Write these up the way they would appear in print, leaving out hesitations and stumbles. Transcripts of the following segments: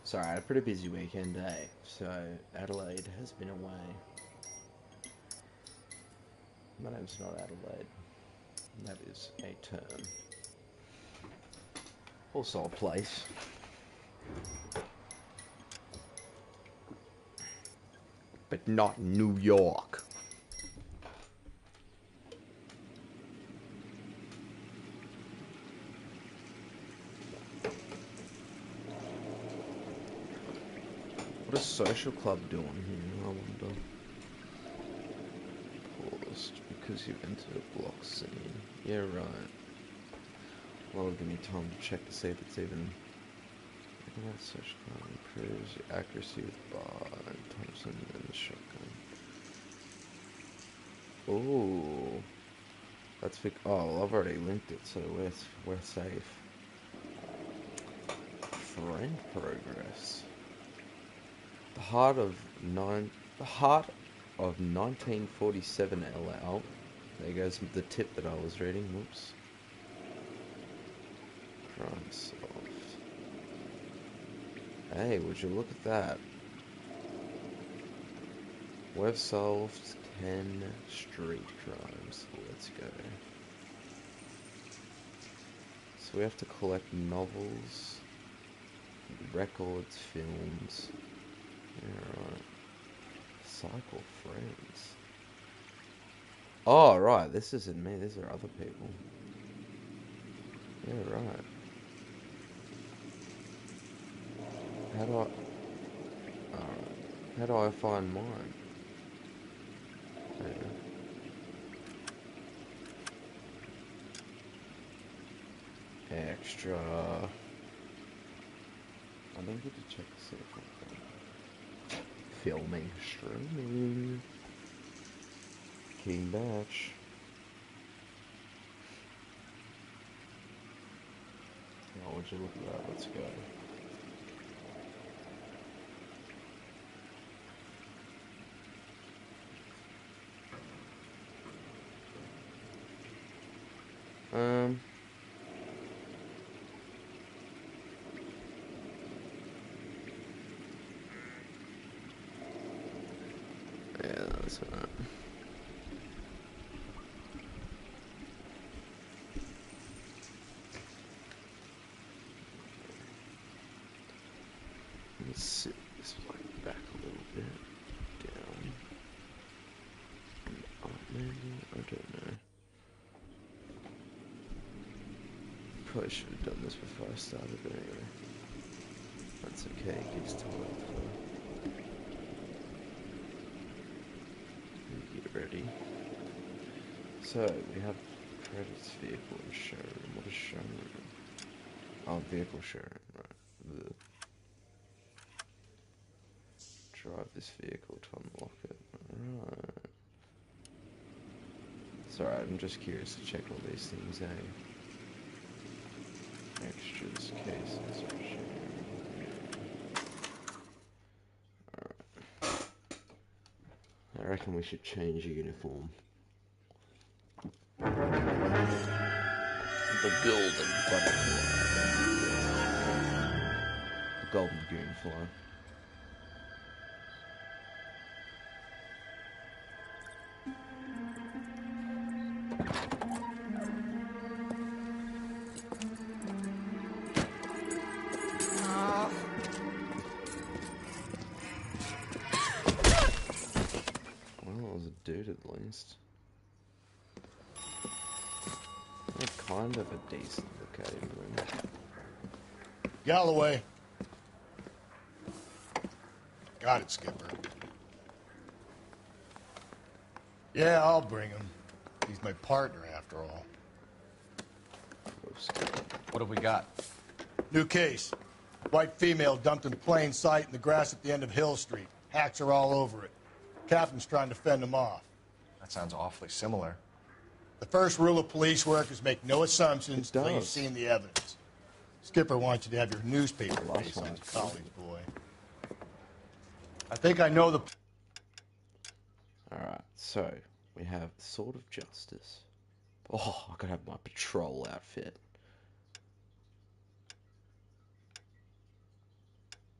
Sorry, I had a pretty busy weekend, eh? So Adelaide has been away. My name's not Adelaide. That is a term. Also a place. But not New York. What is Social Club doing here, I wonder? Paused because you entered a block scene. Yeah, right. Well, give me time to check to see if it's even... Social Club improves your accuracy with bar and Thompson and the shotgun. Ooh. That's... Oh, well, I've already linked it, so we're safe. Friend progress. The heart of 1947 LL. There goes the tip that I was reading. Whoops. Crime solved. Hey, would you look at that? We've solved 10 street crimes. Let's go. So we have to collect novels, records, films. Yeah, right. Cycle friends. Oh, right. This isn't me. These are other people. Yeah, right. How do I... Alright. How do I find mine? Yeah. Extra. I don't get to check to see if I've got filming, streaming. King Batch. Oh, would you look at that? Let's go. Yeah, that's right. Let's sit this like back a little bit. Down. Oh, maybe? I don't know. Probably should have done this before I started, but anyway. That's okay, it gives time for get ready. So, we have credits, vehicle, and showroom. What is showroom? Oh, vehicle showroom, right. Ugh. Drive this vehicle to unlock it. Right. It's alright, I'm just curious to check all these things, eh? Extras, cases, alright. I reckon we should change uniform. The golden butterfly. The golden goonfly. Well, it was a dude at least. Kind of a decent look at him. Galloway. Got it, Skipper. Yeah, I'll bring him. He's my partner, after all. What have we got? New case. White female dumped in plain sight in the grass at the end of Hill Street. Hacks are all over it. Captain's trying to fend them off. That sounds awfully similar. The first rule of police work is make no assumptions until you've seen the evidence. Skipper wants you to have your newspaper face on his college boy. I think I know the... Alright, so we have Sword of Justice. Oh, I gotta have my patrol outfit.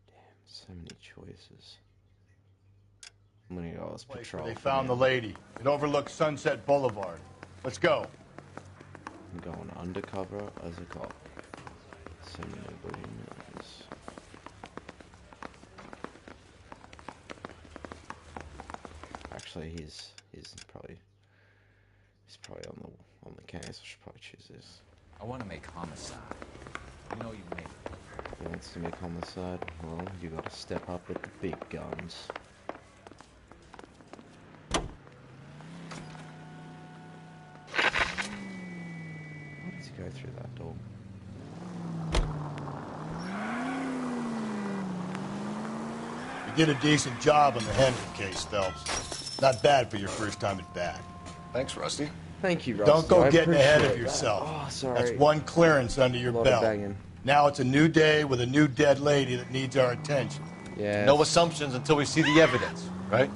Damn, so many choices. I'm gonna go as Place patrol. where they found the lady. It overlooks Sunset Boulevard. Let's go. I'm going undercover as a cop. So nobody knows. Actually, he's probably on the case. I should probably choose this. I want to make homicide. You know you make it. He wants to make homicide. Well, you got to step up with the big guns. Why does he go through that door? You did a decent job on the Henry case, Phelps. Not bad for your first time at bat. Thanks, Rusty. Thank you, Rusty. Don't go I getting ahead of appreciate yourself. that. Oh, sorry. That's one clearance under your Lot of belt. banging. Now it's a new day with a new dead lady that needs our attention. Yes. No assumptions until we see the evidence, right?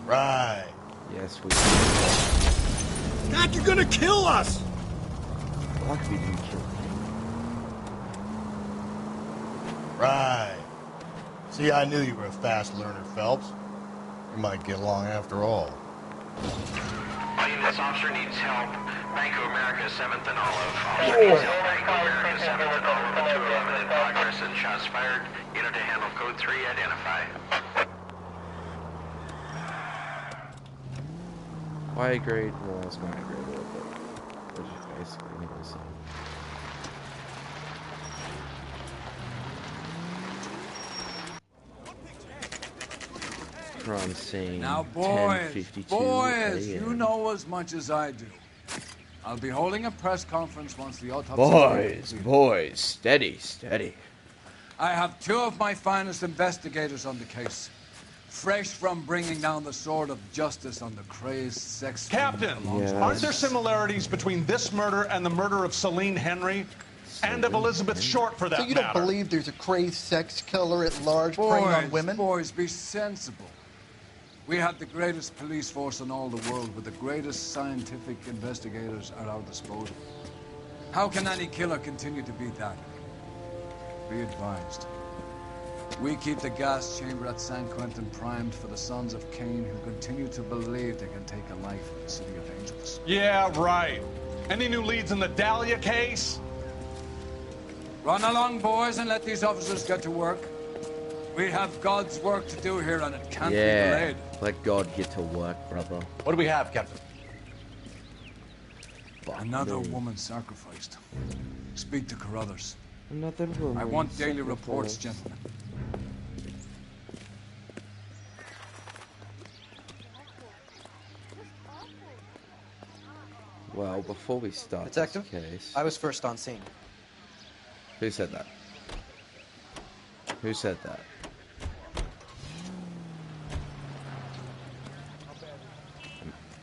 Right. Yes, we. God, you're gonna kill us! Like we didn't kill him. Right. See, I knew you were a fast learner, Phelps. You might get along after all. All units, officer needs help. Bank of America, 7th and Olive. Officer needs help. Bank of America, 7th and Olive, 211 in progress and shots fired. Unit to handle code 3, identify. I agreed. Well, I was going to agree with it, but which is basically what I said. Crime scene. Now, boys, 10:52 boys, a.m. you know as much as I do. I'll be holding a press conference once the autopsy. Boys, steady, steady. I have two of my finest investigators on the case, fresh from bringing down the sword of justice on the crazed sex. Captain, Yes. aren't there similarities between this murder and the murder of Celine Henry? And of Elizabeth Short, for that So you don't matter? believe there's a crazed sex killer at large preying on women? Boys, be sensible. We have the greatest police force in all the world with the greatest scientific investigators at our disposal. How can any killer continue to beat that? Be advised. We keep the gas chamber at San Quentin primed for the sons of Cain who continue to believe they can take a life in the city of angels. Yeah, right. Any new leads in the Dahlia case? Run along, boys, and let these officers get to work. We have God's work to do here, and it can't be delayed. Let God get to work, brother. What do we have, Captain? Another woman sacrificed. Speak to Carruthers. Another woman. I want daily sacrificed. reports, gentlemen. Well, before we start Detective, this case, I was first on scene. who said that? Who said that?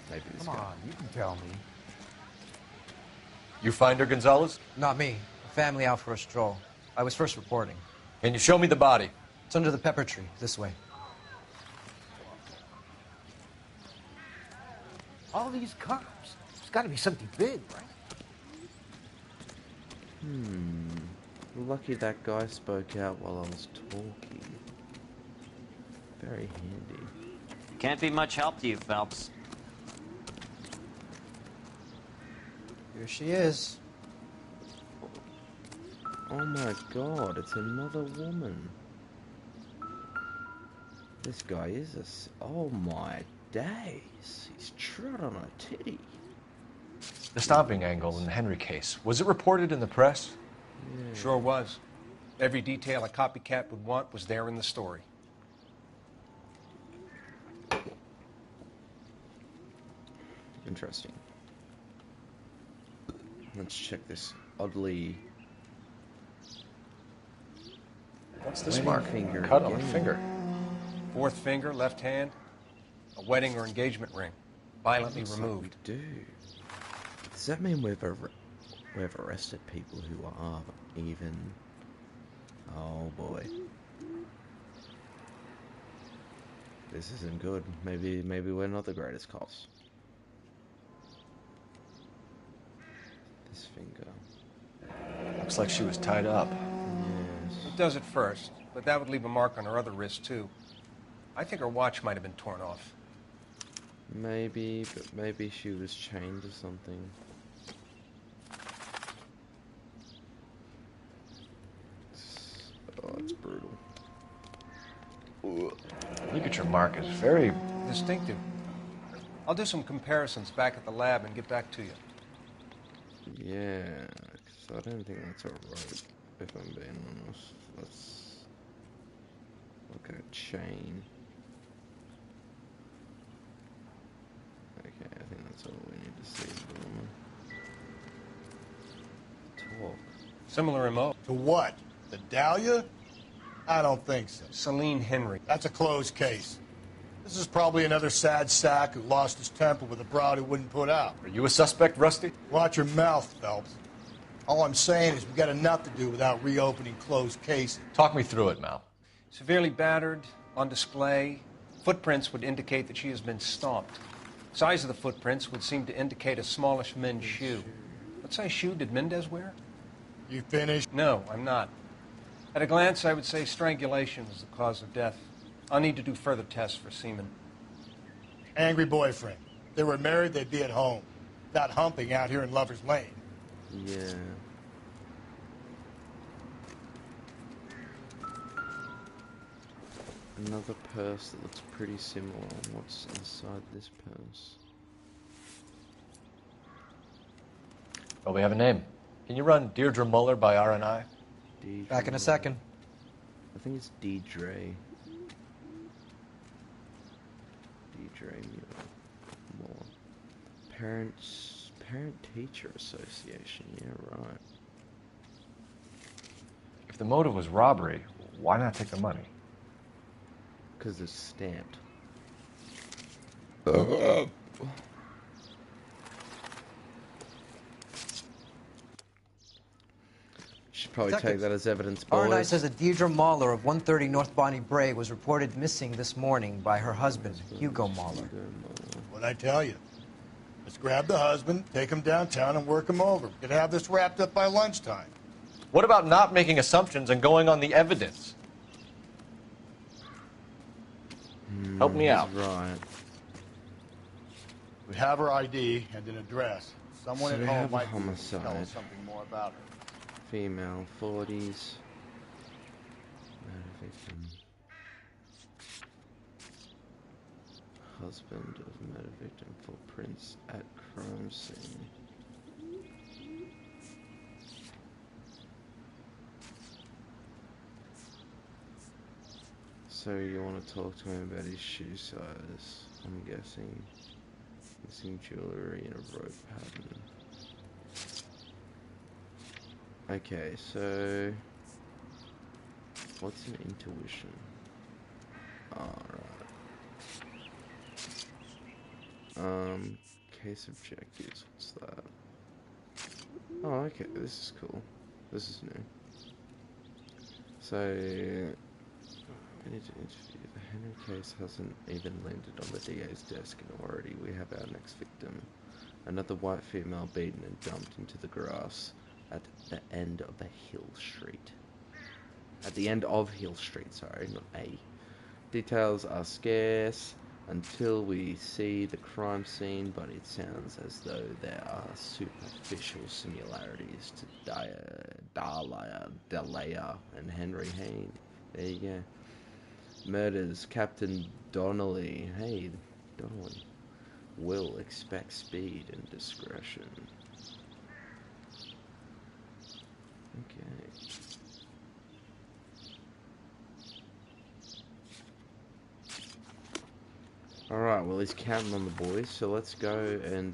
Maybe this Come guy. on, you can tell me. You find her, Gonzalez? Not me. A family out for a stroll. I was first reporting. Can you show me the body? It's under the pepper tree, this way. All these cops. There's got to be something big, right? Lucky that guy spoke out while I was talking. Very handy. Can't be much help to you, Phelps. Here she is. Oh my god, it's another woman. This guy is oh my days. He's trod on a titty. The stomping angle in the Henry case. Was it reported in the press? Yeah. Sure was. Every detail a copycat would want was there in the story. Interesting. Let's check this oddly. What's this Wedding mark? finger Cut on the again. finger. Fourth finger, left hand, a wedding or engagement ring, violently Looks like removed. we do. Does that mean we've arrested people who are even? Oh boy. This isn't good. Maybe we're not the greatest cops. finger. Looks like she was tied up. Yes. It does at first, but that would leave a mark on her other wrist, too. I think her watch might have been torn off. Maybe, but maybe she was chained or something. Oh, it's brutal. Look at your mark. It's very distinctive. I'll do some comparisons back at the lab and get back to you. Yeah, because I don't think that's alright, if I'm being honest. Let's look at a chain. Okay, I think that's all we need to see. Talk. Similar MO. To what? The Dahlia? I don't think so. Celine Henry. That's a closed case. This is probably another sad sack who lost his temper with a broad who wouldn't put out. Are you a suspect, Rusty? Watch your mouth, Phelps. All I'm saying is we got enough to do without reopening closed cases. Talk me through it, Mal. Severely battered, on display. Footprints would indicate that she has been stomped. Size of the footprints would seem to indicate a smallish men's shoe. What size shoe did Mendez wear? You finished? No, I'm not. At a glance, I would say strangulation was the cause of death. I'll need to do further tests for semen. Angry boyfriend. If they were married, they'd be at home. Not humping out here in Lover's Lane. Yeah. Another purse that looks pretty similar. What's inside this purse? Well, we have a name. Can you run Deirdre Muller by RNI? Back in a second. I think it's Deidre. Deidre Muller. Parent-Teacher Association. Yeah, right. If the motive was robbery, why not take the money? Because it's stamped. Should probably take that as evidence, boys. RNI says that Deirdre Mahler of 130 North Bonnie Bray was reported missing this morning by her husband, Hugo Mahler. What'd I tell you? Let's grab the husband, take him downtown, and work him over. We could have this wrapped up by lunchtime. What about not making assumptions and going on the evidence? Help me out. Right. We have her ID and an address. Someone So at we home have a might be able to homicide. tell us something more about her. Female, 40s. Murder victim. Husband of murder victim. Footprints at crime scene. So you want to talk to him about his shoe size? I'm guessing. Missing jewelry and a rope pattern. Okay, so what's an intuition? Alright. Case objectives, what's that? Oh, okay, this is cool. This is new. So I need to interview. The Henry case hasn't even landed on the DA's desk, and already we have our next victim. Another white female beaten and dumped into the grass at the end of a Hill Street. At the end of Hill Street, sorry, not A. Details are scarce until we see the crime scene, but it sounds as though there are superficial similarities to Dahlia and Henry Hain. There you go. Murders Captain Donnelly. Hey, Donnelly. Will expect speed and discretion. Okay. Alright, well he's counting on the boys, so let's go and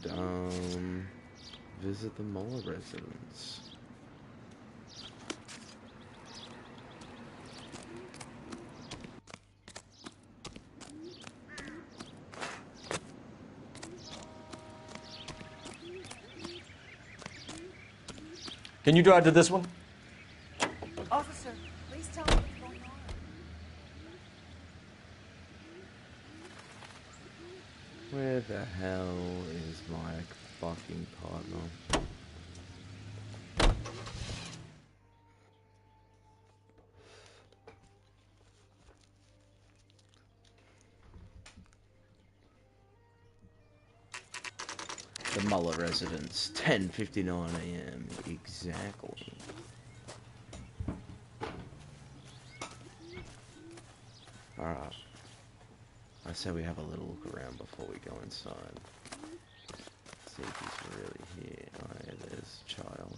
visit the Muller residence. Can you drive to this one? Officer, please tell me what's going on. Where the hell is my fucking partner? The Muller residence, 10:59 a.m. exactly. Alright. I say we have a little look around before we go inside. See if he's really here. Oh yeah, there's a child.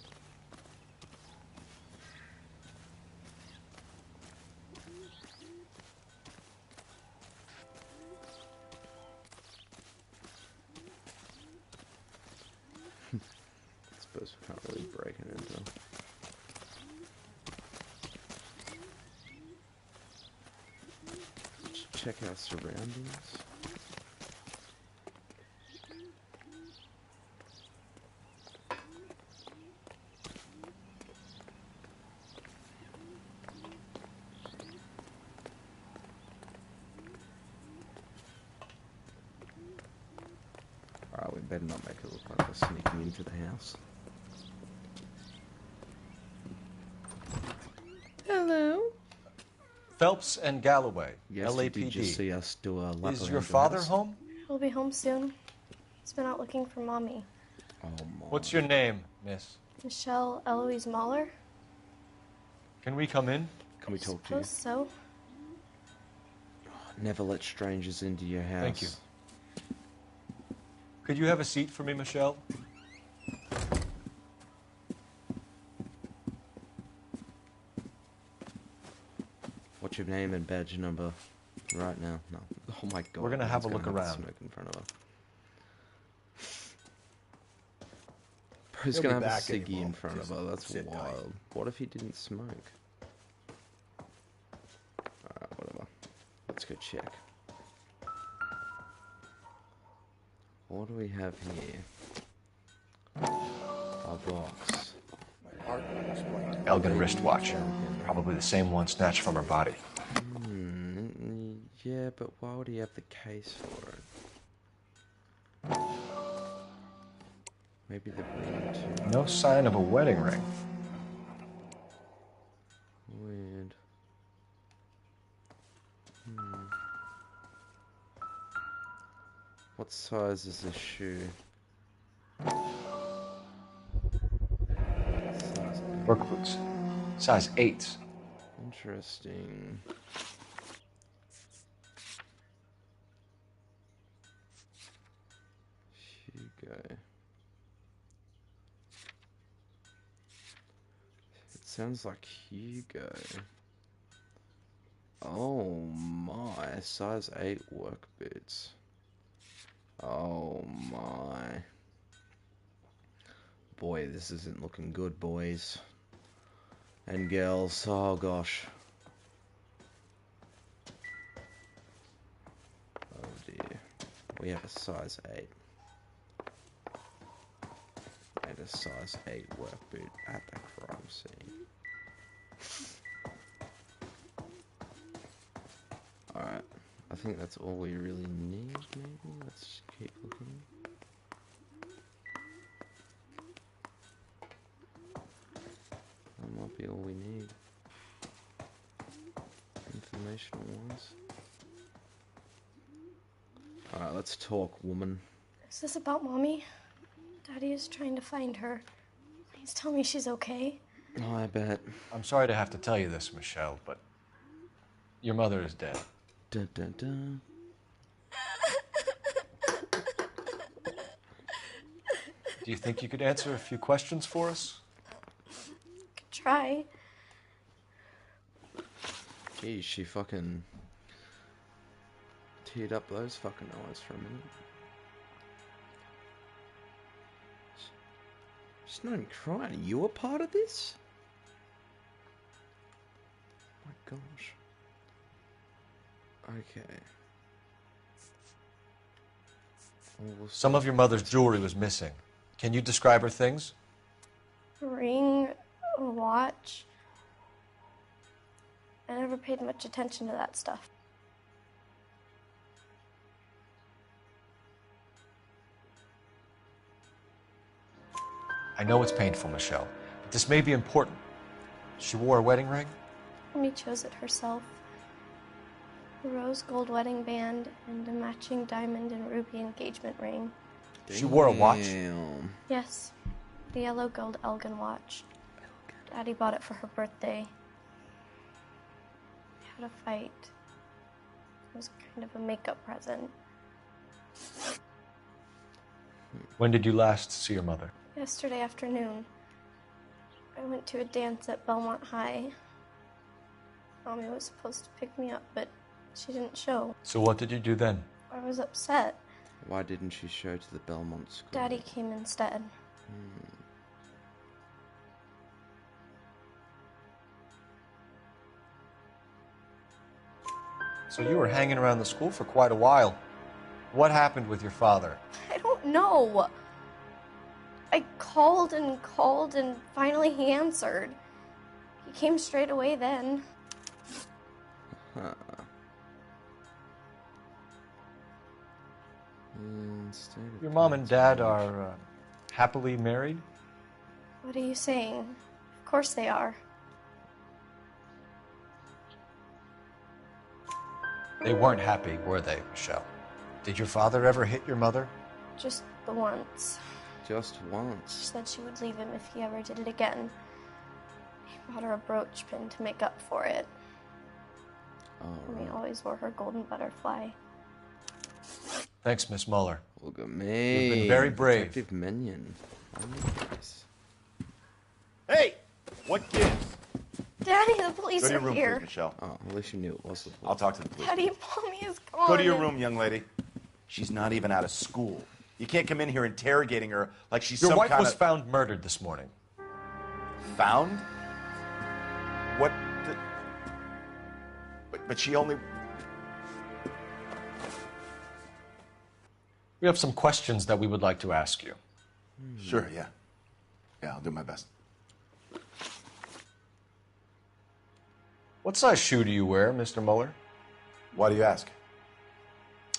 I suppose we can't really break it into. Let's check our surroundings. Alright, we better not make it look like we're sneaking into the house. Hello. Phelps and Galloway, Yes, LAPD. did you see us do a lap Is around your the father house? home? He'll be home soon. He's been out looking for Mommy. Oh my. What's your name, miss? Michelle Eloise Mahler? Can we come in? Can we talk to you? Suppose so. Never let strangers into your house. Thank you. Could you have a seat for me, Michelle? What's your name and badge number right now? No. Oh my god. We're gonna have a he's look gonna around. Smoke in front of her. He's He'll gonna be have a back any ciggy in moment. front of Just her. That's sit tight. wild. What if he didn't smoke? Alright, whatever. Let's go check. What do we have here? A box. Elgin wristwatch. Probably the same one snatched from her body. Yeah, but why would he have the case for it? Maybe the ring too. No sign of a wedding ring. Weird. What size is this shoe? Work boots. Size 8. Interesting. Hugo. It sounds like Hugo. Oh my, size 8 work boots. Oh my. Boy, this isn't looking good, boys. And girls, oh gosh. Oh dear. We have a size 8. And a size 8 work boot at the crime scene. Alright, I think that's all we really need, maybe? Let's just keep looking. That might be all we need. Informational wise. Alright, let's talk, woman. Is this about Mommy? Daddy is trying to find her. Please tell me she's okay. Oh, I bet. I'm sorry to have to tell you this, Michelle, but your mother is dead. Dun, dun, dun. Do you think you could answer a few questions for us? Could try. Geez, she fucking teared up those fucking eyes for a minute. She's not even crying. Are you a part of this? Oh my gosh. Okay. Some of your mother's jewelry was missing. Can you describe her things? A ring, a watch. I never paid much attention to that stuff. I know it's painful, Michelle, but this may be important. She wore a wedding ring? Mommy chose it herself. A rose gold wedding band and a matching diamond and ruby engagement ring. She wore a watch? Damn. Yes. The yellow gold Elgin watch. Daddy bought it for her birthday. We had a fight. It was kind of a makeup present. When did you last see your mother? Yesterday afternoon. I went to a dance at Belmont High. Mommy was supposed to pick me up, but she didn't show. So what did you do then? I was upset. Why didn't she show to the Belmont school? Daddy came instead. So you were hanging around the school for quite a while. What happened with your father? I don't know. I called and called, and finally he answered. He came straight away then. Huh. Your mom and dad are happily married? What are you saying? Of course they are. They weren't happy, were they, Michelle? Did your father ever hit your mother? Just the once. Just She once. said she would leave him if he ever did it again. He bought her a brooch pin to make up for it. And he always wore her golden butterfly. Thanks, Miss Muller. Look at me. You've been very brave. Detective Minion. Nice. Hey! What gives? Daddy, the police Go to your are room, here. please, Michelle. Oh, at least you knew it was the police. I'll talk to the police. Daddy, Mommy is gone. Go to your room, young lady. She's not even out of school. You can't come in here interrogating her like she's Your some wife kind was of... found murdered this morning. Found? What the... But she only... We have some questions that we would like to ask you. Sure, yeah. Yeah, I'll do my best. What size shoe do you wear, Mr. Muller? Why do you ask?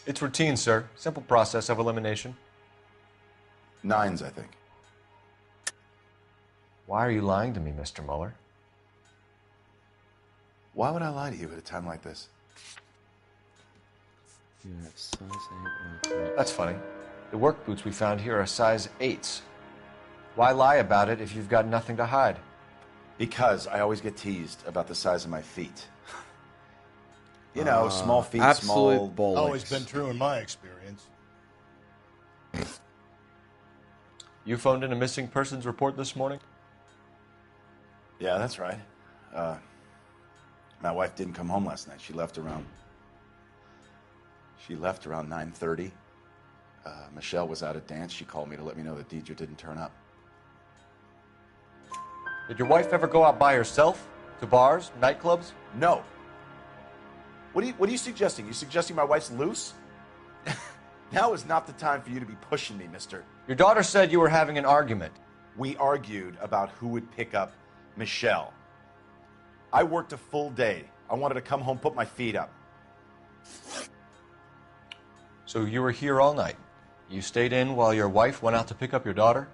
It's routine, sir. Simple process of elimination. 9s, I think. Why are you lying to me, Mr. Muller? Why would I lie to you at a time like this? You have size 8 work boots. That's funny. The work boots we found here are size 8s. Why lie about it if you've got nothing to hide? Because I always get teased about the size of my feet. You know, small feet, absolute small... bollocks. Always been true in my experience. You phoned in a missing persons report this morning? Yeah, that's right. My wife didn't come home last night. She left around 9:30. Michelle was out at dance. She called me to let me know that Deidre didn't turn up. Did your wife ever go out by herself? To bars, nightclubs? No. What are you suggesting? You suggesting my wife's loose? Now is not the time for you to be pushing me, mister. Your daughter said you were having an argument. We argued about who would pick up Michelle. I worked a full day. I wanted to come home, put my feet up. So you were here all night. You stayed in while your wife went out to pick up your daughter?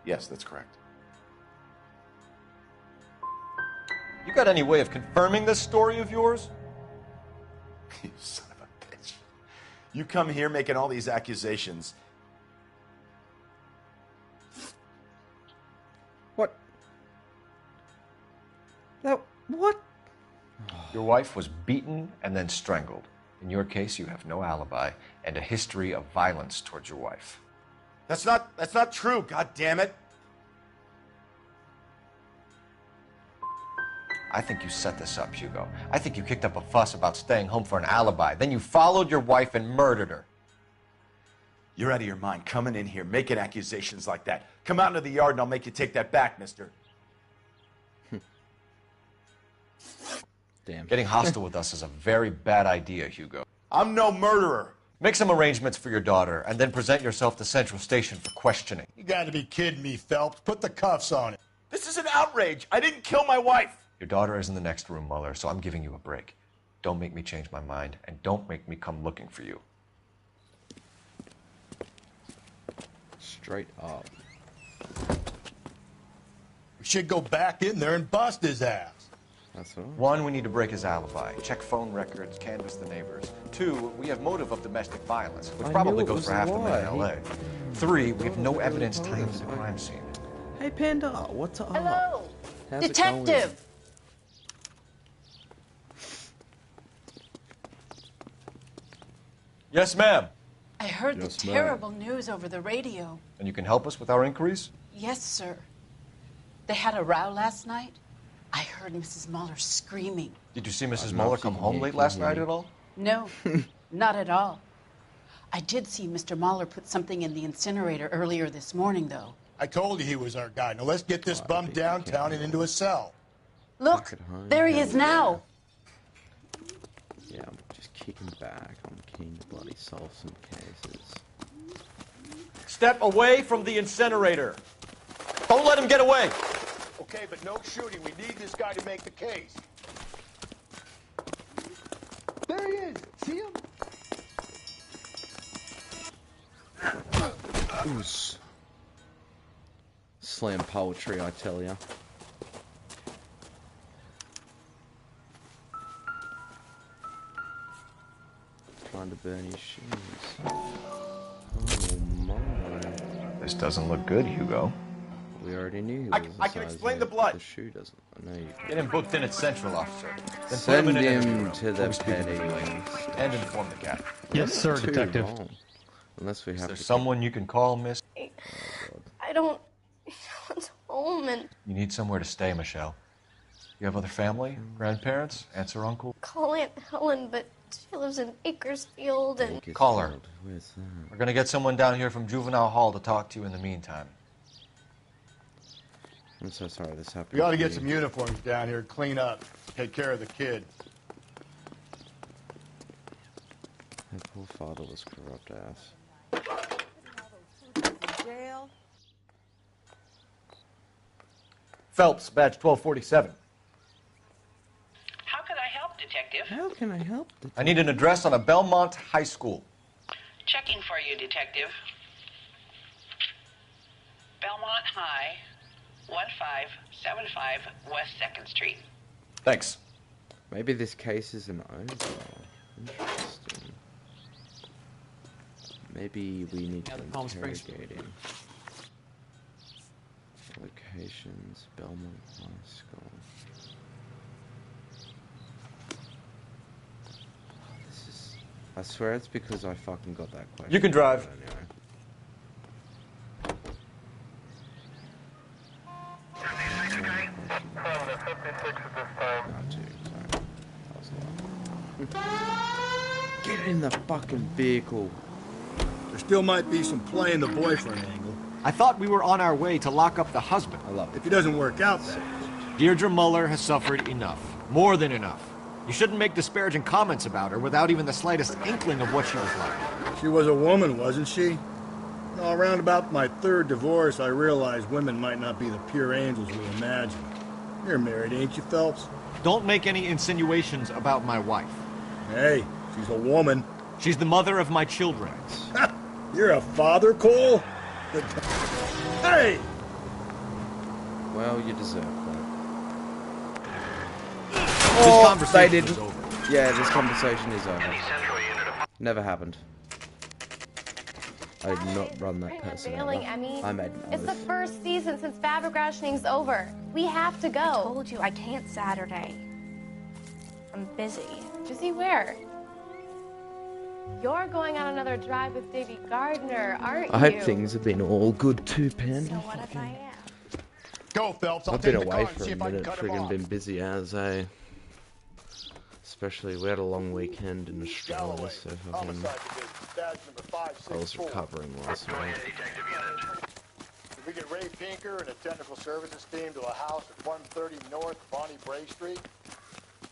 Yes, that's correct. You got any way of confirming this story of yours? You son of a bitch. You come here making all these accusations. What? That, what? Your wife was beaten and then strangled. In your case, you have no alibi and a history of violence towards your wife. That's not true, god damn it. I think you set this up, Hugo. I think you kicked up a fuss about staying home for an alibi. Then you followed your wife and murdered her. You're out of your mind coming in here making accusations like that. Come out into the yard and I'll make you take that back, mister. Damn. Getting hostile with us is a very bad idea, Hugo. I'm no murderer. Make some arrangements for your daughter and then present yourself to Central Station for questioning. You gotta be kidding me, Phelps. Put the cuffs on it. This is an outrage. I didn't kill my wife. Your daughter is in the next room, Muller, so I'm giving you a break. Don't make me change my mind, and don't make me come looking for you. Straight up. We should go back in there and bust his ass. That's all. 1, we need to break his alibi. Check phone records, canvass the neighbors. 2, we have motive of domestic violence, which probably goes for half the men in L.A. 3, we have no evidence tying him to the crime scene. Hey, Panda, what's up? Hello, How's it detective. going? Yes, ma'am. I heard the terrible news over the radio. And you can help us with our inquiries? Yes, sir. They had a row last night. I heard Mrs. Muller screaming. Did you see Mrs. Muller come home late last night at all? No, not at all. I did see Mr. Muller put something in the incinerator earlier this morning, though. I told you he was our guy. Now let's get this bum downtown and into a cell. Look, there he is now. Yeah, I'm just kicking back. I'm keen to bloody solve some cases. Step away from the incinerator. Don't let him get away. Okay, but no shooting. We need this guy to make the case. There he is. See him? Ooze. Slam poetry, I tell ya. Trying to burn his shoes. Oh my. This doesn't look good, Hugo. We already knew he was I can explain the blood. The shoe doesn't. I know you can. Get him booked in at Central, officer. Then Send put him in an him interview to room. the We'll speak to petty. you later. And inform the cat. Yes, sir, Too detective. long. Unless we Is have there to. someone you can call, miss? I don't want home and You need somewhere to stay, Michelle. You have other family? Grandparents? Aunts or uncle? call Aunt Helen, but she lives in Bakersfield and Call her. Where's that? We're gonna get someone down here from Juvenile Hall to talk to you in the meantime. I'm so sorry this happened. We ought to to get you. some uniforms down here, clean up, take care of the kid. Her poor father was corrupt ass. Jail. Phelps, badge 1247. How can I help, detective? How can I help? I need an address on a Belmont High School. Checking for you, detective. Belmont High, 1575 West 2nd Street. Thanks. Maybe this case isn't over. Interesting. Maybe we need to Palm Springs. interrogate him. Locations, Belmont High School. This is... I swear it's because I fucking got that question. You can drive. Anyway. Get in the fucking vehicle. There still might be some play in the boyfriend angle. I thought we were on our way to lock up the husband. I love it. If it doesn't work out, that is. Deirdre Muller has suffered enough. More than enough. You shouldn't make disparaging comments about her without even the slightest inkling of what she was like. She was a woman, wasn't she? No, around about my third divorce, I realized women might not be the pure angels we imagine. You're married, ain't you, Phelps? Don't make any insinuations about my wife. Hey, she's a woman. She's the mother of my children. You're a father, Cole? Hey! Well, you deserve that. This conversation they is didn't. over. Yeah, this conversation is over. Never happened. I did not run that person over. Unveiling, Emmy. I made It's the first season since fabric rationing's over. We have to go. I told you I can't Saturday. I'm busy. Busy where? You're going on another drive with Davy Gardner, aren't you? I hope things have been all good too, Panda. So what if I am? Go, Phelps. I'll I've take been the away car and for see a if I can minute, cut him friggin' off. been busy as a... Especially, we had a long weekend in Australia, so I was recovering last night. If we get Ray Pinker and a technical services team to a house at 130 North Bonnie Bray Street,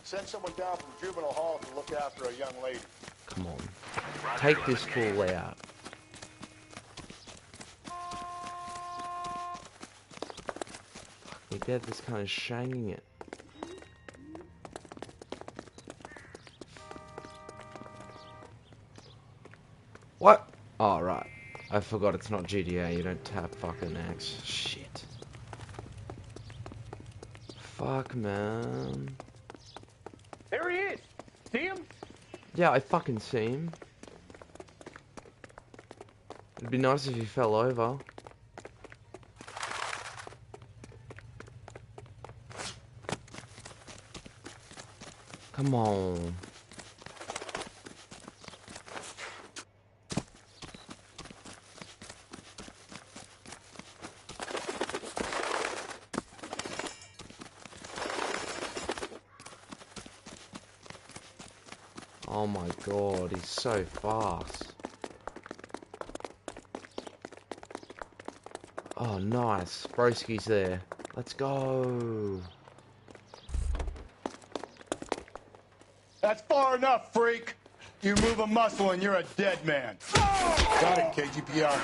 send someone down from Juvenile Hall to look after a young lady. Come on. Take this fool out. Your dad was kind of shanging it. What? Oh, right. I forgot it's not GTA. You don't tap fucking X. Shit. Fuck, man. Yeah, I fucking see him. It'd be nice if he fell over. Come on. Oh my god, he's so fast. Oh, nice. Broski's there. Let's go. That's far enough, freak. You move a muscle and you're a dead man. Got it, KGPR.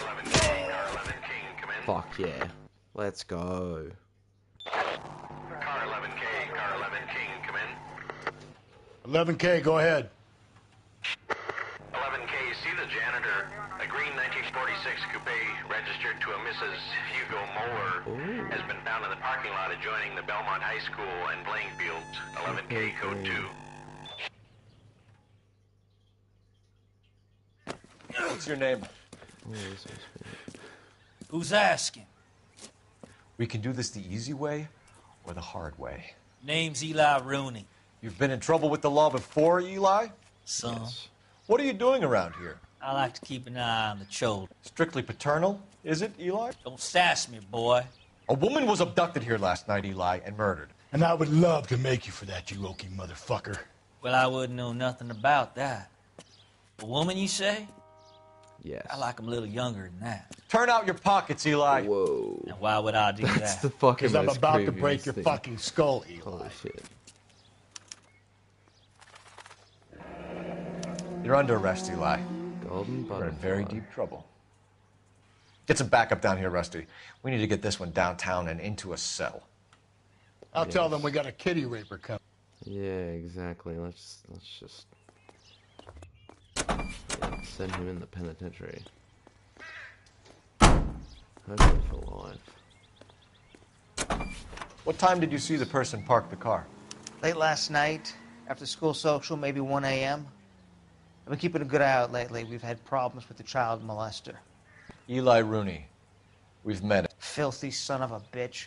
Fuck yeah. Let's go. Car 11K, car 11 King, come in. 11K, go ahead. 11K, see the janitor. A green 1946 coupe registered to a Mrs. Hugo Moeller has been found in the parking lot adjoining the Belmont High School and playing fields. 11K, code 2. What's your name? Who's asking? We can do this the easy way or the hard way. Name's Eli Rooney. You've been in trouble with the law before, Eli? Some. Yes. What are you doing around here? I like to keep an eye on the children. Strictly paternal, is it, Eli? Don't sass me, boy. A woman was abducted here last night, Eli, and murdered. And I would love to make you for that, you oaky motherfucker. Well, I wouldn't know nothing about that. A woman, you say? Yes. I like them a little younger than that. Turn out your pockets, Eli. Whoa. And why would I do That's that? the fucking Because I'm most about to break creepiest your thing. fucking skull, Eli. Holy shit. You're under arrest, Eli. Golden We're in butterfly. very deep trouble. Get some backup down here, Rusty. We need to get this one downtown and into a cell. I'll tell them we got a kitty raper coming. Yeah, exactly. Let's just send him in the penitentiary. Hopefully for life. What time did you see the person park the car? Late last night, after school social, maybe 1 a.m. I've been keeping a good eye out lately. We've had problems with the child molester. Eli Rooney. We've met him. Filthy son of a bitch.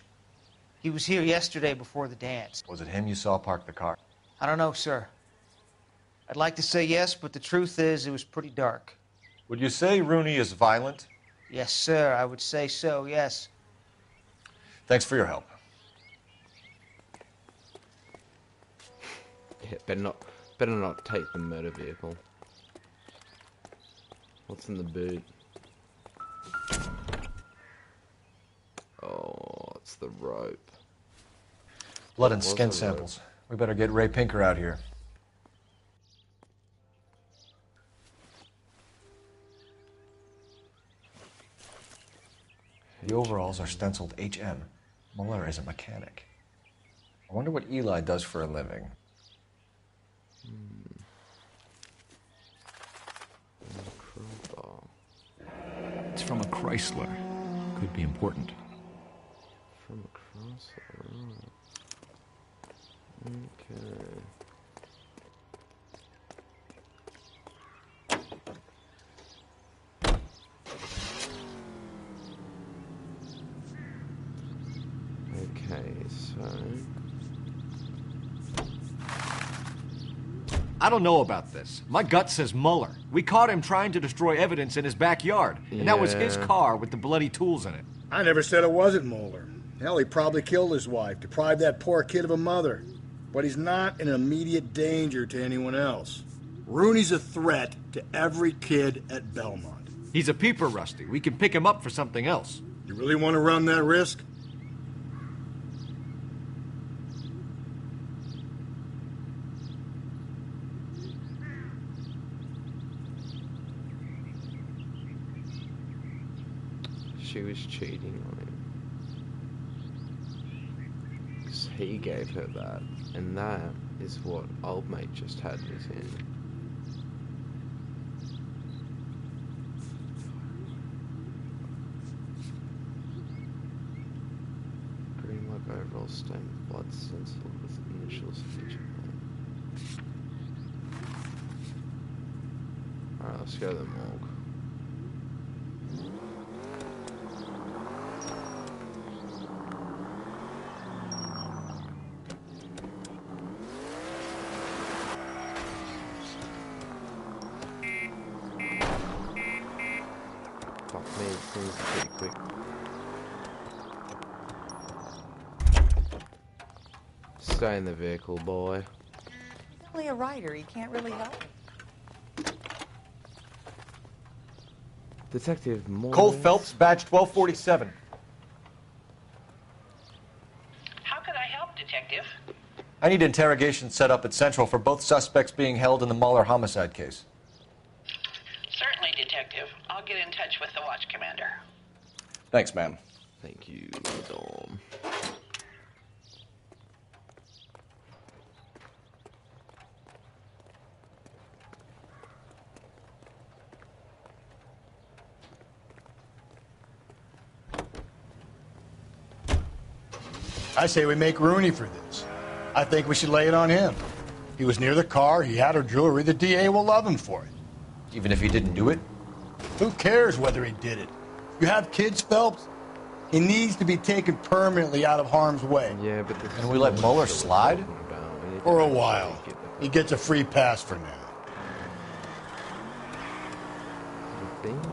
He was here yesterday before the dance. Was it him you saw park the car? I don't know, sir. I'd like to say yes, but the truth is it was pretty dark. Would you say Rooney is violent? Yes, sir, I would say so, yes. Thanks for your help. Yeah, better not take the motor vehicle. What's in the boot? Oh, it's the rope. Blood and Was skin a samples. We better get Ray Pinker out here. The overalls are stenciled HM. Muller is a mechanic. I wonder what Eli does for a living. Crowbar. It's from a Chrysler. Could be important. From across the road. Okay. Okay, so I don't know about this. My gut says Muller. We caught him trying to destroy evidence in his backyard, and that was his car with the bloody tools in it. I never said it wasn't Moeller. Hell, he probably killed his wife, deprived that poor kid of a mother. But he's not an immediate danger to anyone else. Rooney's a threat to every kid at Belmont. He's a peeper, Rusty. We can pick him up for something else. You really want to run that risk? she was cheating on him. 'Cause he gave her that, and that is what old mate just had with him. Green like overall stain, blood stencil with initials feature. Alright, let's go to the morgue. Fuck me, it seems pretty quick. Stay in the vehicle, boy. He's only a writer. He can't really help. Detective Moore. Cole Phelps, badge 1247. How can I help, Detective? I need interrogation set up at Central for both suspects being held in the Mahler homicide case. Certainly, Detective. I'll get in touch with the watch commander. Thanks, ma'am. Thank you, Dom. I say we make Rooney for this. I think we should lay it on him. He was near the car, he had her jewelry, the DA will love him for it. Even if he didn't do it? Who cares whether he did it? You have kids, Phelps? He needs to be taken permanently out of harm's way. Yeah, but and we let Mueller slide? For a while. He gets a free pass for now. You think?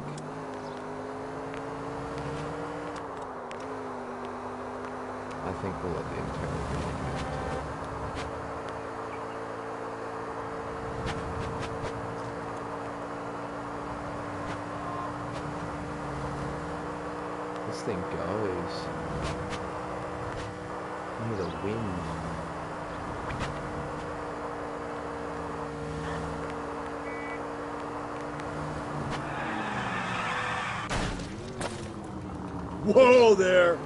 I think we'll let the interrogation This thing goes. I need a wind. Whoa there!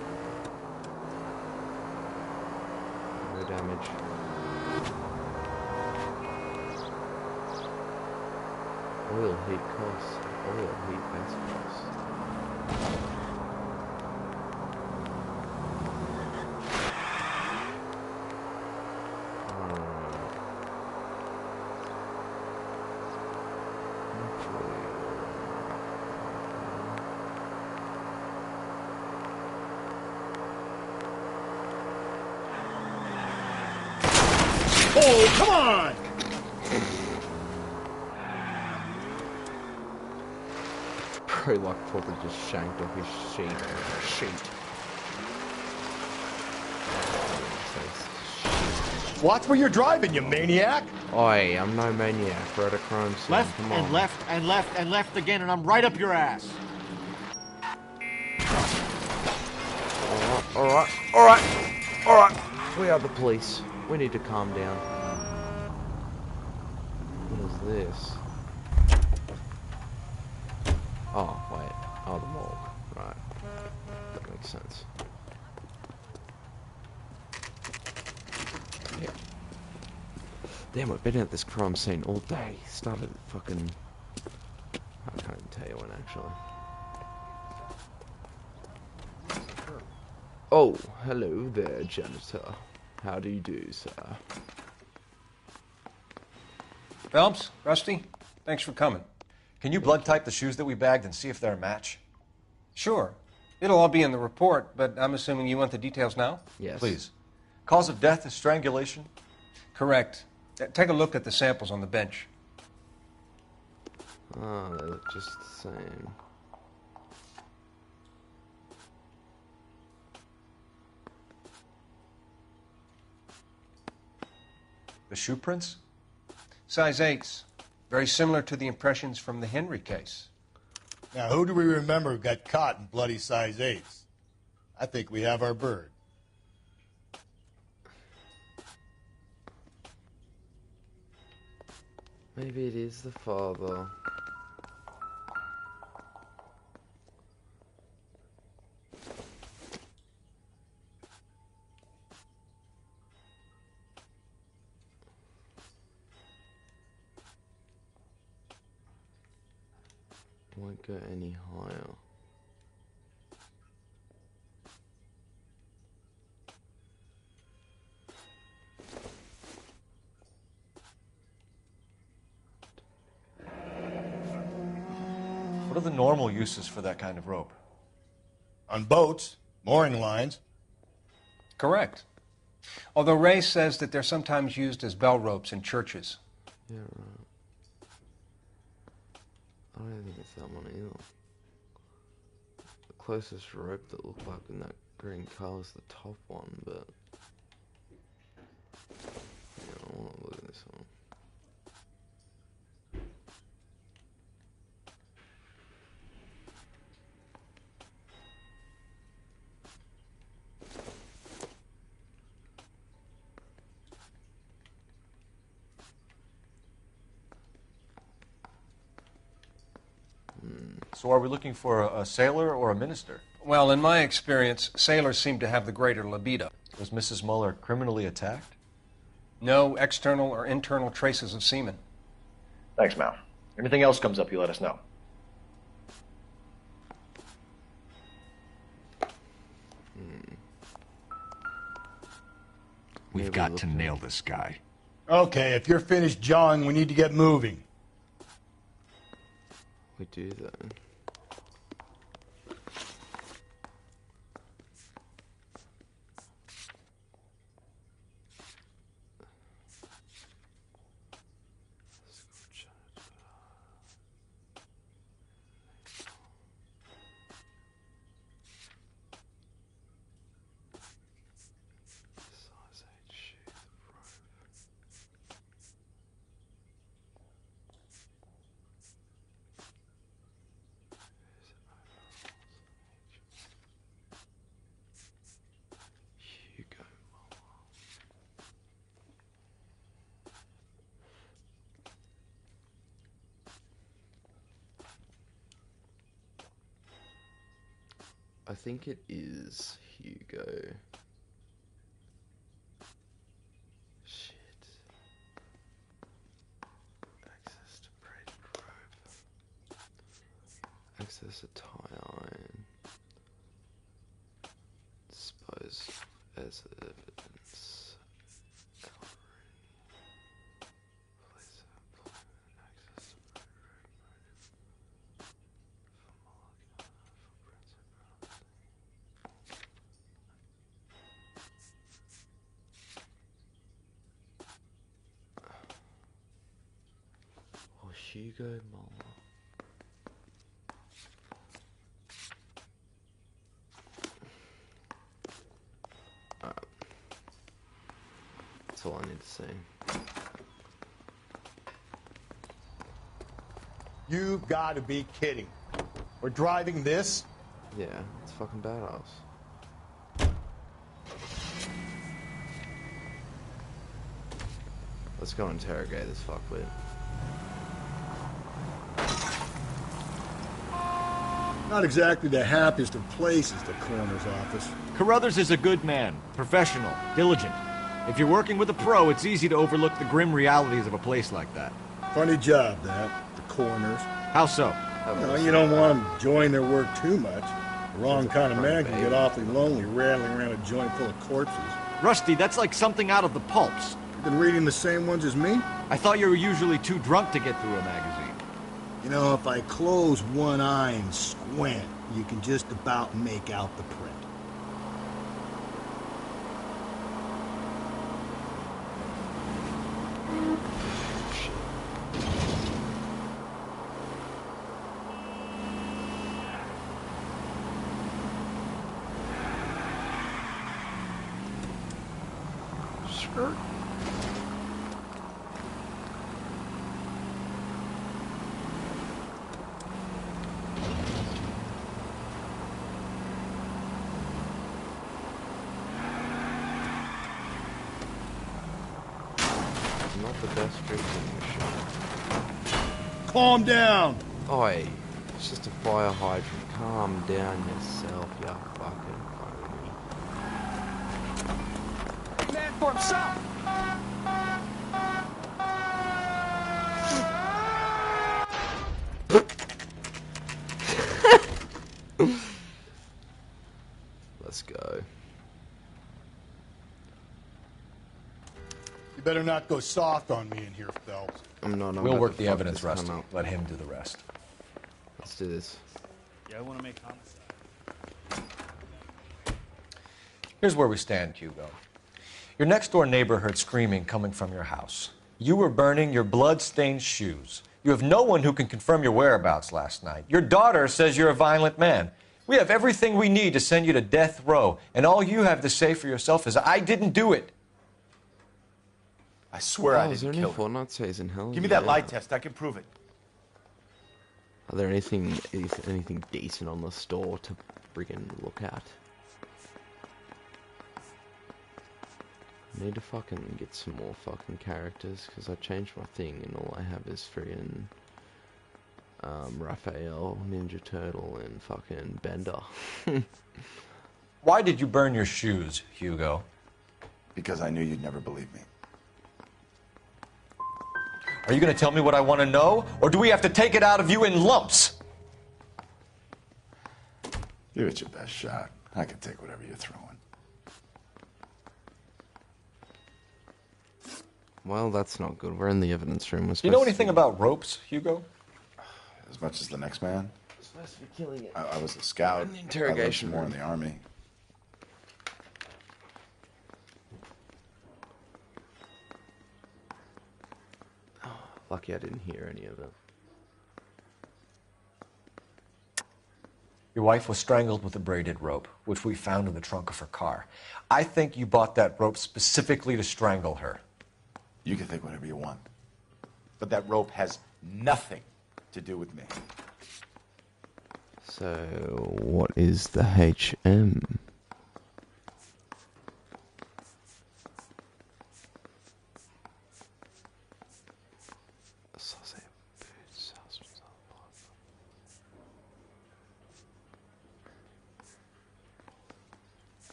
No damage. Oil heat costs. Oil heat vents costs. Oh, come on! Probably like probably just shanked off his sheet. Watch where you're driving, you maniac! Oi, I'm no maniac. We're at a crime scene. Left Come and on. left and left and left again, and I'm right up your ass. Alright. We are the police. We need to calm down. What is this? Oh, wait. Oh, the morgue. Right. That makes sense. Yeah. Damn, I've been at this crime scene all day. Started at fucking... I can't even tell you when, actually. Oh, hello there, janitor. How do you do, sir? Phelps, Rusty, thanks for coming. Can you blood type the shoes that we bagged and see if they're a match? Sure. It'll all be in the report, but I'm assuming you want the details now? Yes. Please. Cause of death is strangulation? Correct. Take a look at the samples on the bench. Oh, they look just the same. The shoe prints? Size 8s. Very similar to the impressions from the Henry case. Now, who do we remember who got caught in bloody size 8s? I think we have our bird. Maybe it is the father. Won't go any higher. are the normal uses for that kind of rope? On boats, mooring lines. Correct. Although Ray says that they're sometimes used as bell ropes in churches. Yeah, right. I don't think it's that one either. The closest rope that looked like in that green car is the top one, but yeah, I want to look at this one. So are we looking for a sailor or a minister? Well, in my experience, sailors seem to have the greater libido. Was Mrs. Muller criminally attacked? No external or internal traces of semen. Thanks, Mal. Anything else comes up, you let us know. We've got to nail this guy. Okay, if you're finished jawing, we need to get moving. We do though. I think it is Hugo. Shit. Access to braided rope. Access to tie iron. Dispose as evidence. Place of employment. Access to braided rope. Hugo Muller. That's all I need to say. You've got to be kidding. We're driving this? Yeah, it's fucking badass. Let's go interrogate this fuckwit. Not exactly the happiest of places, the coroner's office. Carruthers is a good man, professional, diligent. If you're working with a pro, it's easy to overlook the grim realities of a place like that. Funny job, that, the coroner's. How so? Well, you don't want them enjoying their work too much. The wrong kind of man can get awfully lonely rattling around a joint full of corpses. Rusty, that's like something out of the pulps. You've been reading the same ones as me? I thought you were usually too drunk to get through a magazine. You know, if I close one eye and squint, you can just about make out the print. Skirt. Not the best drink in the shop. Calm down! Oi, it's just a fire hydrant. Calm down yourself, you fucking phony. Man for himself! Let's go. You better not go soft on me in here, Phelps. I'm not. We'll work the evidence, Rusty. Let him do the rest. Let's do this. Yeah, I want to make homicide. Here's where we stand, Hugo. Your next-door neighbor heard screaming coming from your house. You were burning your blood-stained shoes. You have no one who can confirm your whereabouts last night. Your daughter says you're a violent man. We have everything we need to send you to death row, and all you have to say for yourself is, I didn't do it. I swear I is there didn't any kill him. Fortnite says in hell? Give me that lie test. I can prove it. Are there anything decent on the store to friggin' look at? I need to fucking get some more fucking characters, because I changed my thing and all I have is friggin' Raphael, Ninja Turtle, and fucking Bender. Why did you burn your shoes, Hugo? Because I knew you'd never believe me. Are you going to tell me what I want to know, or do we have to take it out of you in lumps? Give it your best shot. I can take whatever you're throwing. Well, that's not good. We're in the evidence room. Do you know anything about ropes, Hugo? As much as the next man. We're supposed to be killing it. I was a scout. In the interrogation I lived more room. in the army. Lucky I didn't hear any of it. Your wife was strangled with a braided rope, which we found in the trunk of her car. I think you bought that rope specifically to strangle her. You can think whatever you want. But that rope has nothing to do with me. So, what is the HM?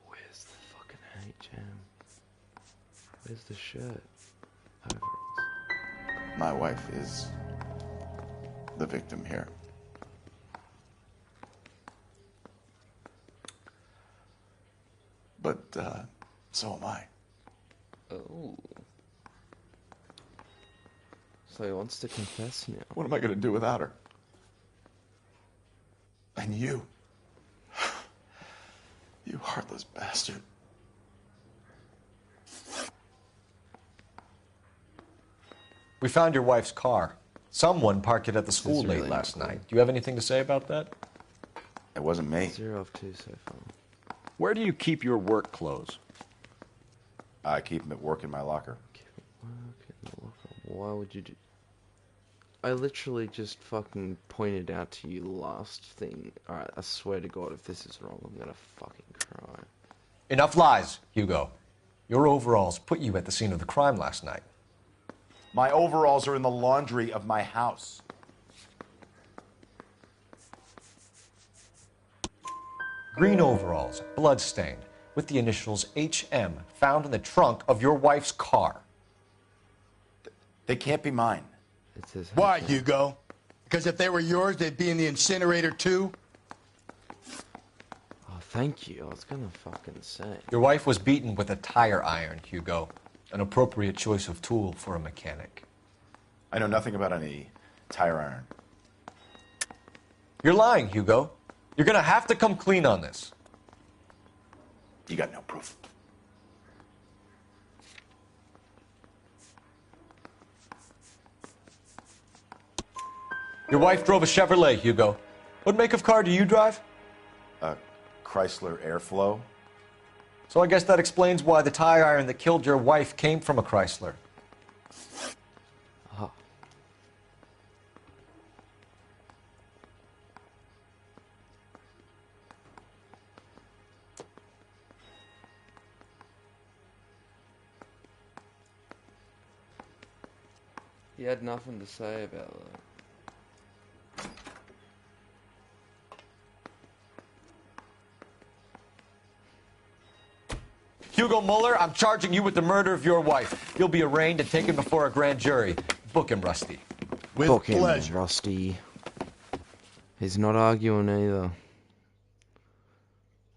Where's the fucking HM? Where's the shirt? Overalls. My wife is the victim here. But, so am I. Oh. So he wants to confess now. What am I going to do without her? And you. You heartless bastard. We found your wife's car. Someone parked it at the school late last night. Do you have anything to say about that? It wasn't me. 0 of 2 so far. Where do you keep your work clothes? I keep them at work in my locker. Why would you do... I literally just fucking pointed out to you the last thing. Alright, I swear to God, if this is wrong, I'm gonna fucking cry. Enough lies, Hugo. Your overalls put you at the scene of the crime last night. My overalls are in the laundry of my house. Green overalls, bloodstained, with the initials HM found in the trunk of your wife's car. They can't be mine. It says Why, Hugo? Because if they were yours, they'd be in the incinerator too? Oh, thank you. I was gonna fucking say. Your wife was beaten with a tire iron, Hugo. An appropriate choice of tool for a mechanic. I know nothing about any tire iron. You're lying, Hugo. You're gonna have to come clean on this. You got no proof. Your wife drove a Chevrolet, Hugo. What make of car do you drive? A Chrysler Airflow. So I guess that explains why the tire iron that killed your wife came from a Chrysler. Oh. He had nothing to say about that. Hugo Mueller, I'm charging you with the murder of your wife. You'll be arraigned and taken before a grand jury. Book him, Rusty. With Book him, pleasure. Rusty. He's not arguing either.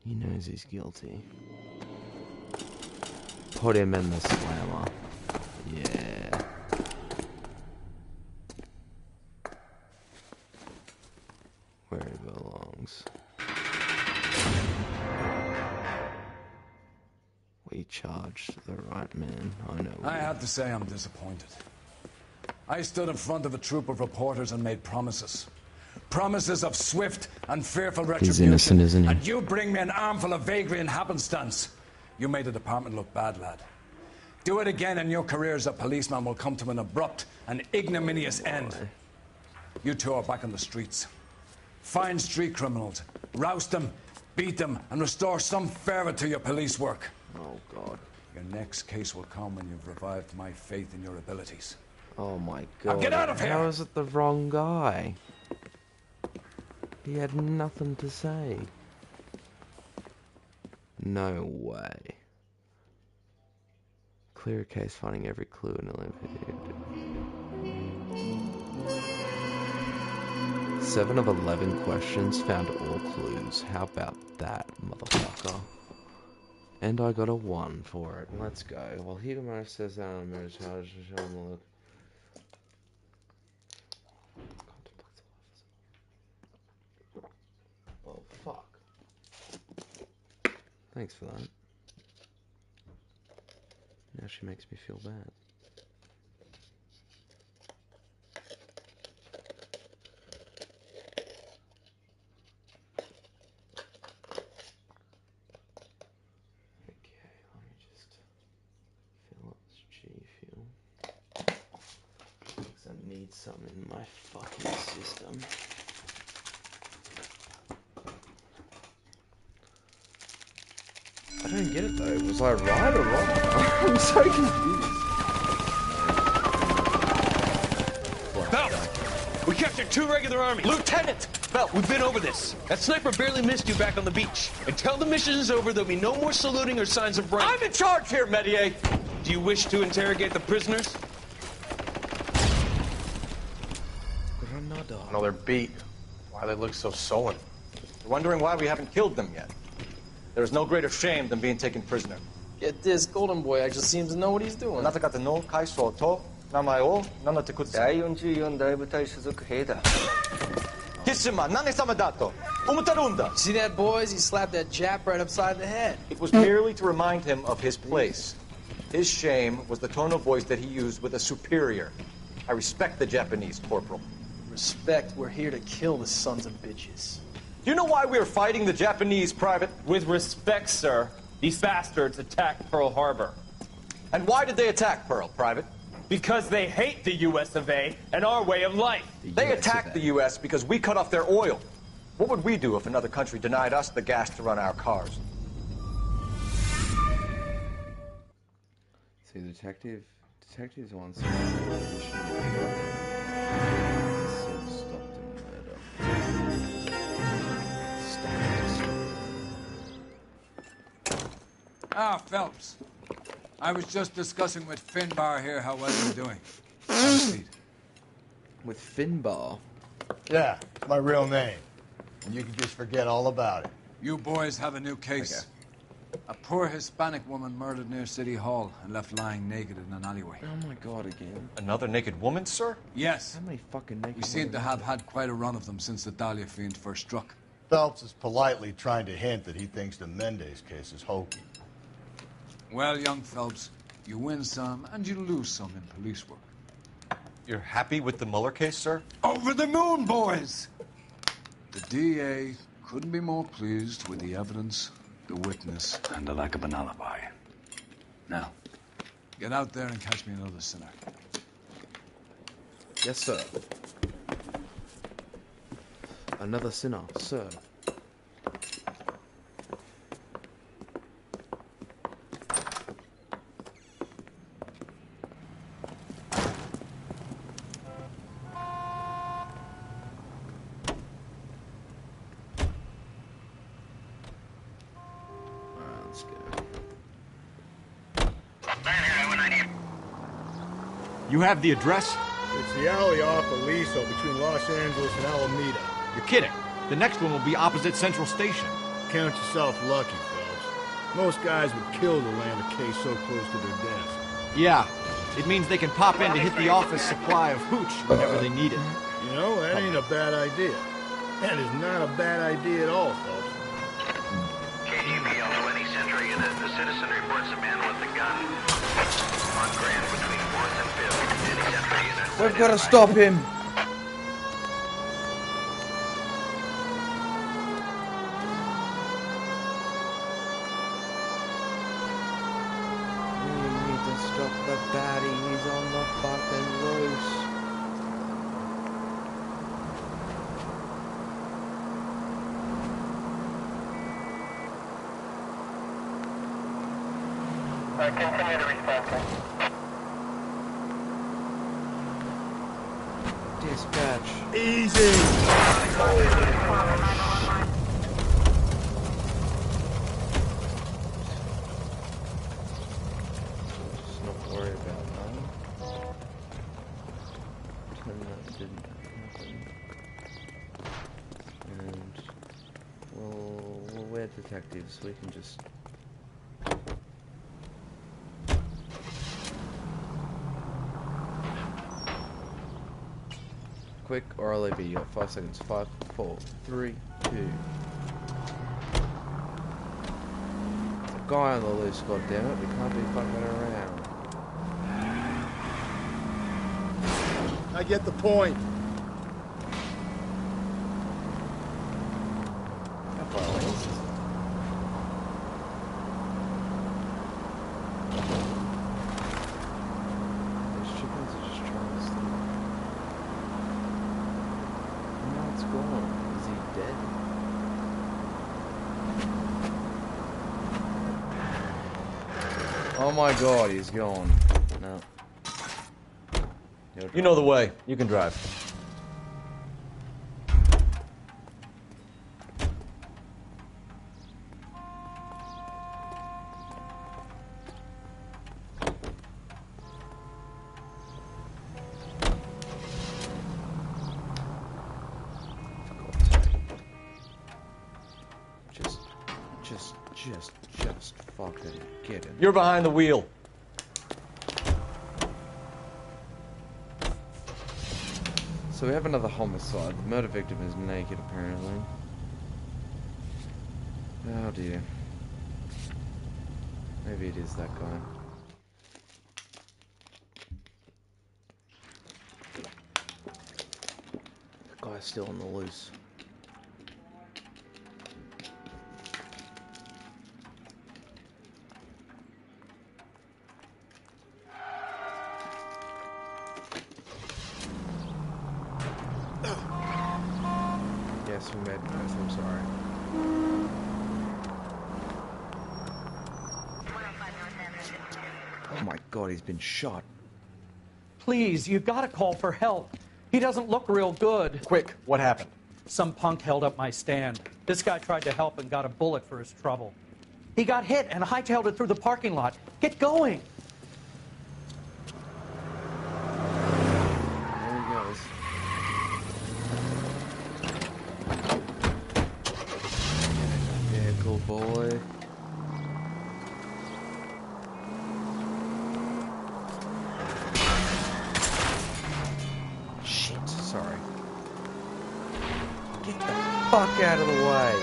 He knows he's guilty. Put him in the slammer. Yeah. have to say I'm disappointed. I stood in front of a troop of reporters and made promises. Promises of swift and fearful retribution. He's innocent, isn't he? And you bring me an armful of vagary and happenstance. You made the department look bad, lad. Do it again and your career as a policeman will come to an abrupt and ignominious end. You two are back on the streets. Find street criminals, roust them, beat them, and restore some fervor to your police work. Oh, God. Your next case will come when you've revived my faith in your abilities. Oh, my Now God. get out of here! How is it the wrong guy? He had nothing to say. No way. Clear a case, finding every clue in a 7 of 11 questions, found all clues. How about that, motherfucker? And I got a 1 for it. Let's go. Well, Hugo says that on marriage charge to show him the look. Oh, fuck. Thanks for that. Now she makes me feel bad. Okay, let me just fill up this G fuel. Because I need some in my fucking system. I don't get it though. Was I right or wrong? I'm so confused. Phelps! We captured 2 regular armies. Lieutenant! Phelps, we've been over this. That sniper barely missed you back on the beach. Until the mission is over, there'll be no more saluting or signs of rank. I'm in charge here, Medier! Do you wish to interrogate the prisoners? No, they're beat. Why they look so sullen. They're wondering why we haven't killed them yet. There is no greater shame than being taken prisoner. Get this, Golden Boy actually seems to know what he's doing. あなた方の階層と名前を名乗ってください。第44大部隊所属兵だ。貴島何様だと思ってるんだ。 See that, boys? He slapped that Jap right upside the head. It was merely to remind him of his place. His shame was the tone of voice that he used with a superior. I respect the Japanese, Corporal. Respect, we're here to kill the sons of bitches. Do you know why we are fighting the Japanese, Private? With respect, sir, these bastards attacked Pearl Harbor. And why did they attack Pearl, Private? Because they hate the U.S. of A. and our way of life. They attacked the U.S. because we cut off their oil. What would we do if another country denied us the gas to run our cars? See, detectives wants Ah, Phelps. I was just discussing with Finbar here how well you're doing. Have a seat. With Finbar? Yeah, it's my real name. And you can just forget all about it. You boys have a new case. A poor Hispanic woman murdered near City Hall and left lying naked in an alleyway. Oh my God, again. Another naked woman, sir? Yes. How many fucking naked We seem to women? have had quite a run of them since the Dahlia fiend first struck. Phelps is politely trying to hint that he thinks the Mendez case is hokey. Well, young Phelps, you win some and you lose some in police work. You're happy with the Mueller case, sir? Over the moon, boys! The DA couldn't be more pleased with the evidence, the witness, and the lack of an alibi. Now, get out there and catch me another sinner. Yes, sir. Another sinner, sir. You have the address? It's the alley off Aliso between Los Angeles and Alameda. You're kidding. The next one will be opposite Central Station. Count yourself lucky, Phelps. Most guys would kill to land a case so close to their desk. Yeah. It means they can pop in to hit the office supply of hooch whenever they need it. You know, that ain't a bad idea. That is not a bad idea at all, Phelps. KGPL 20 Central. Central Unit. The citizen reports a man with a gun on Grand between 4th and 5th. Any Central Unit. We've got to stop him. We need to stop the baddie. He's on the fucking loose. Continue to respond. Dispatch. Easy. Let's not worry about that. Pretend that didn't happen. And we're detectives. We can just. Quick, or I'll leave you. 5 seconds. 5, 4, 3, 2. There's a guy on the loose, goddammit. We can't be fucking around. I get the point. How far away is this? These chickens are just trying to sleep. No, it's gone. Is he dead? Oh my god, he's gone. No. You know the way. You can drive. Just fucking get him. You're behind the wheel. So we have another homicide. The murder victim is naked, apparently. Oh dear. Maybe it is that guy. The guy's still on the loose. Yes, we made noise. I'm sorry. Oh my god, he's been shot. Please, you gotta call for help. He doesn't look real good. Quick, what happened? Some punk held up my stand. This guy tried to help and got a bullet for his trouble. He got hit and hightailed it through the parking lot. Get going. There he goes. Vehicle boy. Shit, sorry. Get the fuck out of the way.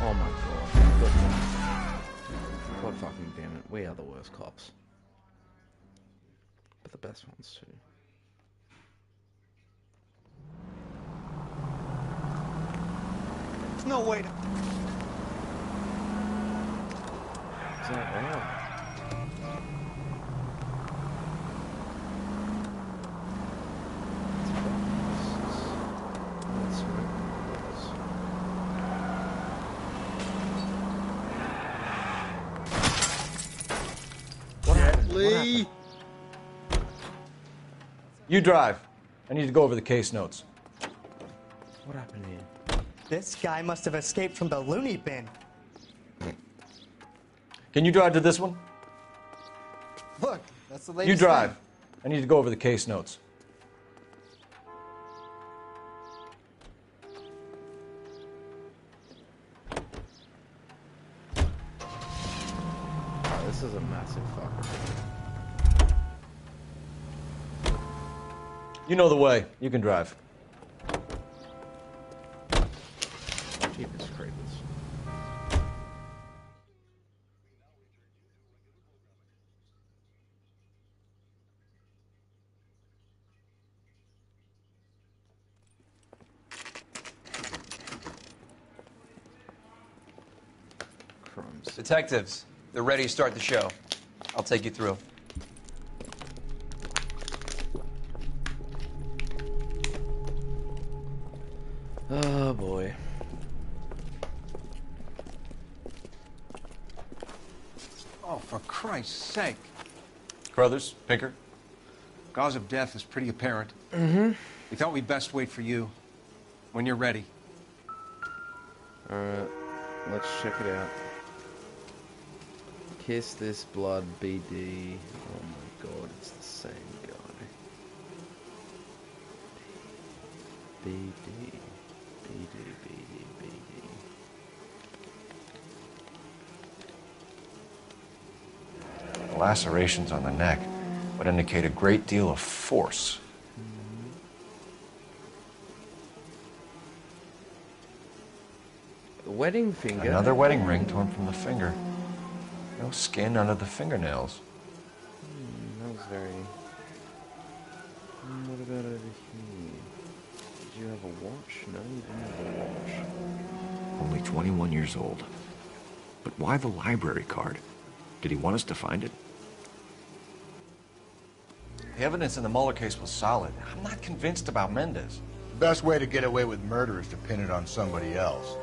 Oh my god. God fucking damn it. We are the worst cops. But the best ones too. There's no way to... Is that right? Lee. You drive. I need to go over the case notes. What happened here? This guy must have escaped from the loony bin. Can you drive to this one? Look, that's the latest You drive. thing. I need to go over the case notes. Oh, this is a massive fucker. You know the way. You can drive. crimes. Detectives, they're ready to start the show. I'll take you through. Oh boy. Oh, for Christ's sake. Crothers, Pinker. Cause of death is pretty apparent. Mm-hmm. We thought we'd best wait for you. When you're ready. Alright, let's check it out. Kiss This Blood BD. Oh my god, it's the same guy. BD. Lacerations on the neck would indicate a great deal of force. Wedding finger. Another wedding ring torn from the finger. No skin under the fingernails. That was very... What about over here? Did you have a watch? No, you didn't have a watch. Only 21 years old. But why the library card? Did he want us to find it? The evidence in the Mueller case was solid. I'm not convinced about Mendez. The best way to get away with murder is to pin it on somebody else.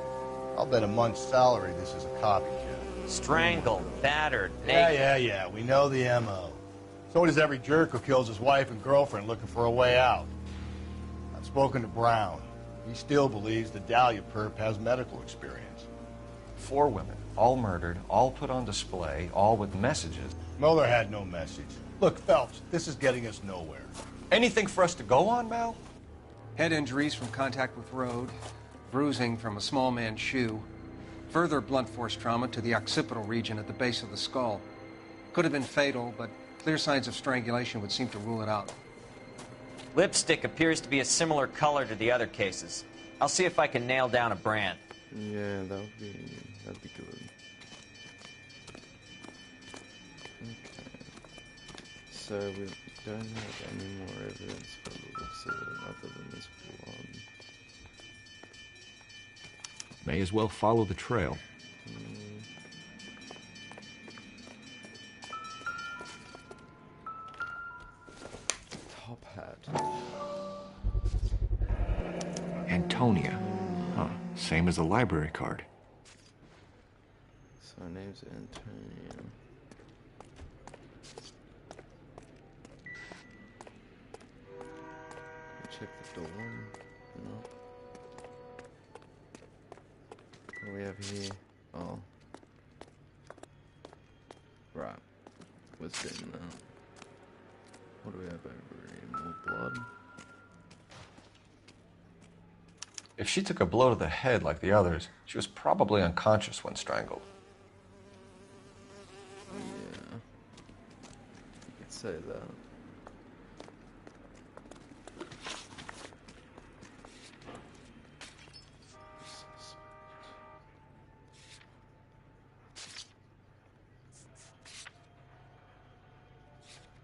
I'll bet a month's salary this is a copycat. Strangled, battered, Yeah. We know the M.O. So does every jerk who kills his wife and girlfriend looking for a way out. I've spoken to Brown. He still believes the Dahlia perp has medical experience. 4 women, all murdered, all put on display, all with messages. Mueller had no message. Look, Phelps, this is getting us nowhere. Anything for us to go on, Mal? Head injuries from contact with road, bruising from a small man's shoe, further blunt force trauma to the occipital region at the base of the skull. Could have been fatal, but clear signs of strangulation would seem to rule it out. Lipstick appears to be a similar color to the other cases. I'll see if I can nail down a brand. Yeah, that'd be good. Okay. So we don't have any more evidence for the looks of it other than this blood. May as well follow the trail. Top hat. Antonia. Huh. Same as the library card. So her name's Antonia. Check the door. No. What do we have here? Oh. Right. What's in there? What do we have over here? More blood? If she took a blow to the head like the others, she was probably unconscious when strangled. Yeah. You could say that.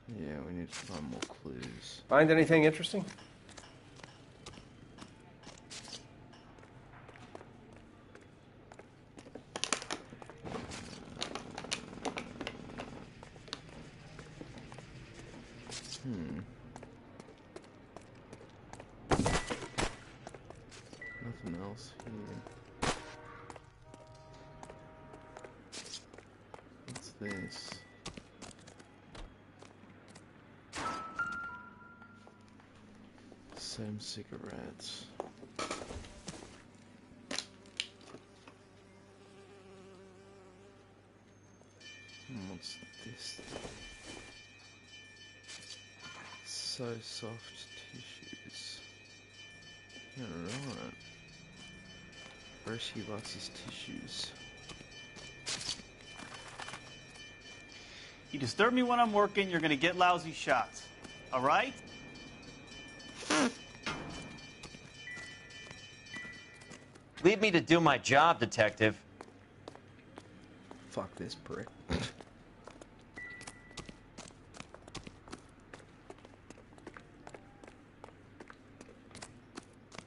Yeah, we need to find more clues. Find anything interesting? Nothing else here. What's this? Same cigarettes. What's this? So soft tissues. Alright. Hershey likes his tissues. You disturb me when I'm working, you're gonna get lousy shots. All right? Leave me to do my job, detective. Fuck this prick.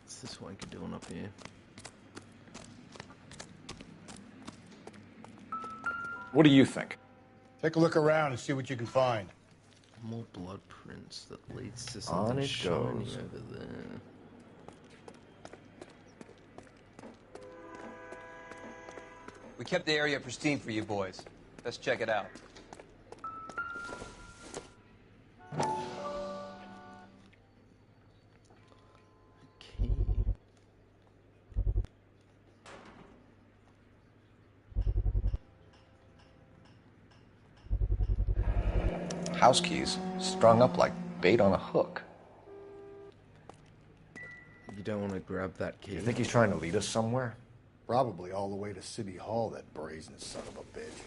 What's this wanker doing up here? What do you think? Take a look around and see what you can find. More blood prints that leads to On something it shiny goes. over there. We kept the area pristine for you boys. Let's check it out. Key. House keys, strung up like bait on a hook. You don't want to grab that key. You think he's trying to lead us somewhere? Probably all the way to City Hall, that brazen son of a bitch.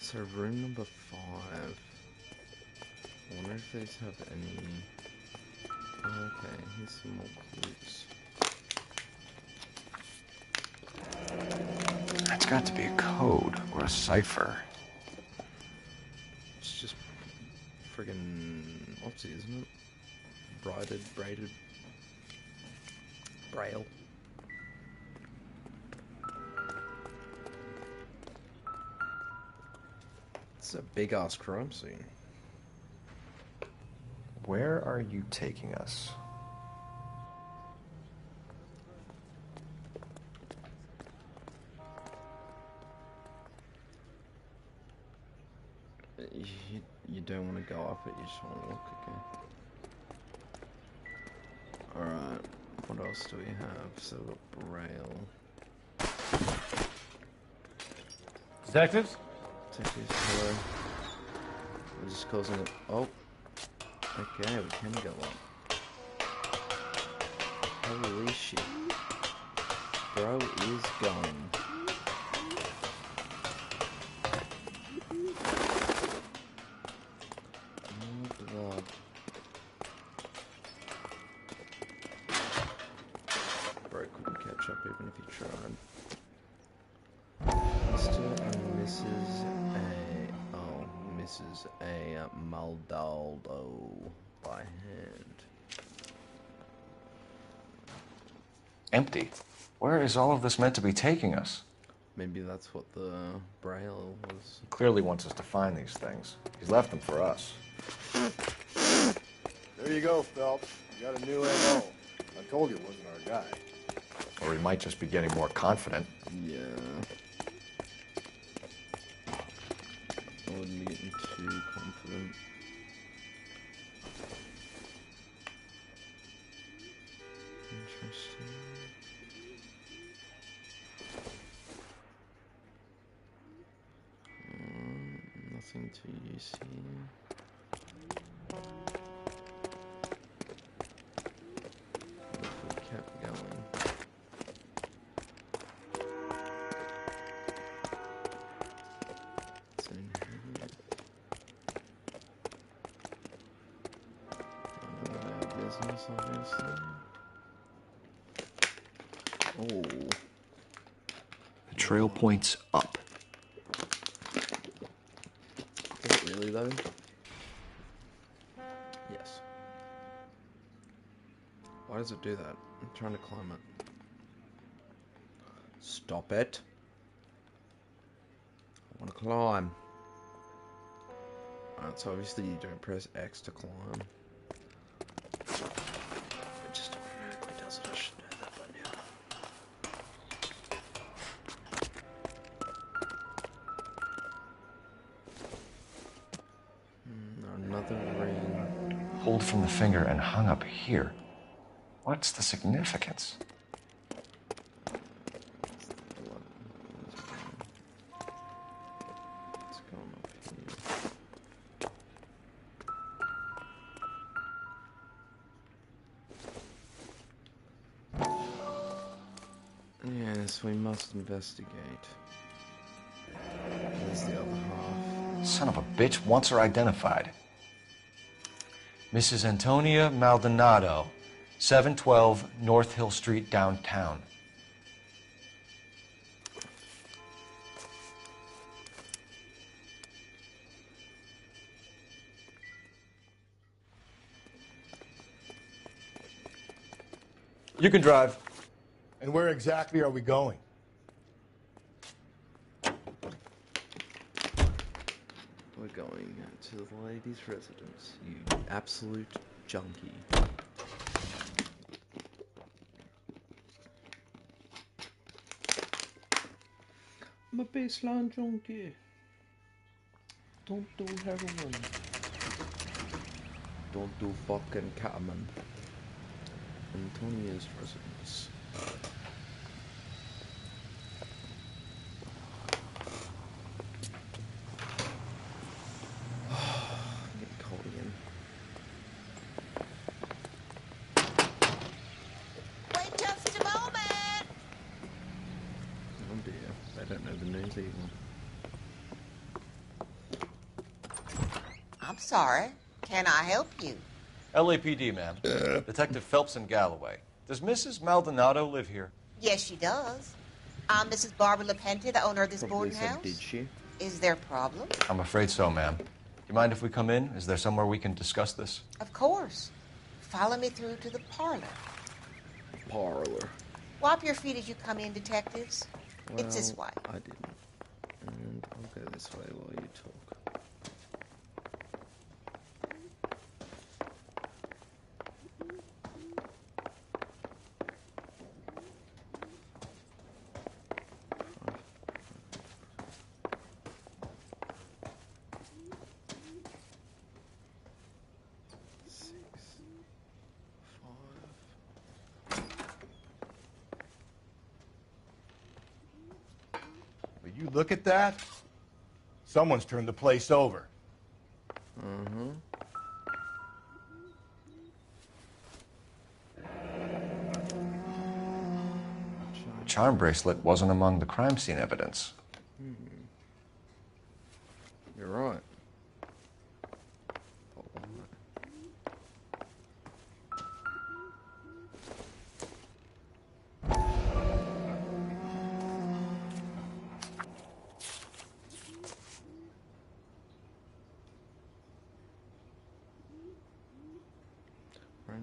So room number 5. I wonder if these have any... Oh, okay, here's some more clues. That's got to be a code or a cipher. It's just friggin' Aussie, isn't it? Braided. Braille. It's a big ass crime scene. Where are you taking us? You don't want to go up it, you just want to look, okay? Alright, what else do we have? So we've got Braille. Detectives? Detectives, hello. We're just causing it. Oh. Okay, we can go up. Holy shit. Bro is gone. More blood. Bro couldn't catch up even if he tried. Mr. and Mrs. Mrs. A. Maldaldo by hand. Empty. Where is all of this meant to be taking us? Maybe that's what the Braille was. He clearly wants us to find these things. He's left them for us. There you go, Phelps. You got a new MO. I told you it wasn't our guy. Or he might just be getting more confident. Yeah. I wouldn't be getting too confident. Interesting. Nothing to use here. What if we kept going? What's in here? None of our business, obviously. Oh. The trail points up. Does it really though? Yes. Why does it do that? I'm trying to climb it. Stop it. I want to climb. Alright, so obviously you don't press X to climb. It just automatically does it. I should know that by now. Another ring. Pulled from the finger and hung up here. What's the significance? It's going up here. Yes, we must investigate. There's the other half. Son of a bitch wants her identified. Mrs. Antonia Maldonado, 712 North Hill Street, downtown. You can drive. And where exactly are we going? We're going to the lady's residence, you absolute junkie. I'm a baseline junkie. Don't do heroin. Don't do fucking ketamine. Antonia's residence. Getting cold again. Wait just a moment! Oh dear, I don't know the news either. I'm sorry. Can I help you? LAPD, ma'am. Detective Phelps in Galloway. Does Mrs. Maldonado live here? Yes, she does. I'm Mrs. Barbara LaPente, the owner of this Probably boarding said, house. did she? Is there a problem? I'm afraid so, ma'am. Do you mind if we come in? Is there somewhere we can discuss this? Of course. Follow me through to the parlor. Parlor. Wipe your feet as you come in, detectives. It's this way. I didn't. And I'll go this way while you talk. Will you look at that? Someone's turned the place over. Mm-hmm. The charm bracelet wasn't among the crime scene evidence. You're right.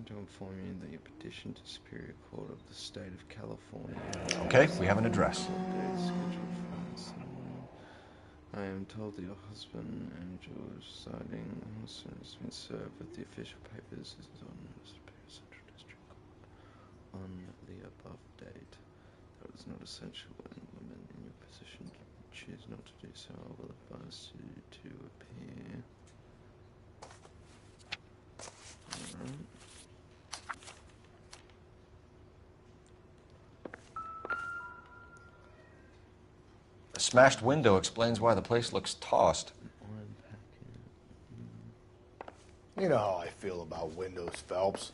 To inform you that your petition to Superior Court of the State of California. Okay, we have an address. I am told that your husband, Andrew, is residing has been served with the official papers is on the Superior Central District Court on the above date. That is not essential when women in your position choose not to do so. I will advise you to appear. Alright. A smashed window explains why the place looks tossed. You know how I feel about windows, Phelps.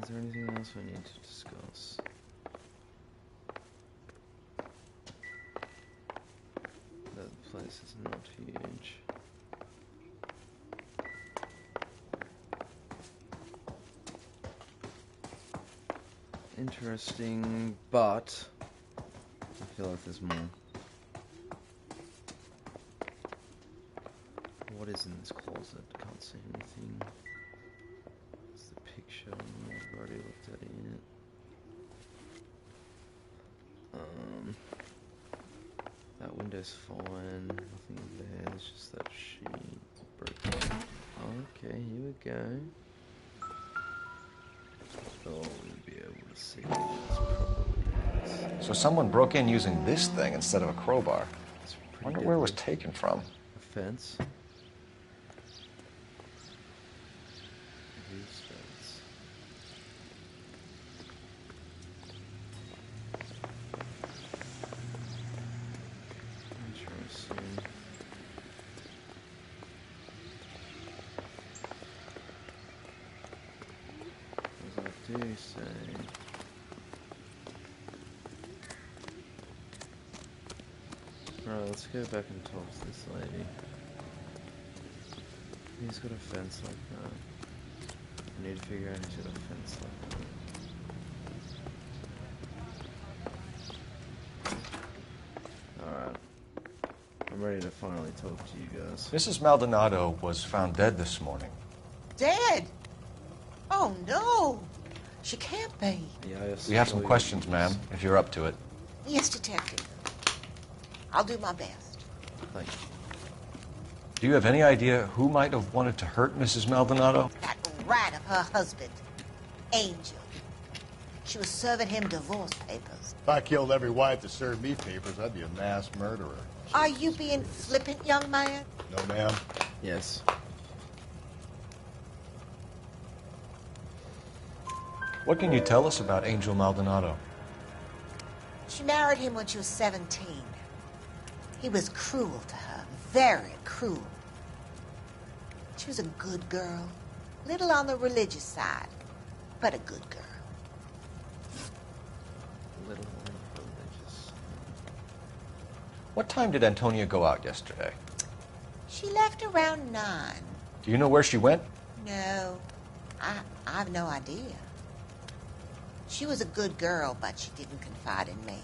Is there anything else I need to discuss? The place is not huge. Interesting, but I feel like there's more. What is in this closet? Can't see anything. It's the picture. I've already looked at it. That window's fine. Nothing there. It's just that sheet broken. Okay, here we go. Oh, we'll be able to see it. So someone broke in using this thing instead of a crowbar. I wonder where it was taken from. A fence. Whose fence? Interesting. As I do say. Alright, let's go back and talk to this lady. He's got a fence like that. I need to figure out who's got a fence like that. Alright. I'm ready to finally talk to you guys. Mrs. Maldonado was found dead this morning. Dead? Oh, no. She can't be. Yeah, We have some questions, ma'am, if you're up to it. Yes, Detective. I'll do my best. Thank you. Do you have any idea who might have wanted to hurt Mrs. Maldonado? That rat of her husband, Angel. She was serving him divorce papers. If I killed every wife that served me papers, I'd be a mass murderer. Are you being flippant, young man? No, ma'am. Yes. What can you tell us about Angel Maldonado? She married him when she was 17. He was cruel to her, very cruel. She was a good girl, little on the religious side, but a good girl. Little religious. What time did Antonia go out yesterday? She left around 9. Do you know where she went? No, I have no idea. She was a good girl, but she didn't confide in me.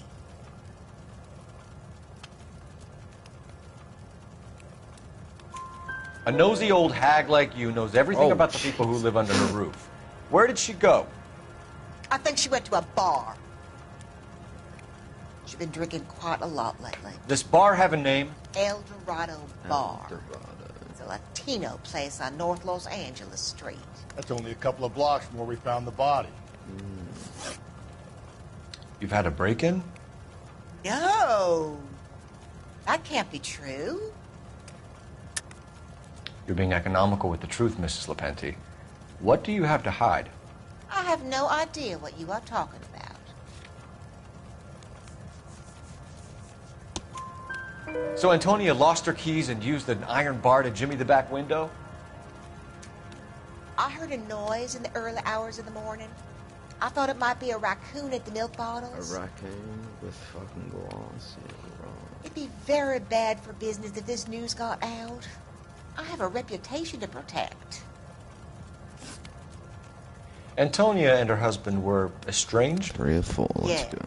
A nosy old hag like you knows everything about the people who live under her roof. Where did she go? I think she went to a bar. She's been drinking quite a lot lately. This bar have a name? El Dorado Bar. El Dorado. It's a Latino place on North Los Angeles Street. That's only a couple of blocks from where we found the body. You've had a break-in? No. That can't be true. You're being economical with the truth, Mrs. Lepenti. What do you have to hide? I have no idea what you are talking about. So Antonia lost her keys and used an iron bar to jimmy the back window? I heard a noise in the early hours of the morning. I thought it might be a raccoon at the milk bottles. A raccoon with fucking glass. Yeah, right. It'd be very bad for business if this news got out. I have a reputation to protect. Antonia and her husband were estranged? 3 or 4, let's Yes. go.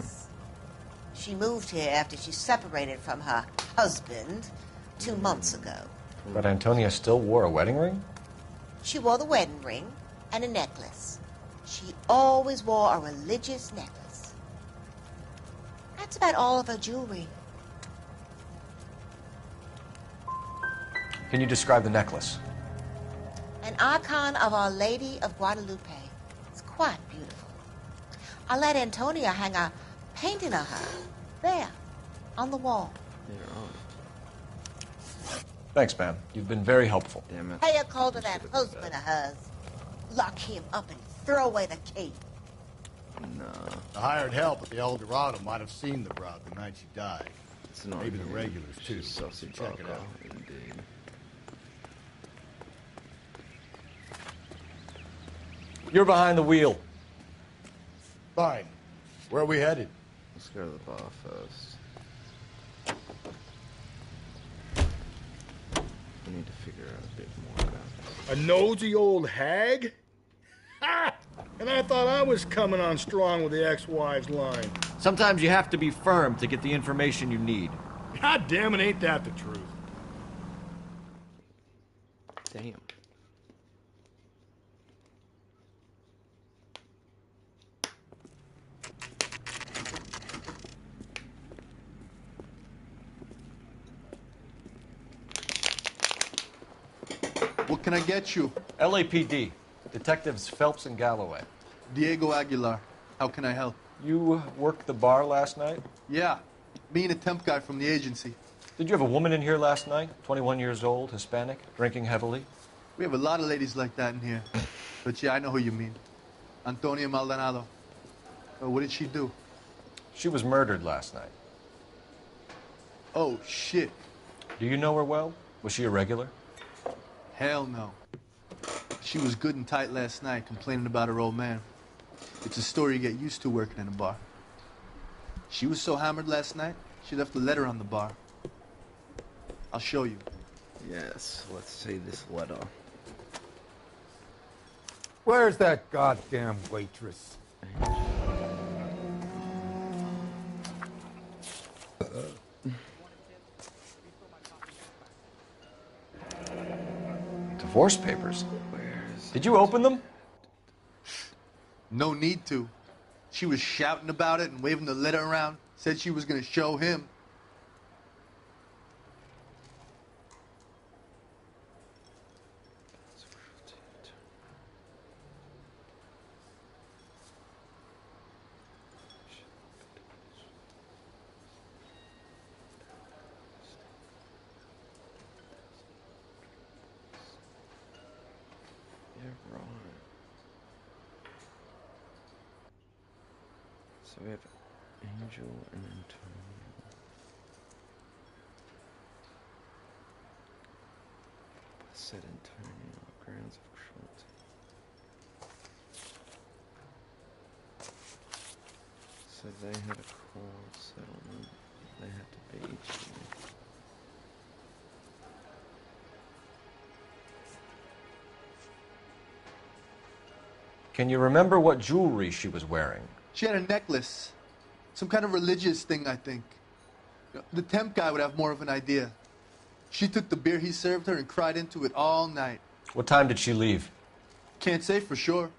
She moved here after she separated from her husband 2 months ago. But Antonia still wore a wedding ring? She wore the wedding ring and a necklace. She always wore a religious necklace. That's about all of her jewelry. Can you describe the necklace? An icon of Our Lady of Guadalupe. It's quite beautiful. I let Antonia hang a painting of her there on the wall. Thanks, ma'am. You've been very helpful. Damn it. Pay a call to that husband of hers. Lock him up and throw away the key. No. The hired help at the El Dorado might have seen the broad the night she died. It's not Maybe the him. regulars, too. She's sausage Check it barker, out. Indeed. You're behind the wheel. Fine. Where are we headed? Let's go to the bar first. We need to figure out a bit more about this. A nosy old hag? Ha! And I thought I was coming on strong with the ex-wives line. Sometimes you have to be firm to get the information you need. God damn it, ain't that the truth? Damn. What can I get you? LAPD. Detectives Phelps and Galloway. Diego Aguilar. How can I help? You worked the bar last night? Yeah. Me and a temp guy from the agency. Did you have a woman in here last night? 21 years old, Hispanic, drinking heavily? We have a lot of ladies like that in here. But yeah, I know who you mean. Antonia Maldonado. What did she do? She was murdered last night. Oh, shit. Do you know her well? Was she a regular? Hell no. She was good and tight last night, complaining about her old man. It's a story you get used to working in a bar. She was so hammered last night, she left a letter on the bar. I'll show you. Yes, let's see this letter. Where's that goddamn waitress? Divorce papers. Did you open them? No need to. She was shouting about it and waving the letter around. Said she was going to show him. Yeah, right. So we have Angel and Antonio. Said Antonio, grounds of cruelty. So they had a court settlement. They had to beat you. Can you remember what jewelry she was wearing? She had a necklace. Some kind of religious thing, I think. The temp guy would have more of an idea. She took the beer he served her and cried into it all night. What time did she leave? Can't say for sure.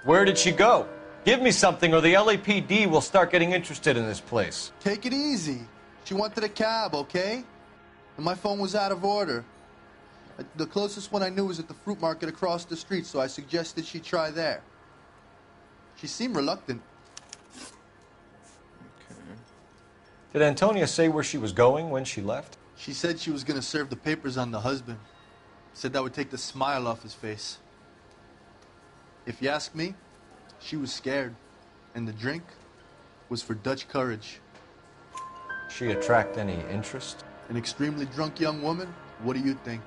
Where did she go? Give me something or the LAPD will start getting interested in this place. Take it easy. She wanted a cab, okay? And my phone was out of order. The closest one I knew was at the fruit market across the street, so I suggested she try there. She seemed reluctant. Did Antonia say where she was going when she left? She said she was going to serve the papers on the husband. Said that would take the smile off his face. If you ask me, she was scared. And the drink was for Dutch courage. She attract any interest? An extremely drunk young woman? What do you think?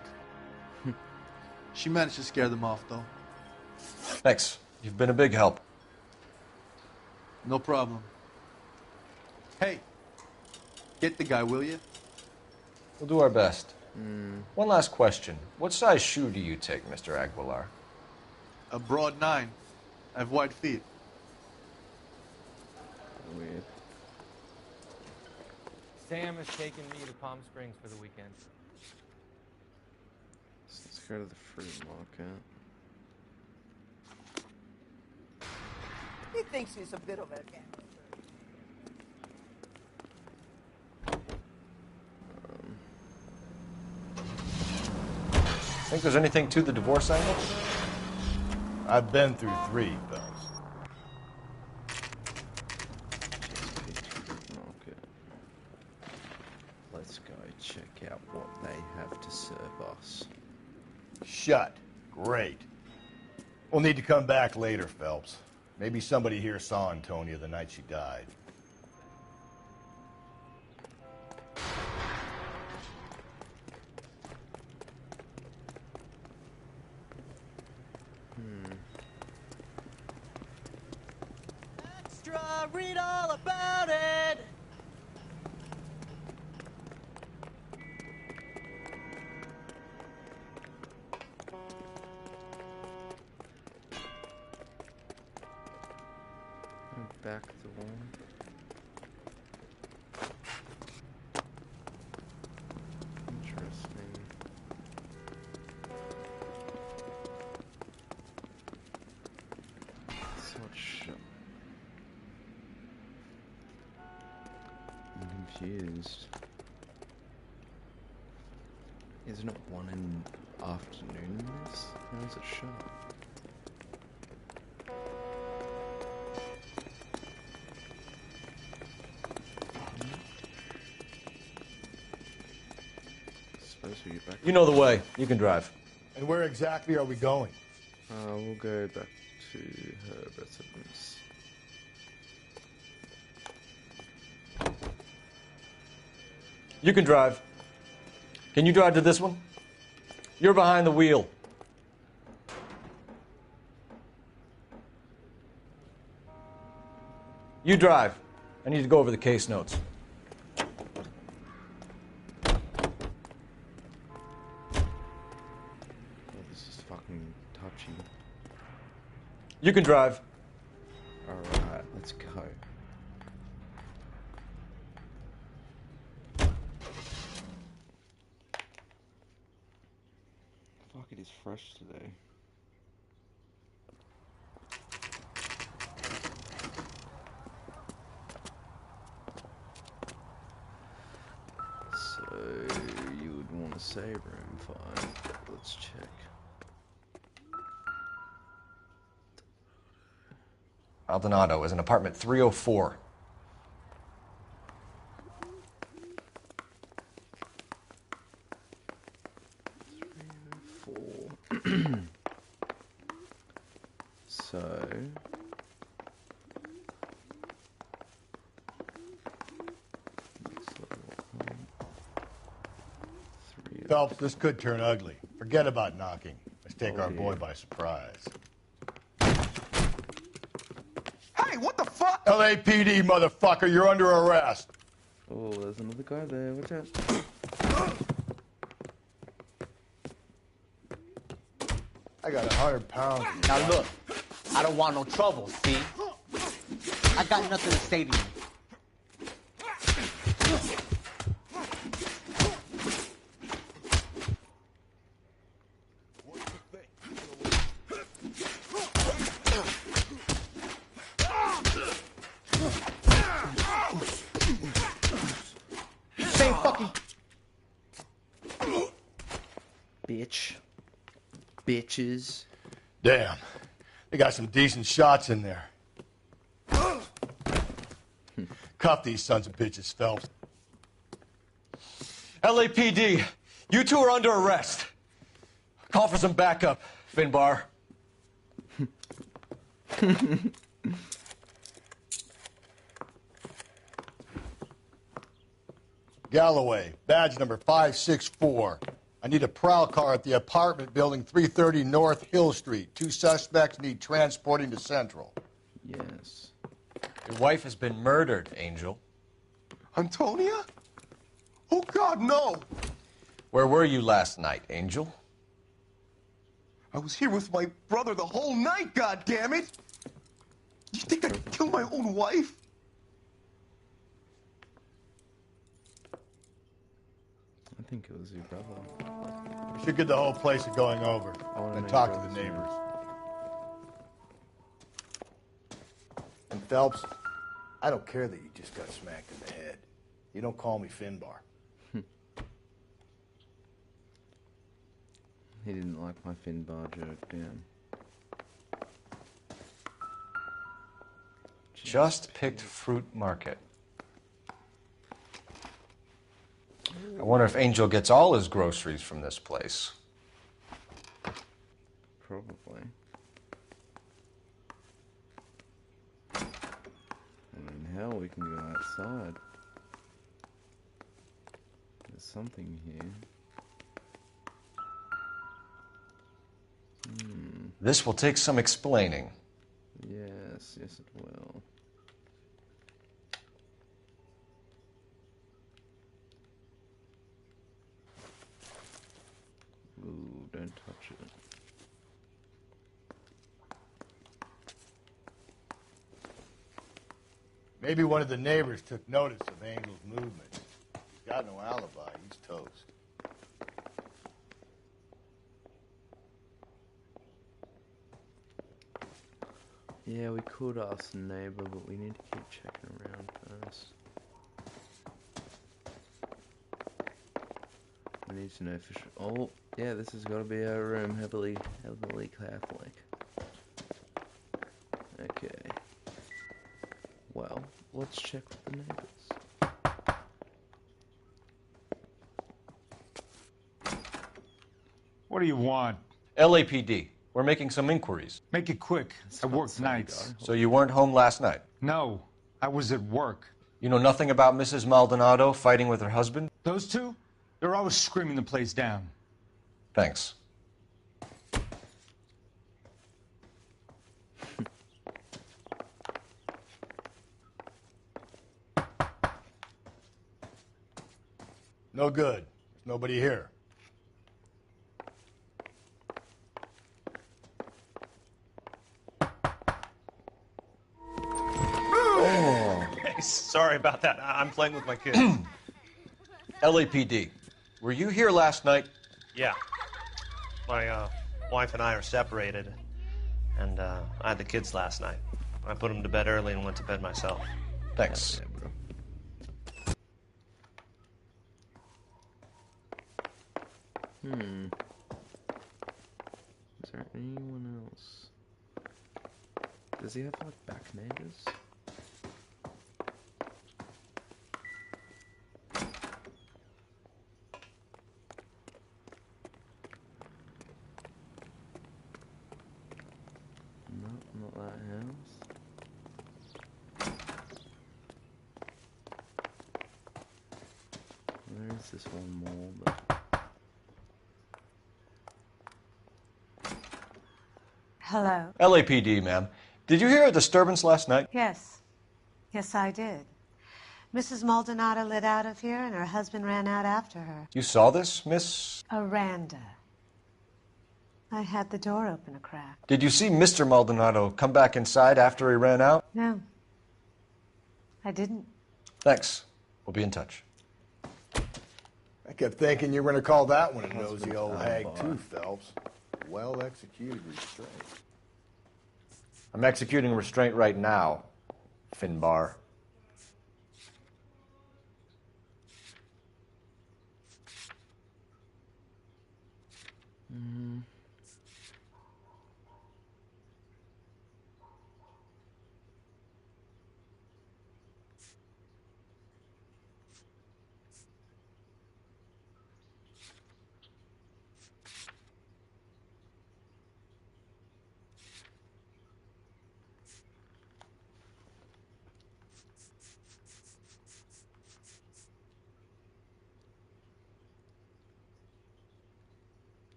She managed to scare them off, though. Thanks. You've been a big help. No problem. Hey, get the guy, will you? We'll do our best. One last question. What size shoe do you take, Mr. Aguilar? A broad 9. I have wide feet. Weird. Sam is taking me to Palm Springs for the weekend. Let's go to the fruit market. He thinks he's a bit of a gangster. Think there's anything to the divorce angle? I've been through 3, fellas. Market. Let's go check out what they have to serve us. Shut. Great. We'll need to come back later, Phelps. Maybe somebody here saw Antonia the night she died. Extra, read all about it. Back the wall. Interesting. Such. I'm confused. Isn't it 1 in the afternoon in this? How is it shut? You know the way. You can drive. And where exactly are we going? We'll go back to her residence. You can drive. Can you drive to this one? You're behind the wheel. You drive. I need to go over the case notes. This is fucking touchy. You can drive. Alright, let's go. Fuck, it is fresh today. So, you would want to say room 5. Let's check. Maldonado is in apartment 304. So... Phelps, this could turn ugly. Forget about knocking. Let's take our boy by surprise. Hey, what the fuck? LAPD, motherfucker, you're under arrest. Oh, there's another guy there. Watch out. I got 100 pounds. Now look, I don't want no trouble, see? I got nothing to say to you. Same fucking... Bitch. Bitches. Damn. They got some decent shots in there. Cuff these sons of bitches, Phelps. LAPD, you two are under arrest. Call for some backup, Finbar. Galloway, badge number 564. I need a prowl car at the apartment building 330 North Hill Street. 2 suspects need transporting to Central. Yes. Your wife has been murdered, Angel. Antonia? Oh, God, no! Where were you last night, Angel? I was here with my brother the whole night, goddammit! You think I'd kill my own wife? I think it was your brother. We should get the whole place going over and talk to the neighbors. And Phelps, I don't care that you just got smacked in the head. You don't call me Finbar. He didn't like my Finbar joke, damn. Just picked fruit market. I wonder if Angel gets all his groceries from this place. Probably. I mean, hell, we can go outside. There's something here. This will take some explaining. Yes, yes it will. Ooh, don't touch it. Maybe one of the neighbors took notice of Angel's movements. He's got no alibi. He's toast. Yeah, we could ask the neighbor, but we need to keep checking around first. We need to know for sure. Oh, yeah, this has got to be our room. Heavily Catholic. Okay. Well, let's check with the neighbors. What do you want? LAPD. We're making some inquiries. Make it quick. I work nights. So you weren't home last night? No, I was at work. You know nothing about Mrs. Maldonado fighting with her husband? Those two? They're always screaming the place down. Thanks. No good. There's nobody here. Hey, sorry about that. I'm playing with my kids. LAPD, were you here last night? Yeah. My wife and I are separated, and I had the kids last night. I put them to bed early and went to bed myself. Thanks. Yeah, bro. Is there anyone else? Does he have, like, back neighbors? No, not that house. There is this one more, but... Hello? LAPD, ma'am. Did you hear a disturbance last night? Yes. Yes, I did. Mrs. Maldonado lit out of here, and her husband ran out after her. You saw this, Miss? Aranda. I had the door open a crack. Did you see Mr. Maldonado come back inside after he ran out? No. I didn't. Thanks. We'll be in touch. I kept thinking you were going to call that one a nosy old hag, too, Phelps. Well executed restraint. I'm executing restraint right now, Finbar.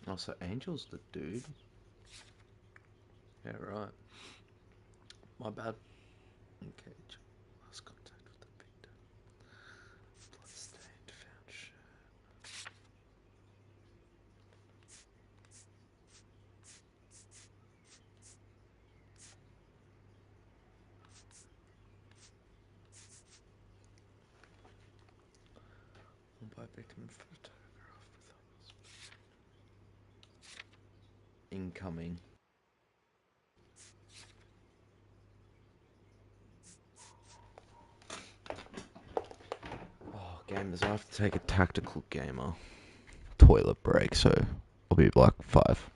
Oh, so Angel's the dude. Yeah, right. My bad. Okay, last contact with the victim. Bloodstained found shirt. One by victim photograph with others. Incoming. Oh, gamers, I have to take a tactical gamer toilet break, so I'll be like 5.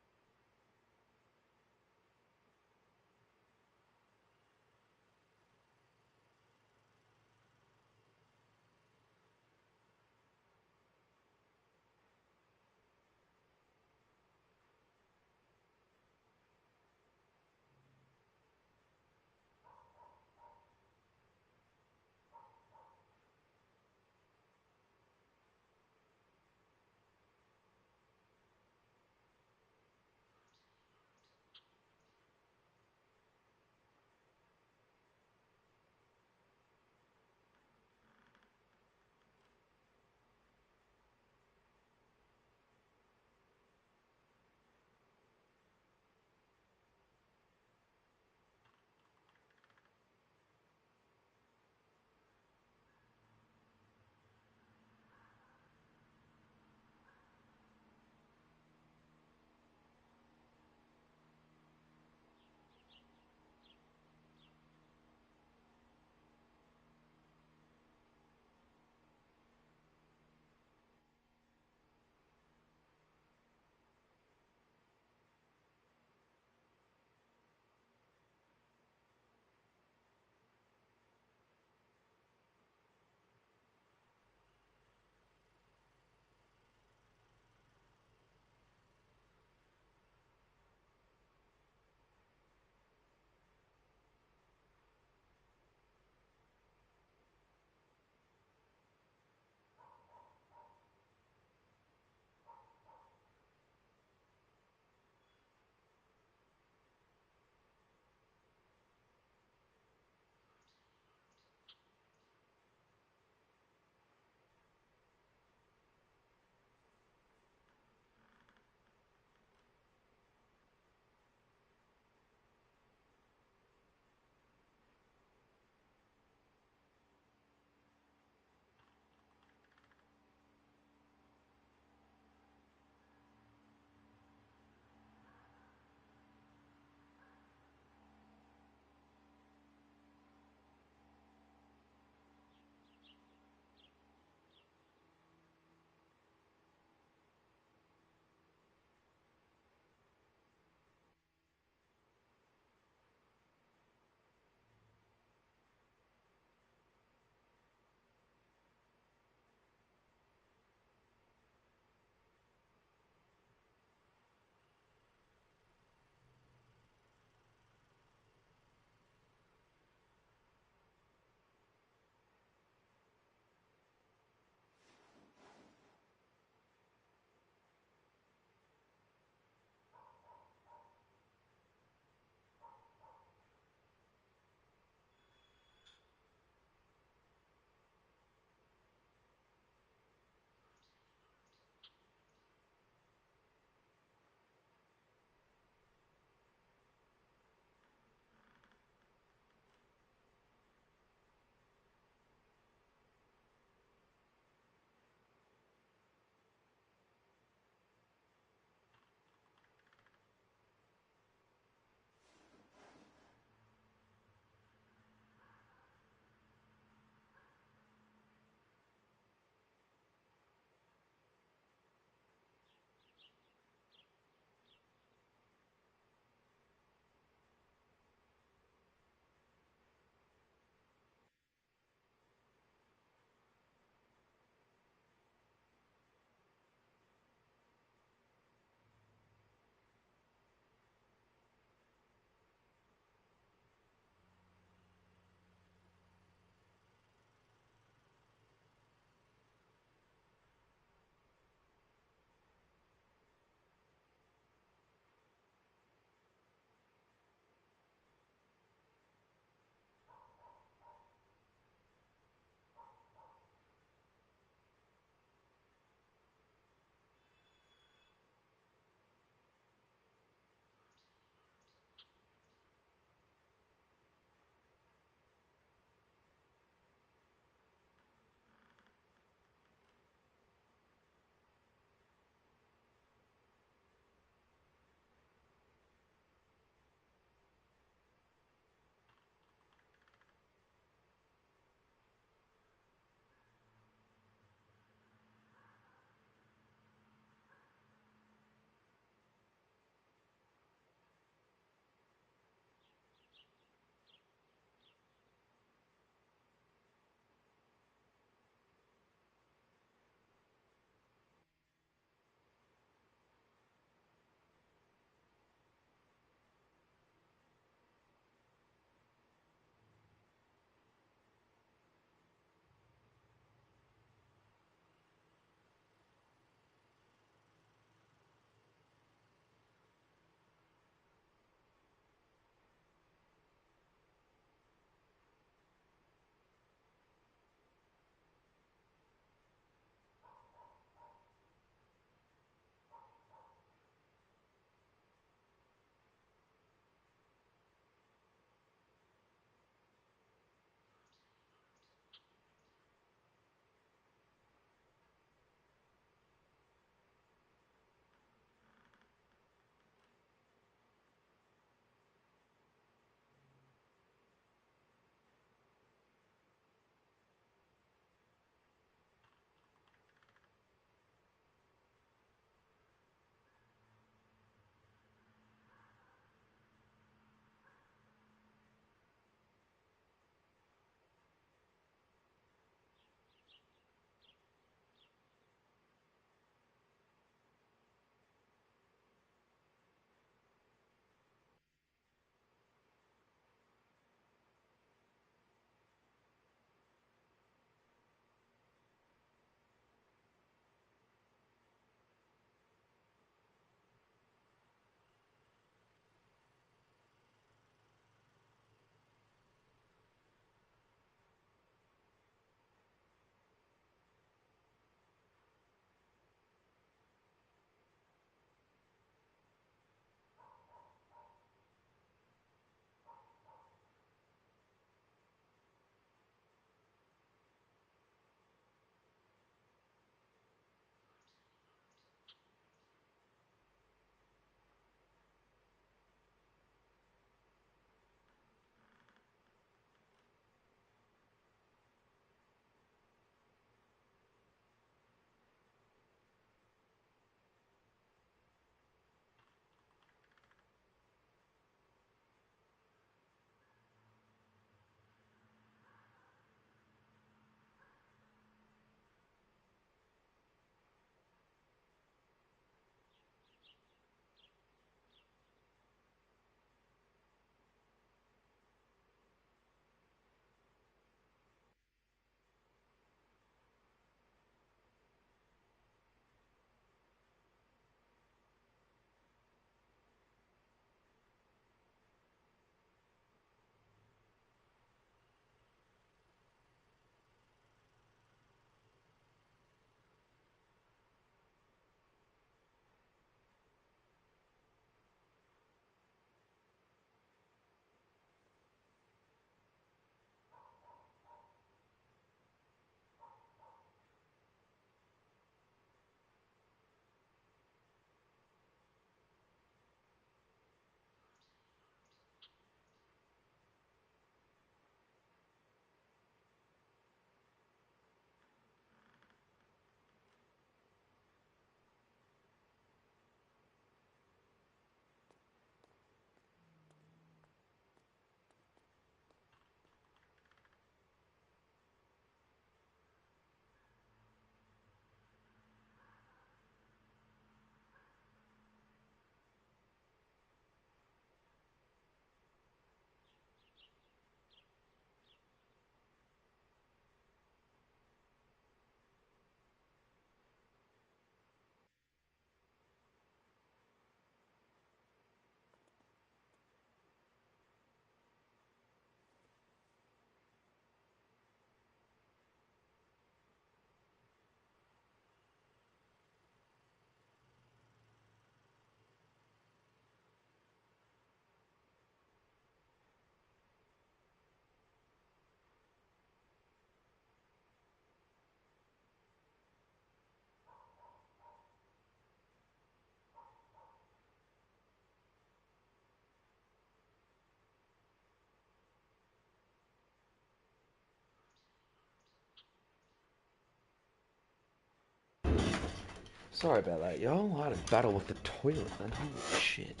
Sorry about that, y'all. I had a battle with the toilet then. Holy shit.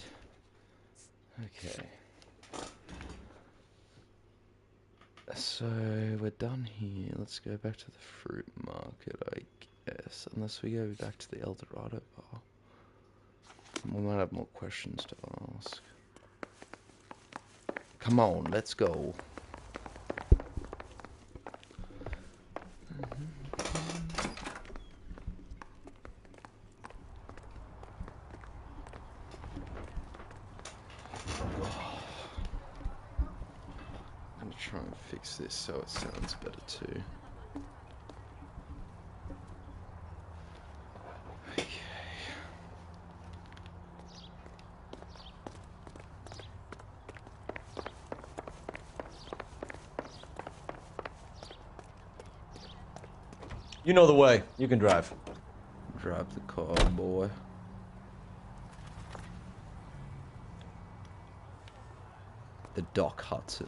Okay. So, we're done here. Let's go back to the fruit market, I guess. Unless we go back to the El Dorado bar. We might have more questions to ask. Come on, let's go. I'm gonna try and fix this so it sounds better too. Okay. You know the way. You can drive. Drive the car, boy. The Doc Hudson.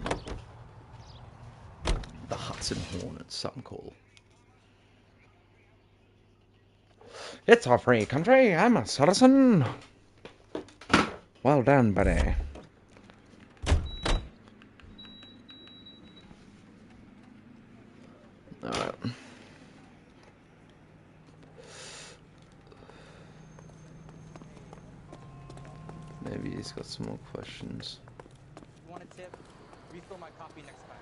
The Hudson Hornet, some call. It's a free country. I'm a citizen. Well done, buddy. Alright. Maybe he's got some more questions. Want a tip? Refill my copy next time.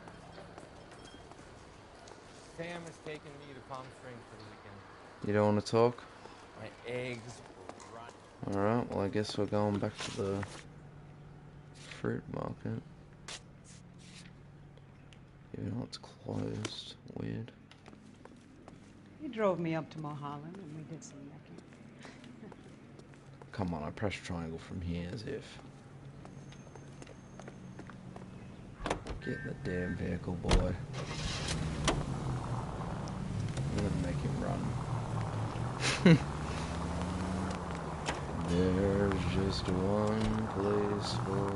Sam is taking me to Palm Springs for the weekend. You don't want to talk? My eggs will run. Alright, well I guess we're going back to the fruit market. Even though it's closed. Weird. He drove me up to Mulholland and we did some necking. Come on, I press triangle from here as if. Get in the damn vehicle, boy. I'm gonna make him run. There's just one place for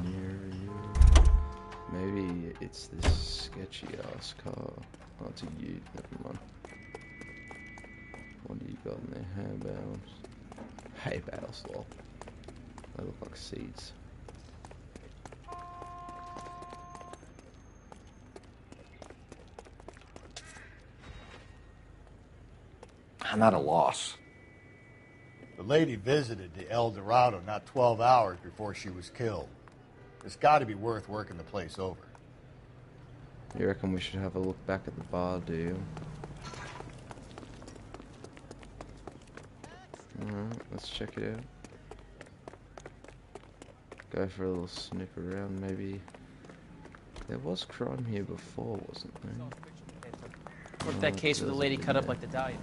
me near you. Maybe it's this sketchy ass car. Oh, it's a ute, never mind. What do you got in there? Hay bales. Hay bales, lol. They look like seeds. I'm at a loss. The lady visited the El Dorado not 12 hours before she was killed. It's got to be worth working the place over. You reckon we should have a look back at the bar, do you? Alright, let's check it out. Go for a little sniff around, maybe. There was crime here before, wasn't there? What if that case where the lady cut up like the dahlia?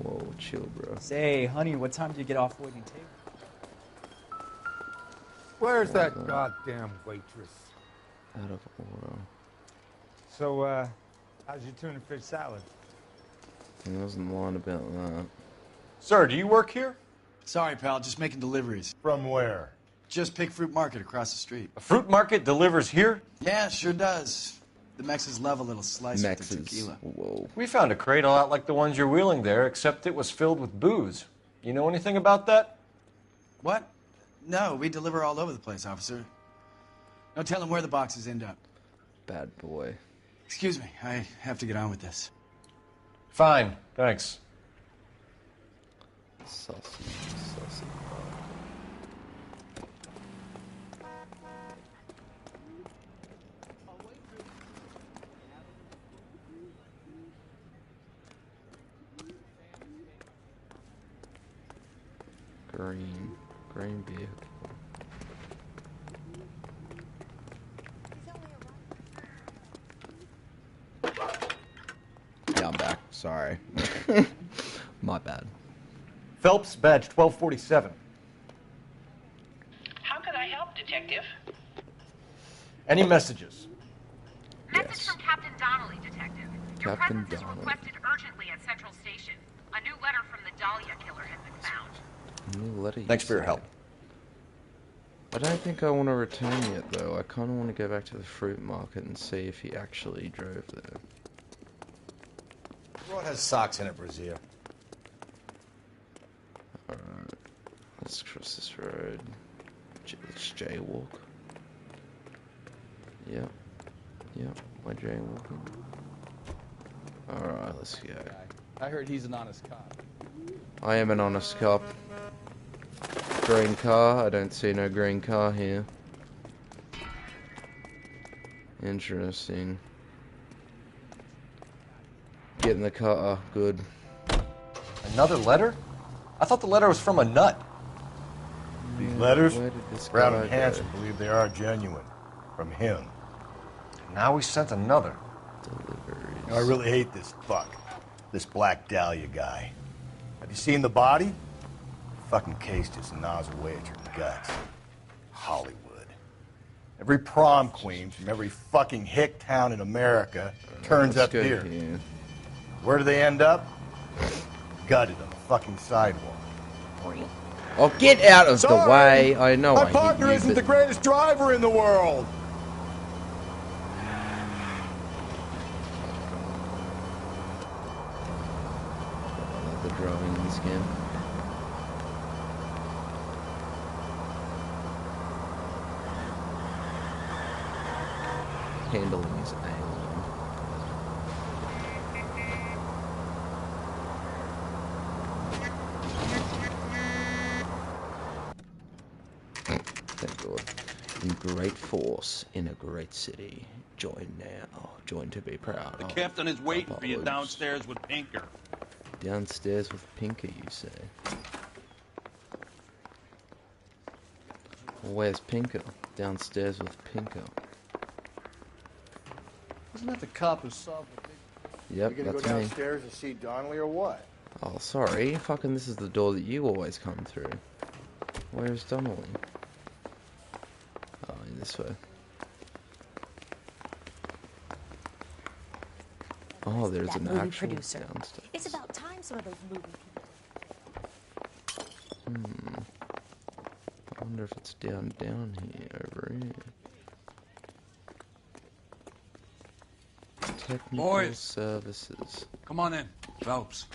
Whoa, chill, bro. Say, honey, what time do you get off waiting table? Where's that goddamn waitress? Out of order. So, how's your tuna fish salad? I wasn't lying about that. Sir, do you work here? Sorry, pal, just making deliveries. From where? Just Pig Fruit Market across the street. A fruit market delivers here? Yeah, sure does. The Mexes love a little slice with the tequila. Whoa. We found a crate a lot like the ones you're wheeling there, except it was filled with booze. You know anything about that? What? No, we deliver all over the place, officer. No telling where the boxes end up. Bad boy. Excuse me, I have to get on with this. Fine, thanks. Saucy. Green vehicle. Yeah, I'm back. Sorry. My bad. Phelps, badge 1247. How can I help, Detective? Any messages? Message from Captain Donnelly, Detective. Your Captain presence is Donnelly. requested urgently at Central Station. A new letter from the Dahlia killer has been found. New letter, Thanks for your help. I don't think I want to return yet, though. I kind of want to go back to the fruit market and see if he actually drove there. What has socks in it, Brazier? Let's cross this road. Let's jaywalk. Yep. Yep. We're jaywalking. Alright, let's go. I heard he's an honest cop. I am an honest cop. Green car. I don't see no green car here. Interesting. Get in the car. Good. Another letter? I thought the letter was from a nut. These letters, Where did this Brown guy and go? Hanson believe they are genuine. From him. Now we sent another. Deliveries. You know, I really hate this fuck. This Black Dahlia guy. Have you seen the body? The fucking case just gnaws away at your guts. Hollywood. Every prom queen from every fucking hick town in America turns up here. Where do they end up? Gutted on the fucking sidewalk. Oh, get out of the way! I know My I hit partner you, isn't but the greatest driver in the world. the drawings again. Handling is alien. Thank God. In great force, in a great city. Join now. Join to be proud. The captain is waiting for you downstairs with Pinker. Downstairs with Pinker, you say? Well, where's Pinker? Downstairs with Pinker. Isn't that the cop who solved the big... Yep, You gonna that's go me. downstairs and see Donnelly or what? Oh, sorry. Fucking this is the door that you always come through. Where's Donnelly? Oh, this way. Oh, there's That an movie actual producer. downstairs. It's about time some of those movie people. I wonder if it's down here, over here. Technical Boys. services. Come on in. Phelps.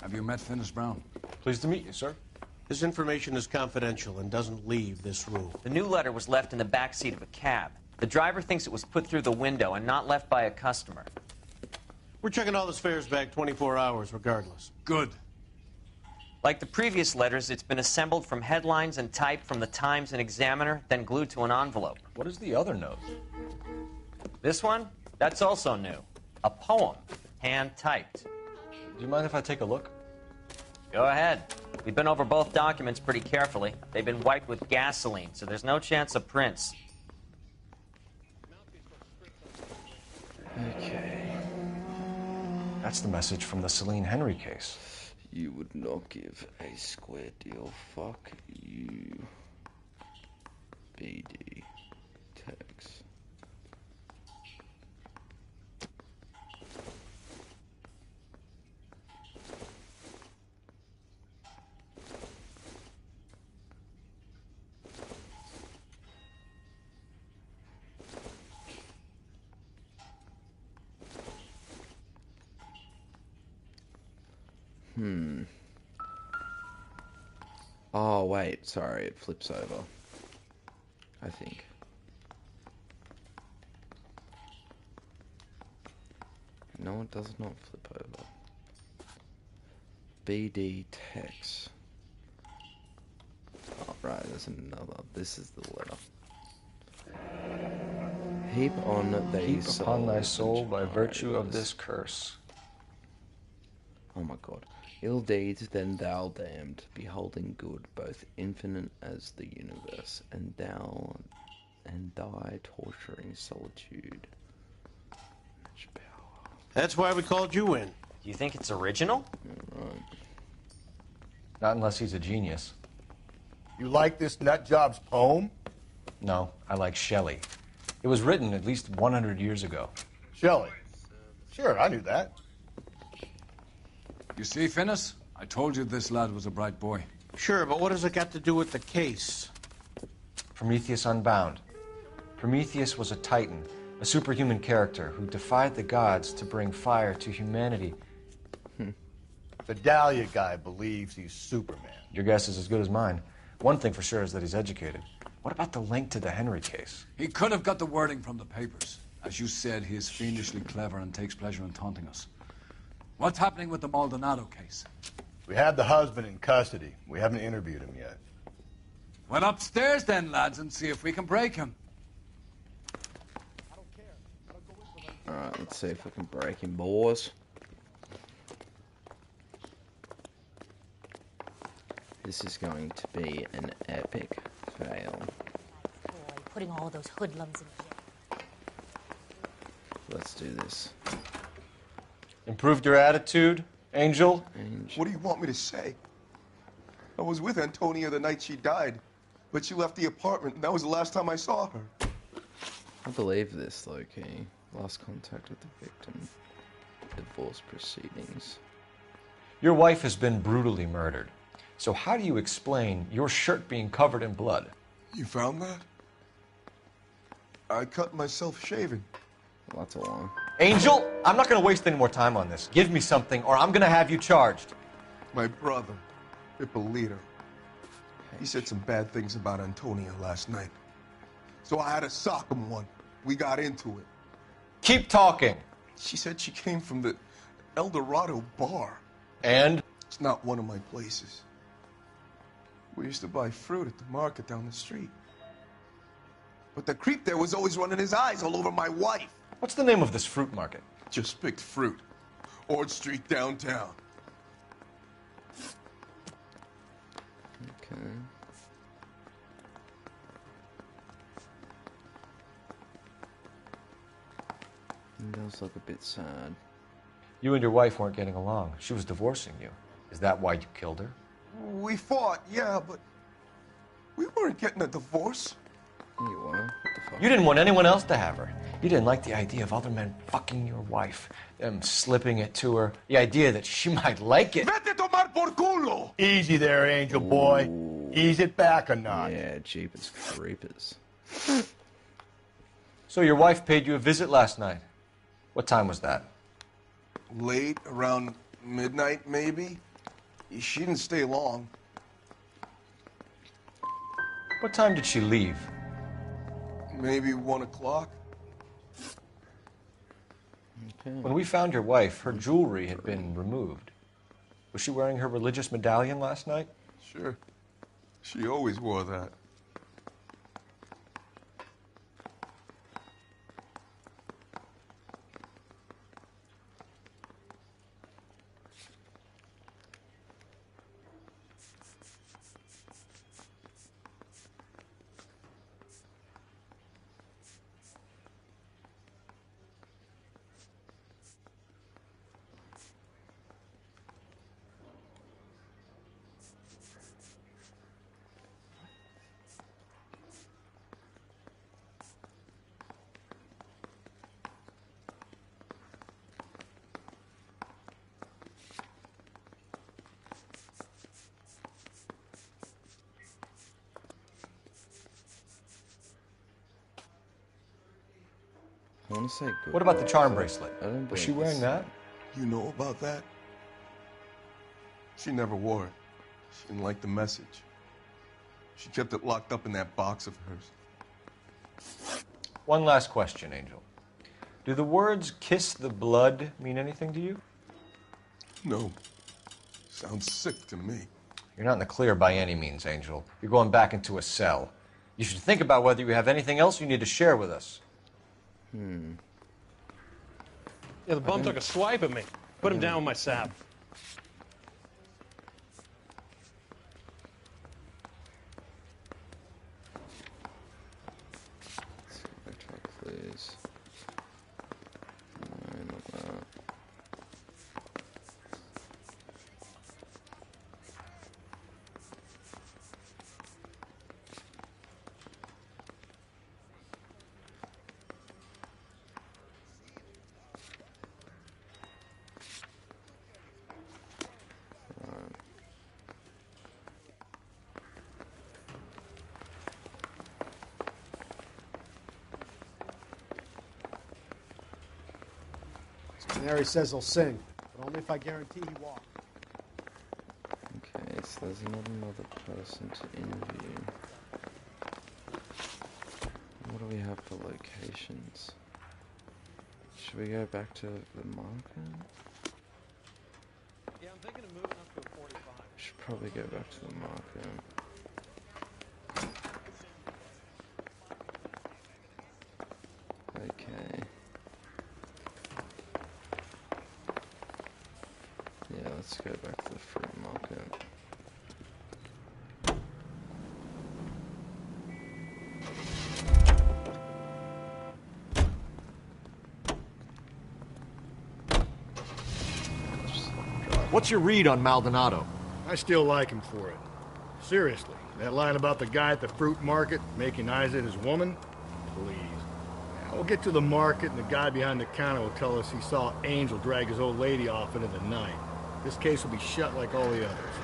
Have you met Finis Brown? Pleased to meet you, sir. This information is confidential and doesn't leave this room. The new letter was left in the back seat of a cab. The driver thinks it was put through the window and not left by a customer. We're checking all the fares back 24 hours regardless. Good. Like the previous letters, it's been assembled from headlines and typed from the Times and Examiner, then glued to an envelope. What is the other note? This one? That's also new. A poem, hand-typed. Do you mind if I take a look? Go ahead. We've been over both documents pretty carefully. They've been wiped with gasoline, so there's no chance of prints. Okay. That's the message from the Celine Henry case. You would not give a square deal. Fuck you. BD. Tax. Oh, wait. Sorry, it flips over. I think. No, it does not flip over. BD text. Oh, right, there's another. This is the letter. Heap on thy Heap soul. upon thy soul by virtue of this curse. Oh my god. Ill deeds, then thou damned, beholding good, both infinite as the universe, and thou and thy torturing solitude. That's why we called you in. Do you think it's original? Right. Not unless he's a genius. You like this nutjob's poem? No, I like Shelley. It was written at least 100 years ago. Shelley. Sure, I knew that. You see, Finis? I told you this lad was a bright boy. Sure, but what has it got to do with the case? Prometheus Unbound. Prometheus was a titan, a superhuman character who defied the gods to bring fire to humanity. The Dahlia guy believes he's Superman. Your guess is as good as mine. One thing for sure is that he's educated. What about the link to the Henry case? He could have got the wording from the papers. As you said, he is fiendishly clever and takes pleasure in taunting us. What's happening with the Maldonado case? We have the husband in custody. We haven't interviewed him yet. Well, upstairs then, lads, and see if we can break him. Alright, let's see if we can break him, boys. This is going to be an epic fail. Boy, putting all those hoodlums in jail. Let's do this. Improved your attitude, Angel? What do you want me to say? I was with Antonia the night she died, but she left the apartment, and that was the last time I saw her. I believe this, low-key. Lost contact with the victim. Divorce proceedings. Your wife has been brutally murdered. So how do you explain your shirt being covered in blood? You found that? I cut myself shaving. Well, that's a lie. Angel, I'm not going to waste any more time on this. Give me something, or I'm going to have you charged. My brother, Ippolito, he said some bad things about Antonia last night. So I had to sock him one. We got into it. Keep talking. She said she came from the El Dorado bar. And? It's not one of my places. We used to buy fruit at the market down the street. But the creep there was always running his eyes all over my wife. What's the name of this fruit market? Just picked fruit. Ord Street downtown. Okay. He does look a bit sad. You and your wife weren't getting along. She was divorcing you. Is that why you killed her? We fought, yeah, but we weren't getting a divorce. You were? What the fuck? You didn't want anyone else to have her. You didn't like the idea of other men fucking your wife, them slipping it to her, the idea that she might like it. Vete tomar por culo! Easy there, Angel boy. Ease it back a notch. Yeah, jeepers creepers. So your wife paid you a visit last night. What time was that? Late, around midnight, maybe. She didn't stay long. What time did she leave? Maybe 1 o'clock. Okay. When we found your wife, her jewelry had been removed. Was she wearing her religious medallion last night? Sure. She always wore that. I want to say good. What about the charm bracelet? I don't Was she believe wearing this. that? You know about that? She never wore it. She didn't like the message. She kept it locked up in that box of hers. One last question, Angel. Do the words kiss the blood mean anything to you? No. Sounds sick to me. You're not in the clear by any means, Angel. You're going back into a cell. You should think about whether you have anything else you need to share with us. Yeah, the bum took a swipe at me. Put him down with my sap. Please. No, not that. Mary says he'll sing, but only if I guarantee he walks. so there's not another person to interview. What do we have for locations? Should we go back to the market? Yeah, I'm thinking of moving up to a 45. Should probably go back to the market. Okay. Yeah, let's go back to the fruit market. What's your read on Maldonado? I still like him for it. Seriously, that line about the guy at the fruit market making eyes at his woman? Please. Now, we'll get to the market and the guy behind the counter will tell us he saw Angel drag his old lady off into the night. This case will be shut like all the others.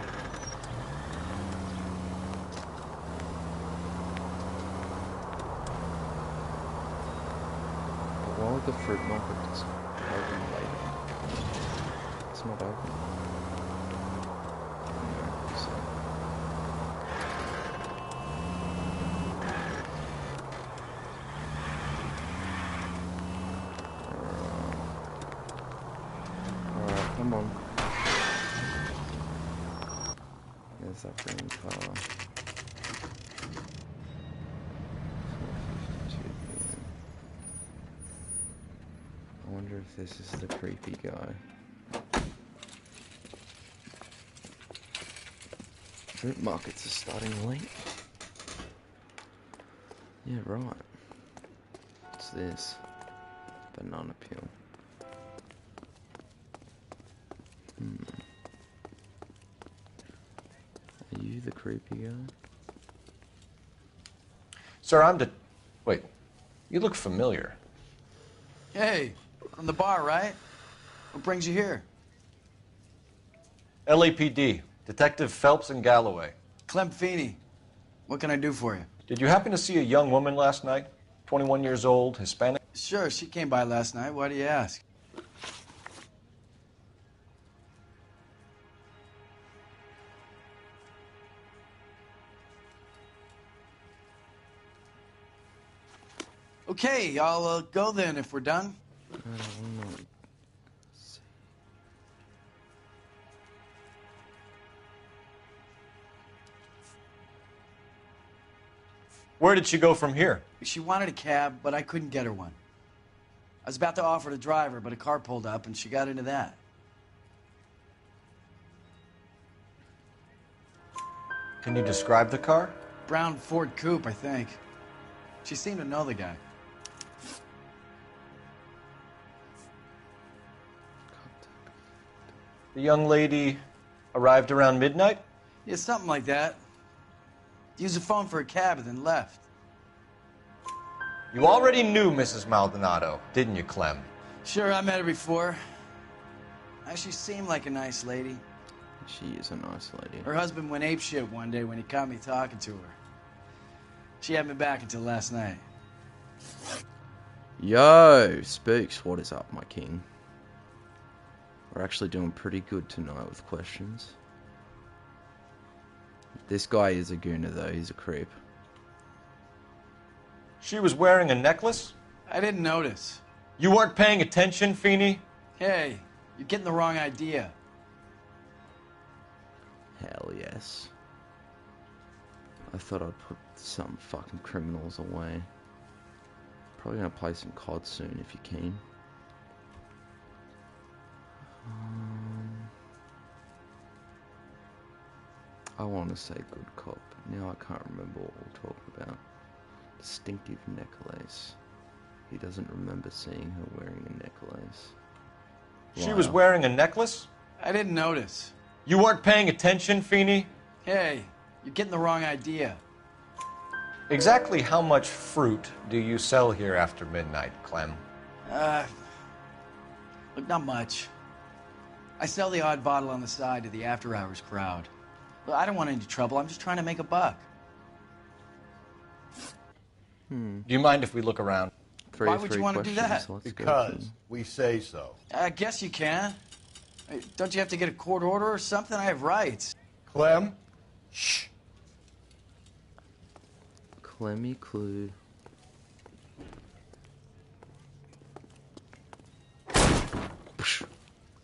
But why would the fruit market just open later? It's not open. Come on. There's that green car. 4:52 p.m. I wonder if this is the creepy guy. Fruit markets are starting late. Yeah, right. What's this? Banana peel. Are you the creepy guy? Sir, Wait, you look familiar. Hey, from the bar, right? What brings you here? LAPD, Detective Phelps and Galloway. Clem Feeney. What can I do for you? Did you happen to see a young woman last night? 21 years old, Hispanic? Sure, she came by last night. Why do you ask? Okay, I'll go then if we're done. Where did she go from here? She wanted a cab, but I couldn't get her one. I was about to offer to drive her, but a car pulled up and she got into that. Can you describe the car? Brown Ford Coupe, I think. She seemed to know the guy. The young lady arrived around midnight? Yeah, something like that. Used the phone for a cab and then left. You already knew Mrs. Maldonado, didn't you, Clem? Sure, I met her before. She seemed like a nice lady. She is a nice lady. Her husband went apeshit one day when he caught me talking to her. She had me back until last night. Yo, Spooks, what is up, my king? We're actually doing pretty good tonight with questions. This guy is a gooner, though. He's a creep. She was wearing a necklace? I didn't notice. You weren't paying attention, Feeney? Hey, you're getting the wrong idea. Hell yes. I thought I'd put some fucking criminals away. Probably gonna play some COD soon if you're keen. I want to say good cop, but now I can't remember what we're talking about. Distinctive necklace. He doesn't remember seeing her wearing a necklace. She was wearing a necklace? I didn't notice. You weren't paying attention, Feeney? Hey, you're getting the wrong idea. Exactly how much fruit do you sell here after midnight, Clem? Look, not much. I sell the odd bottle on the side to the after-hours crowd. Look, I don't want any trouble. I'm just trying to make a buck. Do you mind if we look around? Why would you want to do that? Because we say so. I guess you can. Hey, don't you have to get a court order or something? I have rights. Clem? Shh. Clemmy Clue.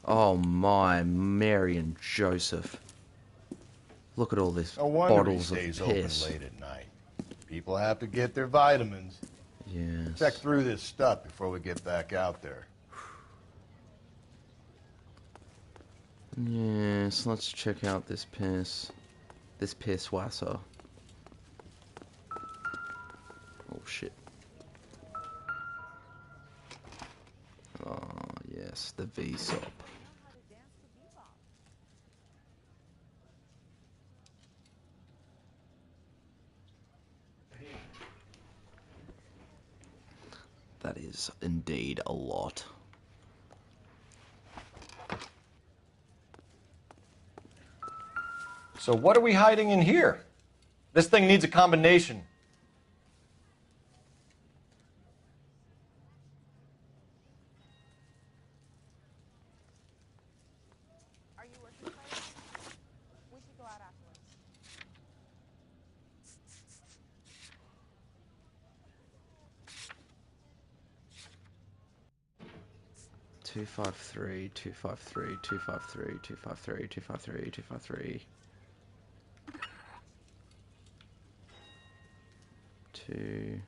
Oh my, Mary and Joseph. Look at all this No wonder bottles he of stays piss. open late at night. People have to get their vitamins. Yes. Check through this stuff before we get back out there. Yes, let's check out this piss. This piss wasser. Oh shit. Oh yes, the V-sop. That is indeed a lot. So what are we hiding in here? This thing needs a combination. Are you working late? We should go out afterwards. Two 253, 253, 253, 253, 253, 253. 2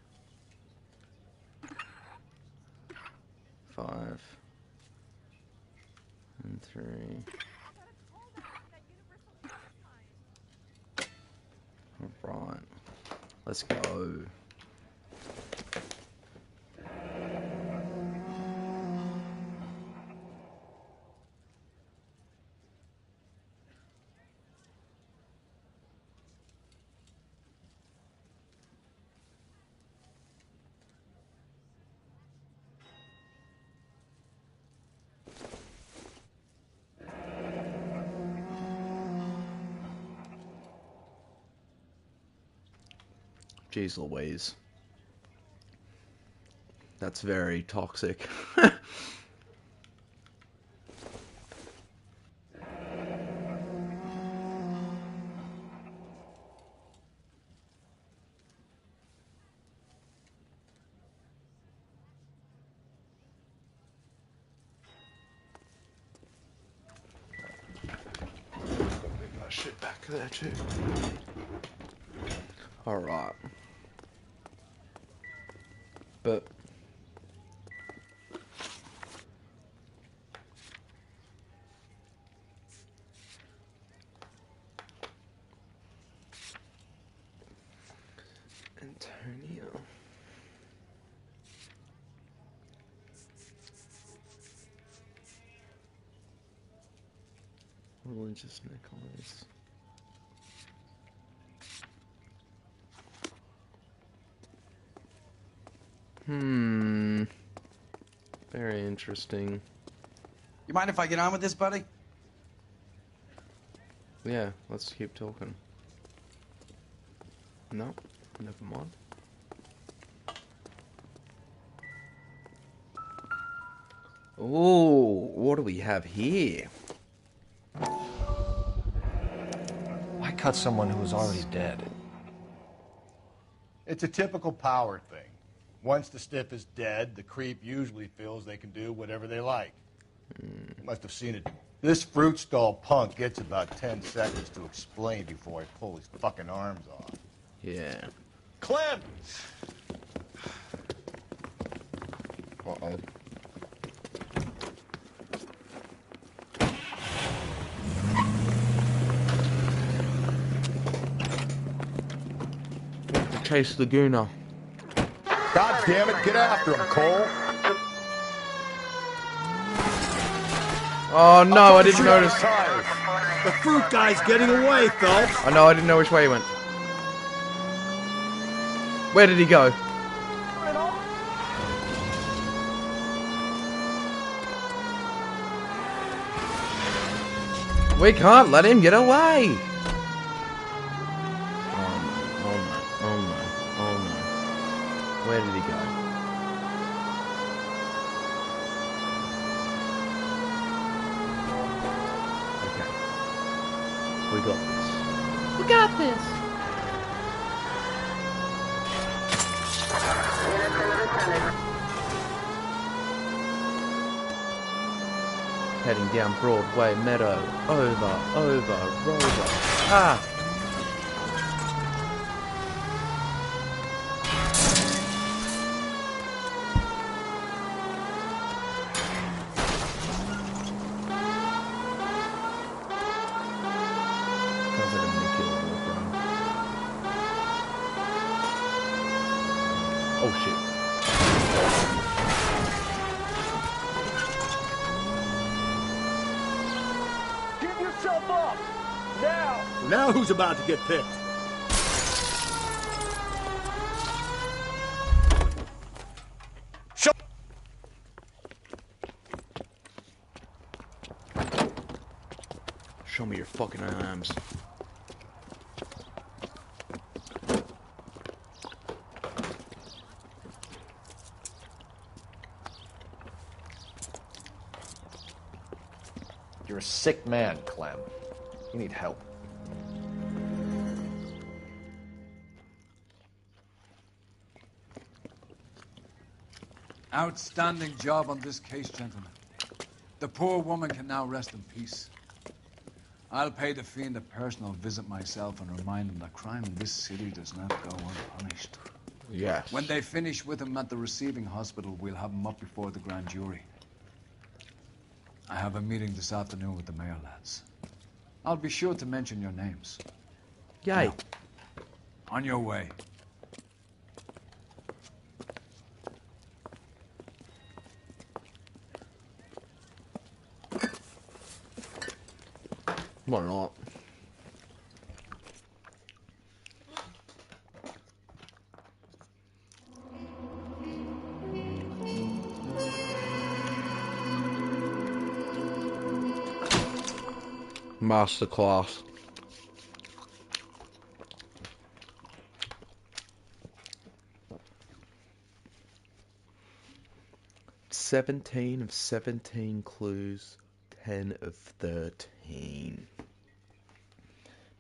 5 and 3. All right, let's go. Jeez Louise. That's very toxic. Put shit back there too. Alright. But Antonio. Religious Nicholas. Very interesting. You mind if I get on with this, buddy? Yeah, let's keep talking. No, never mind. Oh, what do we have here? Why cut someone who was already dead? It's a typical power thing. Once the stiff is dead, the creep usually feels they can do whatever they like. You must have seen it. This fruit stall punk gets about 10 seconds to explain before I pull his fucking arms off. Yeah. Clem! Uh-oh. Chase Laguna. God damn it, get after him, Cole! Oh no, I didn't notice. The fruit guy's getting away, Phelps. I know, I didn't know which way he went. Where did he go? We can't let him get away. Oh no. Where did he go? Okay. We got this. got this. Heading down Broadway Meadow. Over, rover. Ah! Oh shit. Give yourself up! Now! Now who's about to get picked? Show me your fucking arms. You're a sick man, Clem. You need help. Outstanding job on this case, gentlemen. The poor woman can now rest in peace. I'll pay the fiend a personal visit myself and remind him that crime in this city does not go unpunished. Yes. When they finish with him at the receiving hospital, we'll have him up before the grand jury. I have a meeting this afternoon with the mayor, lads. I'll be sure to mention your names. Yay. Now, on your way. Why not? Masterclass. "17 of 17 clues, 10 of 13.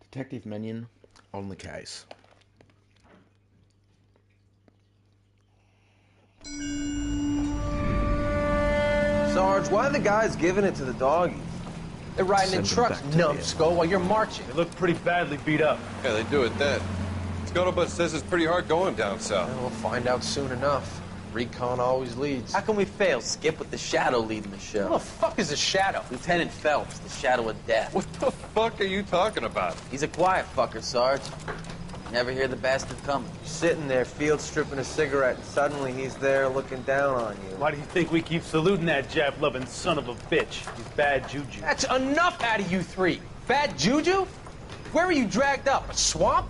Detective Mannion on the case. Sarge, why are the guys giving it to the doggies? They're riding in Send them trucks, back to numbskull, while you're marching. They look pretty badly beat up. Yeah, they do it then. Scuttlebutt says it's pretty hard going down south. We'll find out soon enough. Recon always leads. How can we fail, Skip, with the Shadow leading the show? Who the fuck is the Shadow? Lieutenant Phelps, the Shadow of Death. What the fuck are you talking about? He's a quiet fucker, Sarge. Never hear the bastard coming. You're sitting there, field stripping a cigarette, and suddenly he's there looking down on you. Why do you think we keep saluting that Jap-loving son of a bitch? He's bad juju. That's enough out of you three. Bad juju? Where were you dragged up? A swamp?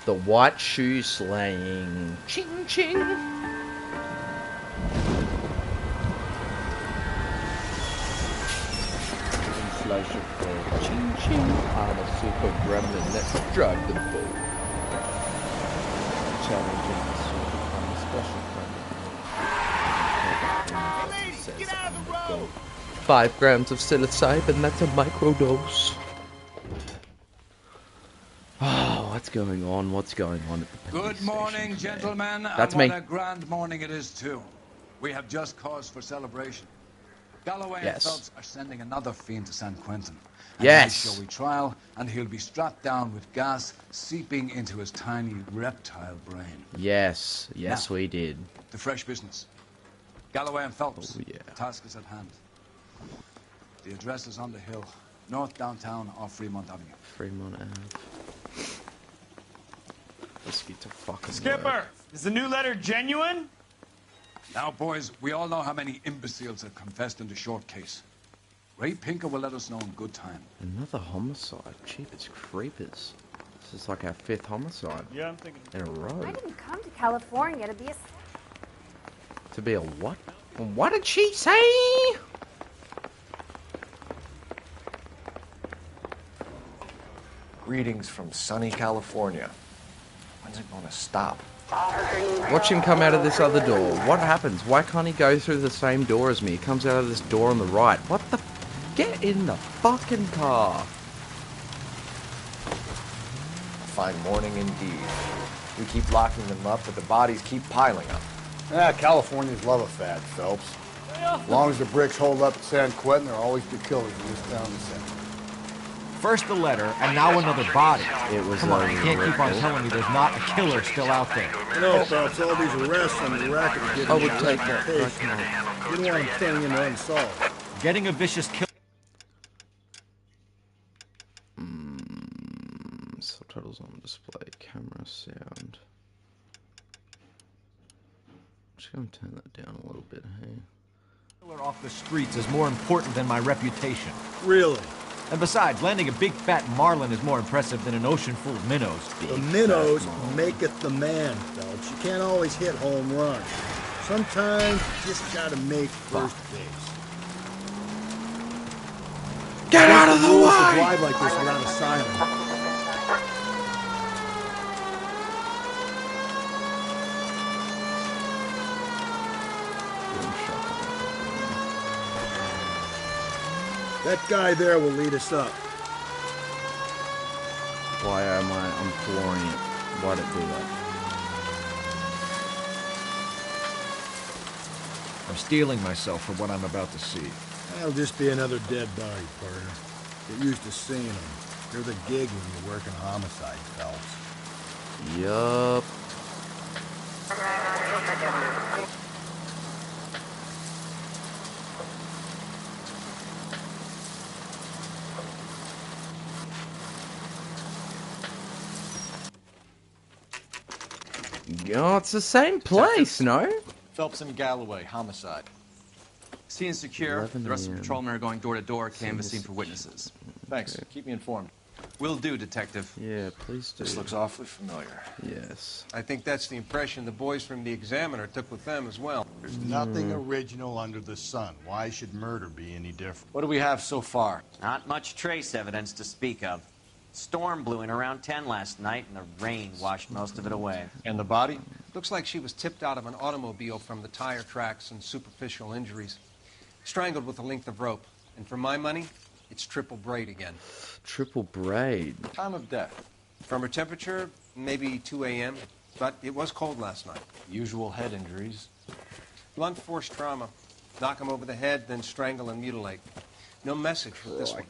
The white shoe slaying. Ching ching. Slice of bread. Ching ching. I'm a super gremlin. Let's drag them forward. Challenging the super fun special fun. Get out of the road! 5 grams of psilocybin, that's a microdose. Oh, what's going on? What's going on at the Good morning, gentlemen. That's and me. What a grand morning it is, too. We have just cause for celebration. Galloway Yes. and Phelps are sending another fiend to San Quentin. Yes. Shall we trial, and he'll be strapped down with gas seeping into his tiny reptile brain. Yes, yes, Now, we did. The fresh business. Galloway and Phelps. Oh, yeah. The task is at hand. The address is on the hill, north downtown off Fremont Avenue. Fremont Ave. Let's get to fucking Skipper, work. is the new letter genuine? Now, boys, we all know how many imbeciles have confessed in the short case. Ray Pinker will let us know in good time. Another homicide. Cheapest creepers. This is like our 5th homicide. Yeah, I'm thinking. In a row. I didn't come to California to be a... To be a what? What did she say? Greetings from sunny California. When's it going to stop? Watch him come out of this other door. What happens? Why can't he go through the same door as me? He comes out of this door on the right. What the... Get in the fucking car. Fine morning indeed. We keep locking them up, but the bodies keep piling up. Yeah, Californians love a fad, Phelps. As long as the bricks hold up at San Quentin, there'll always be killers in this town the same. First the letter, and now another body. It was Come on, you can't keep on telling me there's not a killer still out there. You know, Phelps, all these arrests on the racket are getting... I would take that. You don't want them turning into unsolved. Getting a vicious kill... Subtitles on display. Camera, sound. Just gonna turn that down a little bit, hey? Killer off the streets is more important than my reputation. Really? And besides, landing a big fat marlin is more impressive than an ocean full of minnows. The minnows maketh the man, Phelps. You can't always hit home runs. Sometimes you just gotta make first base. Get out of the way! To drive like this without a siren. That guy there will lead us up. Why am I? I'm flooring it. Why'd it do that? I'm steeling myself for what I'm about to see. That'll just be another dead body, partner. Get used to seeing them. They're the gig when you work in homicide, Phelps. Yup. Oh, it's the same place, no? Phelps and Galloway, homicide. Scene secure. 11 The rest of the a.m. patrolmen are going door to door, canvassing for witnesses. Thanks. Okay. Keep me informed. Will do, Detective. Yeah, please do. This looks awfully familiar. Yes. I think that's the impression the boys from the Examiner took with them as well. There's nothing original under the sun. Why should murder be any different? What do we have so far? Not much trace evidence to speak of. Storm blew in around 10 last night, and the rain washed most of it away. And the body? Looks like she was tipped out of an automobile from the tire tracks and superficial injuries. Strangled with a length of rope. And for my money, it's triple braid again. Triple braid. Time of death? From her temperature, maybe 2 a.m., but it was cold last night. Usual head injuries. Blunt force trauma. Knock him over the head, then strangle and mutilate. No message with this one.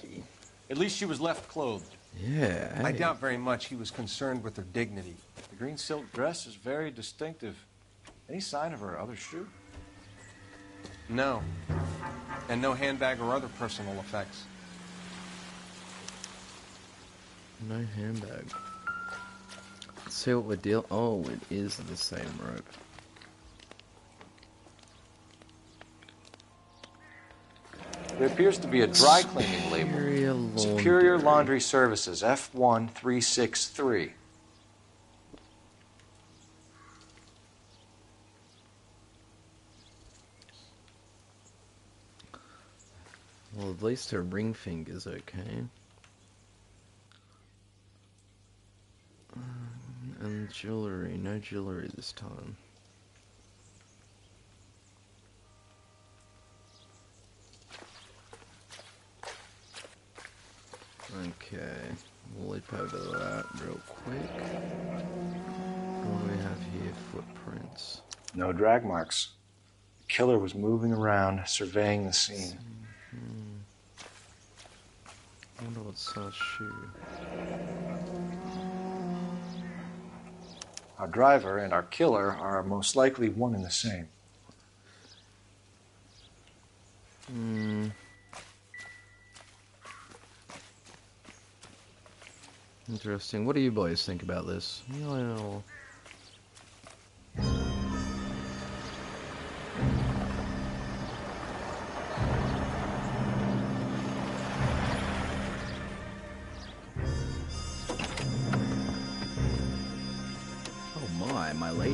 At least she was left clothed. Yeah. I doubt very much he was concerned with her dignity. The green silk dress is very distinctive. Any sign of her other shoe? No. And no handbag or other personal effects. No handbag. Let's see what we're dealing. Oh, it is the same rope. There appears to be a dry cleaning label. Superior Laundry Services, F1363. Well, at least her ring finger's okay. And jewelry. No jewelry this time. Okay, we'll leap over that real quick. What do we have here? Footprints. No drag marks. The killer was moving around, surveying the scene. I wonder what size shoe. Our driver and our killer are most likely one and the same. Interesting. What do you boys think about this? Well... Oh my lady.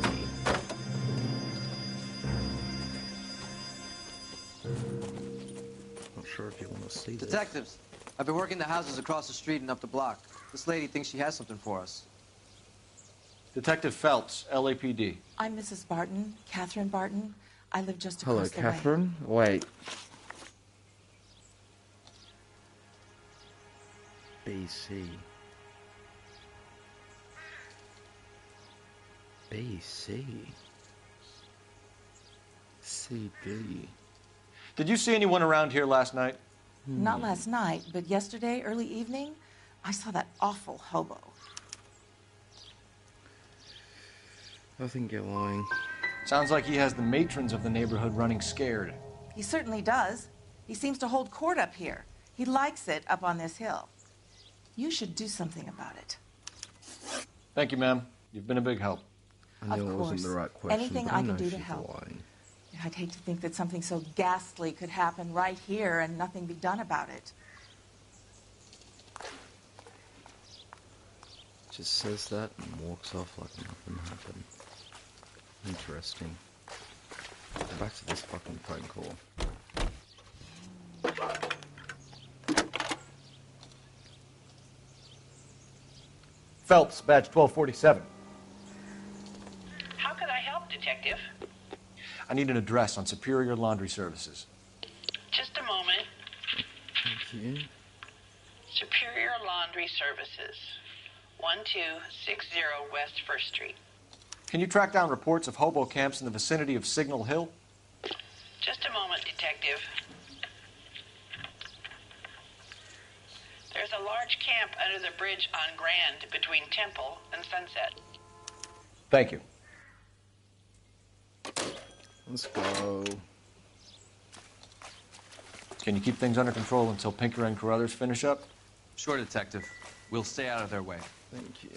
Not sure if you want to see this. Detectives, I've been working the houses across the street and up the block. This lady thinks she has something for us. Detective Phelps, LAPD. I'm Mrs. Barton, Catherine Barton. I live just Hello, across the way. Catherine. Wait. BC. BC. CD. Did you see anyone around here last night? Not last night, but yesterday, early evening, I saw that awful hobo. I think you're lying. Sounds like he has the matrons of the neighborhood running scared. He certainly does. He seems to hold court up here. He likes it up on this hill. You should do something about it. Thank you, ma'am. You've been a big help. I knew it wasn't the right question. Anything but I know can do to she's help. lying. I'd hate to think that something so ghastly could happen right here and nothing be done about it. Just says that and walks off like nothing happened. Interesting. Back to this fucking phone call. Phelps, badge 1247. How can I help, Detective? I need an address on Superior Laundry Services. Just a moment. Thank you. Superior Laundry Services, 1260 West 1st Street. Can you track down reports of hobo camps in the vicinity of Signal Hill? Just a moment, Detective. There's a large camp under the bridge on Grand between Temple and Sunset. Thank you. Let's go. Can you keep things under control until Pinker and Carruthers finish up? Sure, Detective. We'll stay out of their way. Thank you.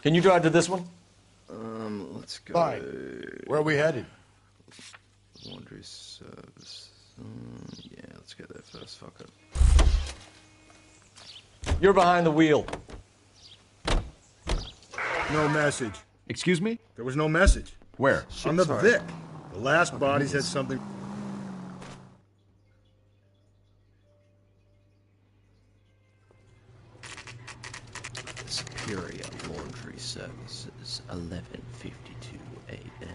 Can you drive to this one? Let's go. Fine. Where are we headed? Laundry service. Yeah, let's go there first. Fuck it. You're behind the wheel. No message. Excuse me? There was no message. Where? On the sorry. Vic. The last Baddies had something. Superior Laundry Services, 11:52 a.m.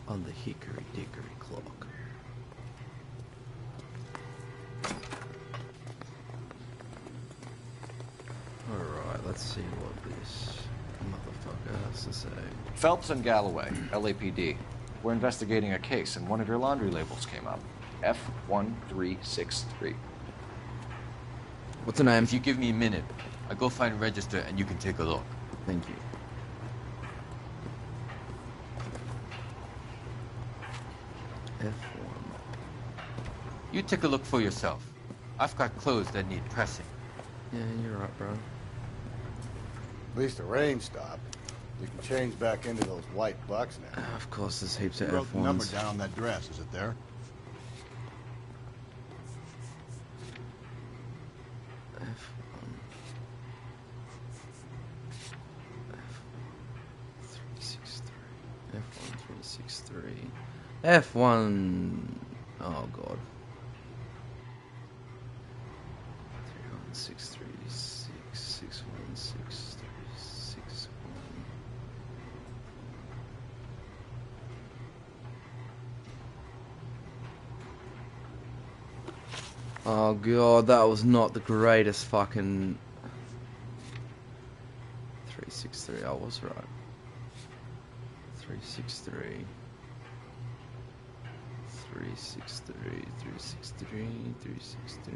on the Hickory Dickory clock. Alright, let's see what this motherfucker has to say. Phelps and Galloway, LAPD. We're investigating a case, and one of your laundry labels came up. F1363. What's the name? If you give me a minute, I'll go find a register and you can take a look. Thank you. F1. You take a look for yourself. I've got clothes that need pressing. Yeah, you're right, bro. At least the rain stopped. You can change back into those white bucks now. Of course, there's heaps of You wrote the number F1s. down on that dress. Is it there? F1. F1363. F1. Oh god. 3163 6163 Oh god, that was not the greatest fucking 363. I was right. 363 363 363 363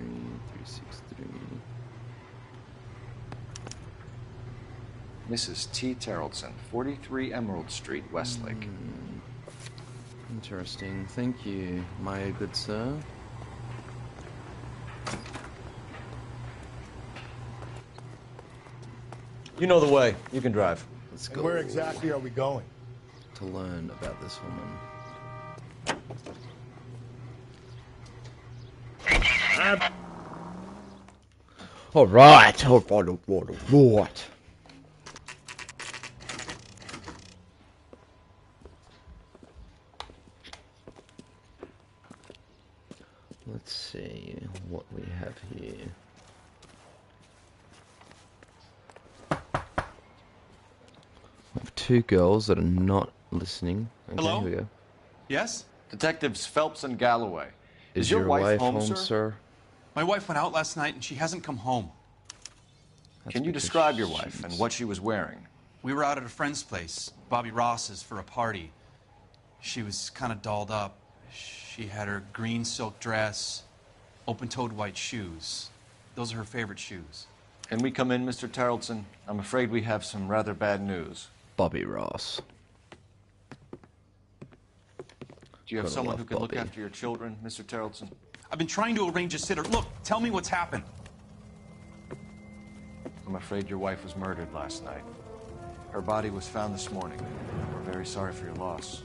363. Mrs. T. Terrellson, 43 Emerald Street, Westlake. Interesting. Thank you, my good sir. You know the way. You can drive. Let's And go. where exactly are we going? To learn about this woman. All right. All right. Let's see what we have here. two girls that are not listening. Okay, Hello? here we go. Yes? Detectives Phelps and Galloway. Is your wife home, sir? My wife went out last night and she hasn't come home. Can you describe your wife and what she was wearing? We were out at a friend's place, Bobby Ross's, for a party. She was kind of dolled up. She had her green silk dress, open-toed white shoes. Those are her favorite shoes. Can we come in, Mr. Tarleton? I'm afraid we have some rather bad news. Bobby Ross. Do you have someone who can look after your children, Mr. Tarleton? I've been trying to arrange a sitter. Look, tell me what's happened. I'm afraid your wife was murdered last night. Her body was found this morning. We're very sorry for your loss.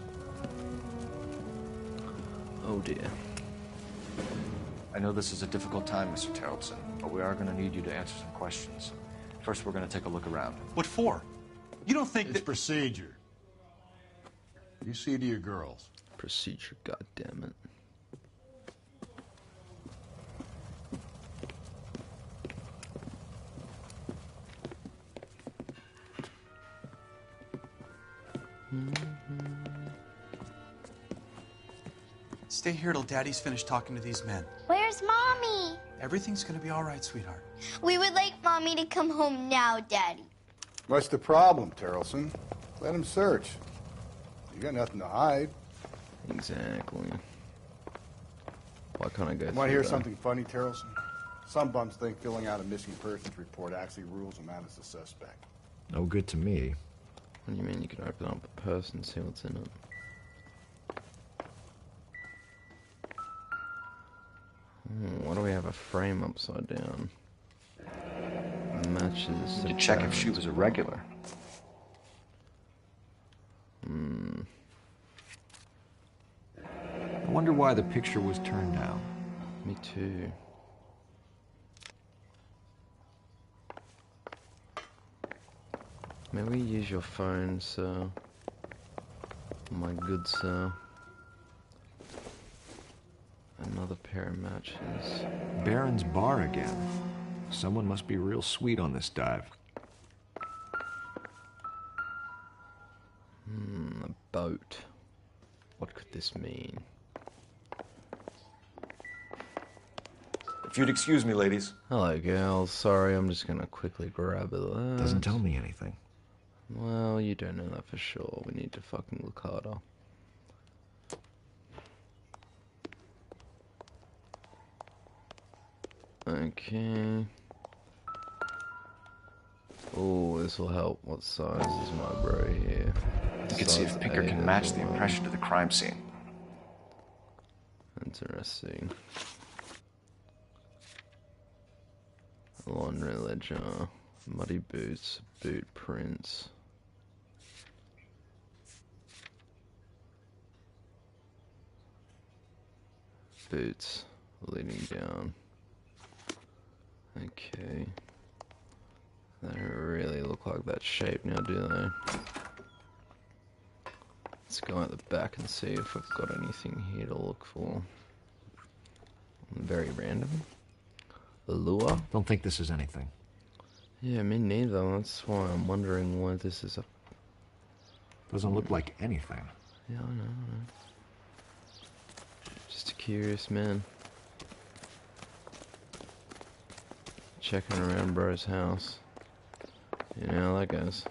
Oh dear. I know this is a difficult time, Mr. Tarleton, but we are going to need you to answer some questions. First, we're going to take a look around. What for? You don't think It's procedure. You see to your girls. Procedure, goddammit. Stay here till Daddy's finished talking to these men. Where's Mommy? Everything's gonna be all right, sweetheart. We would like Mommy to come home now, Daddy. What's the problem, Tarleton? Let him search. You got nothing to hide. Exactly. Why can't I go Want through to hear that? something funny, Tarleton? Some bums think filling out a missing persons report actually rules them out as a suspect. No good to me. What do you mean you can open up a purse and see what's in it? Why do we have a frame upside down? Matches. To check if she was a regular. I wonder why the picture was turned down. Me too. May we use your phone, sir? My good sir. Another pair of matches. Baron's bar again. Someone must be real sweet on this dive. A boat. What could this mean? If you'd excuse me, ladies. Hello, girls. Sorry, I'm just gonna quickly grab it. Doesn't tell me anything. Well, you don't know that for sure. We need to fucking look harder. Okay. Oh, this will help. What size is my bro here? You can see if Pinker can match the impression to the crime scene. Interesting. Laundry ledger, muddy boots, boot prints. Boots leading down. Okay. They don't really look like that shape now, do they? Let's go at the back and see if we've got anything here to look for. Very random. The lure? Don't think this is anything. Yeah, me neither. That's why I'm wondering why this is a... Doesn't look like anything. Yeah, I know. Just a curious man. Checking around bro's house. You know how that goes.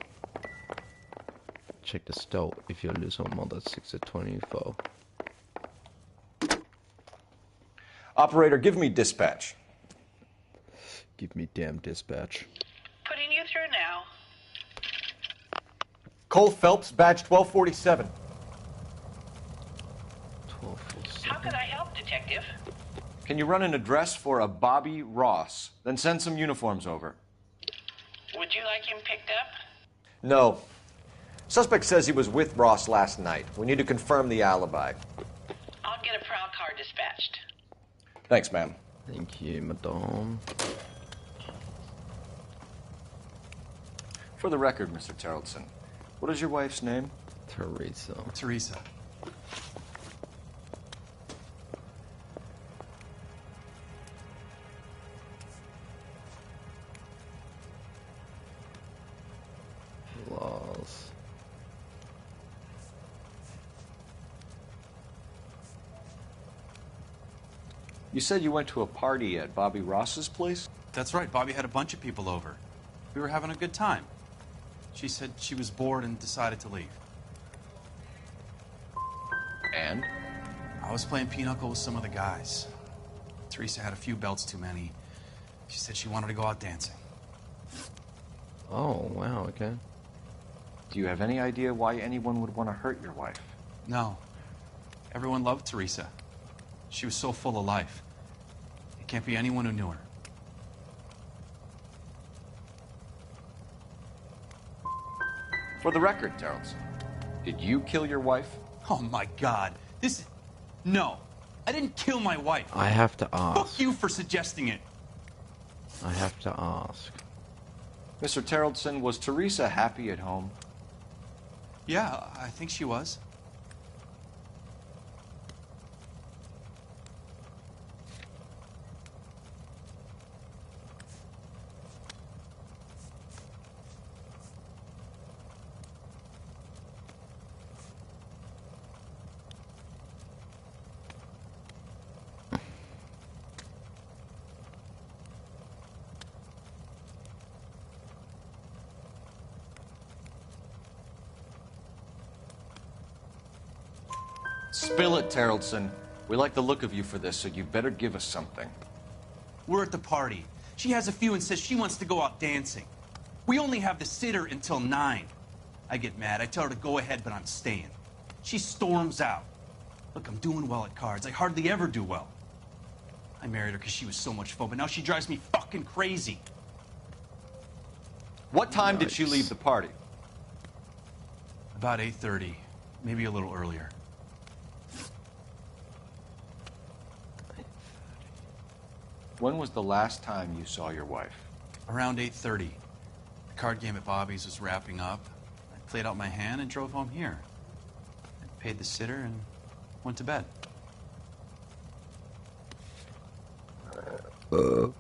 Check the stove if you lose on mother 6 at 24. Operator, give me dispatch. Give me damn dispatch. Putting you through now. Cole Phelps, badge 1247. 1247. How could I help, Detective? Can you run an address for a Bobby Ross? Then send some uniforms over. Would you like him picked up? No. Suspect says he was with Ross last night. We need to confirm the alibi. I'll get a prowl car dispatched. Thanks, ma'am. Thank you, madame. For the record, Mr. Tarleton, what is your wife's name? Teresa. Teresa. Laws. You said you went to a party at Bobby Ross's place? That's right. Bobby had a bunch of people over. We were having a good time. She said she was bored and decided to leave. And? I was playing pinochle with some of the guys. Teresa had a few belts too many. She said she wanted to go out dancing. Oh, wow, okay. Do you have any idea why anyone would want to hurt your wife? No. Everyone loved Teresa. She was so full of life. It can't be anyone who knew her. For the record, Terrence, did you kill your wife? Oh my God. No. I didn't kill my wife. I have to ask. Fuck you for suggesting it. I have to ask. Mr. Terrelson, was Teresa happy at home? Yeah, I think she was. Spill it, Terrelson. We like the look of you for this, so you better give us something. We're at the party. She has a few and says she wants to go out dancing. We only have the sitter until 9. I get mad. I tell her to go ahead, but I'm staying. She storms out. Look, I'm doing well at cards. I hardly ever do well. I married her because she was so much fun, but now she drives me fucking crazy. What time did she leave the party? About 8:30, maybe a little earlier. When was the last time you saw your wife? Around 8:30. The card game at Bobby's was wrapping up. I played out my hand and drove home here. I paid the sitter and went to bed. I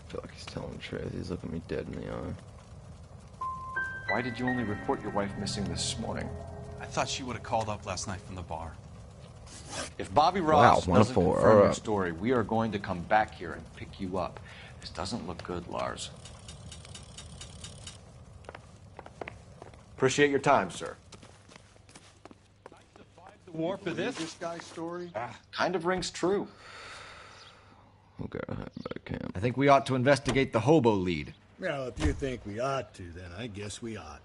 feel like he's telling the truth. He's looking me dead in the eye. Why did you only report your wife missing this morning? I thought she would have called up last night from the bar. If Bobby Ross doesn't confirm your Right. story, we are going to come back here and pick you up. This doesn't look good, Lars. Appreciate your time, sir. The war for this? This guy's story? Kind of rings true. Okay, back camp. I think we ought to investigate the hobo lead. Well, if you think we ought to, then I guess we ought.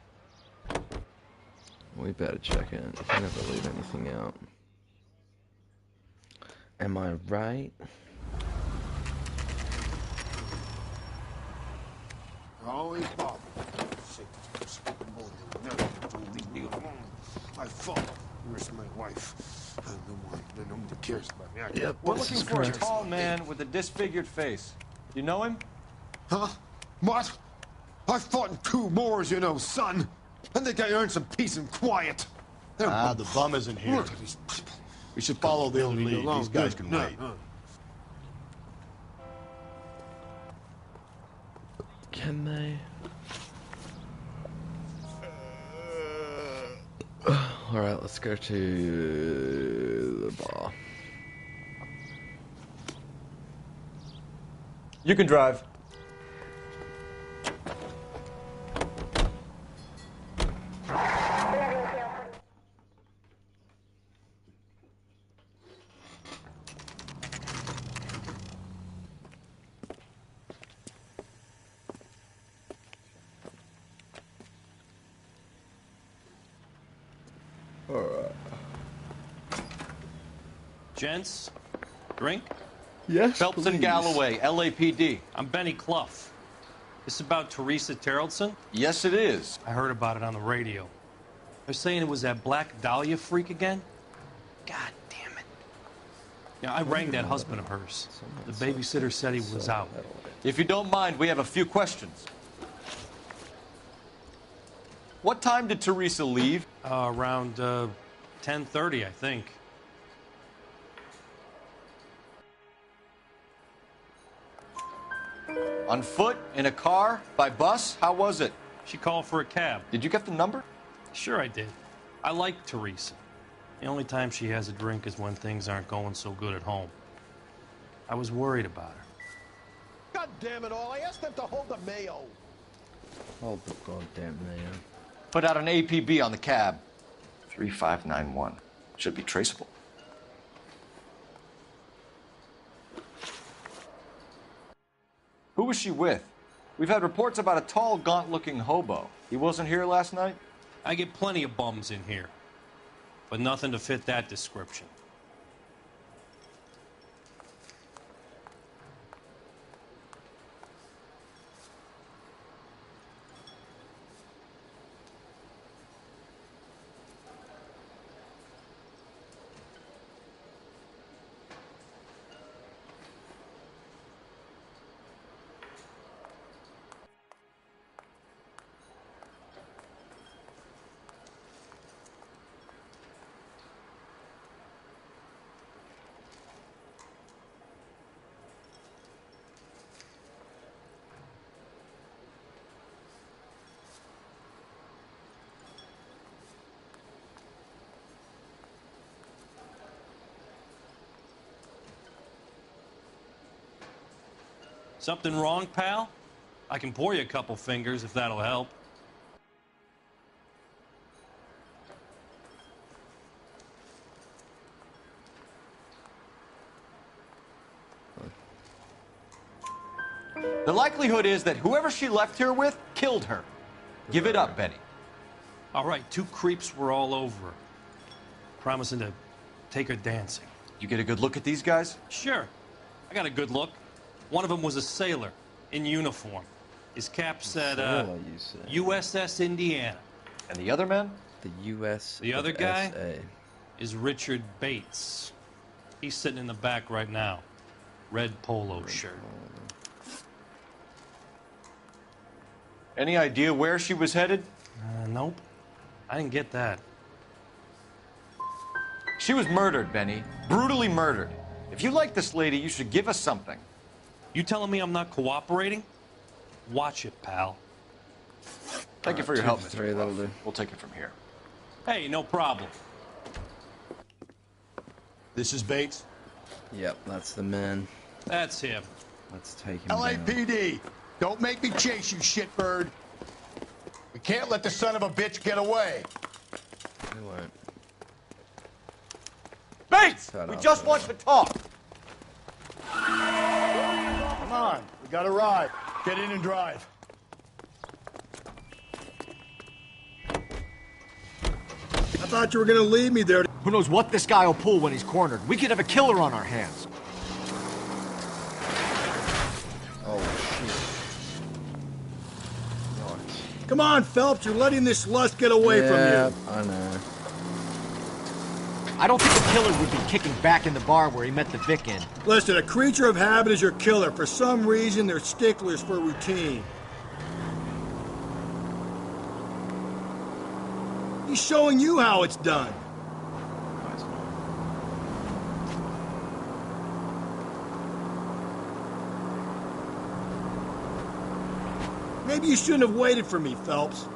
We better check in. I never leave anything out. Am I right? Always Bob. I fought. Where's my wife? No one cares about me. Yep, we're looking for a tall man with a disfigured face. You know him? Huh? What? I fought in 2 wars, you know, son. I think I earned some peace and quiet. The bum isn't here. Look at these people. We should follow the lead. These guys can wait. Can they? Alright, let's go to the bar. You can drive. Gents, drink? Yes, Phelps please. and Galloway, LAPD. I'm Benny Clough. This about Teresa Terrelson? Yes, it is. I heard about it on the radio. They're saying it was that Black Dahlia freak again? God damn it. Yeah, I rang that husband of hers. The babysitter said he was out. If you don't mind, we have a few questions. What time did Teresa leave? Around 10:30, I think. On foot? In a car? By bus? How was it? She called for a cab. Did you get the number? Sure I did. I like Teresa. The only time she has a drink is when things aren't going so good at home. I was worried about her. God damn it all, I asked them to hold the mayo. Hold the goddamn mayo. Put out an APB on the cab. 3591. Should be traceable. Who was she with? We've had reports about a tall, gaunt-looking hobo. He wasn't here last night? I get plenty of bums in here, but nothing to fit that description. Something wrong, pal? I can pour you a couple fingers if that'll help. The likelihood is that whoever she left here with killed her. Give it up, Benny. All right, 2 creeps were all over her, promising to take her dancing. You get a good look at these guys? Sure. I got a good look. One of them was a sailor in uniform. His cap said, USS Indiana. And the other man? The U.S. The other guy SA. is Richard Bates. He's sitting in the back right now. Red polo shirt. Any idea where she was headed? Nope. I didn't get that. She was murdered, Benny. Brutally murdered. If you like this lady, you should give us something. You telling me I'm not cooperating? Watch it, pal. Thank you for your help, 2 Mr. to 3, that'll do. We'll take it from here. Hey, no problem. This is Bates? Yep, that's the man. That's him. Let's take him down. LAPD, don't make me chase you, shitbird. We can't let the son of a bitch get away. We won't. Bates! We just want to talk. Come on, we got a ride. Get in and drive. I thought you were gonna leave me there. Who knows what this guy will pull when he's cornered? We could have a killer on our hands. Oh, shit. Nice. Come on, Phelps, you're letting this lust get away from you. I know. I don't think the killer would be kicking back in the bar where he met the Vic in. Listen, a creature of habit is your killer. For some reason, they're sticklers for routine. He's showing you how it's done. Maybe you shouldn't have waited for me, Phelps.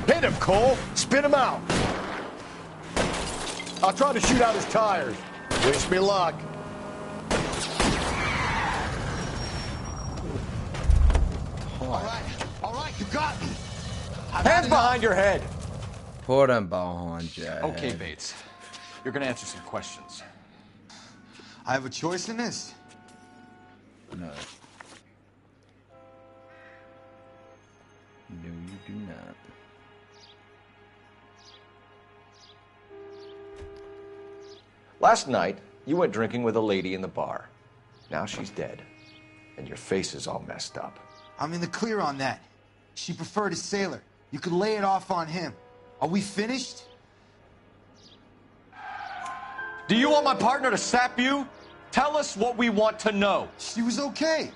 Hit him, Cole. Spin him out. I'll try to shoot out his tires. Wish me luck. All right, you got me. Hands behind your head. Put him behind your head. Okay, Bates. You're gonna answer some questions. I have a choice in this? No. No, you do not. Last night, you went drinking with a lady in the bar. Now she's dead, and your face is all messed up. I'm in the clear on that. She preferred a sailor. You could lay it off on him. Are we finished? Do you want my partner to sap you? Tell us what we want to know. She was okay.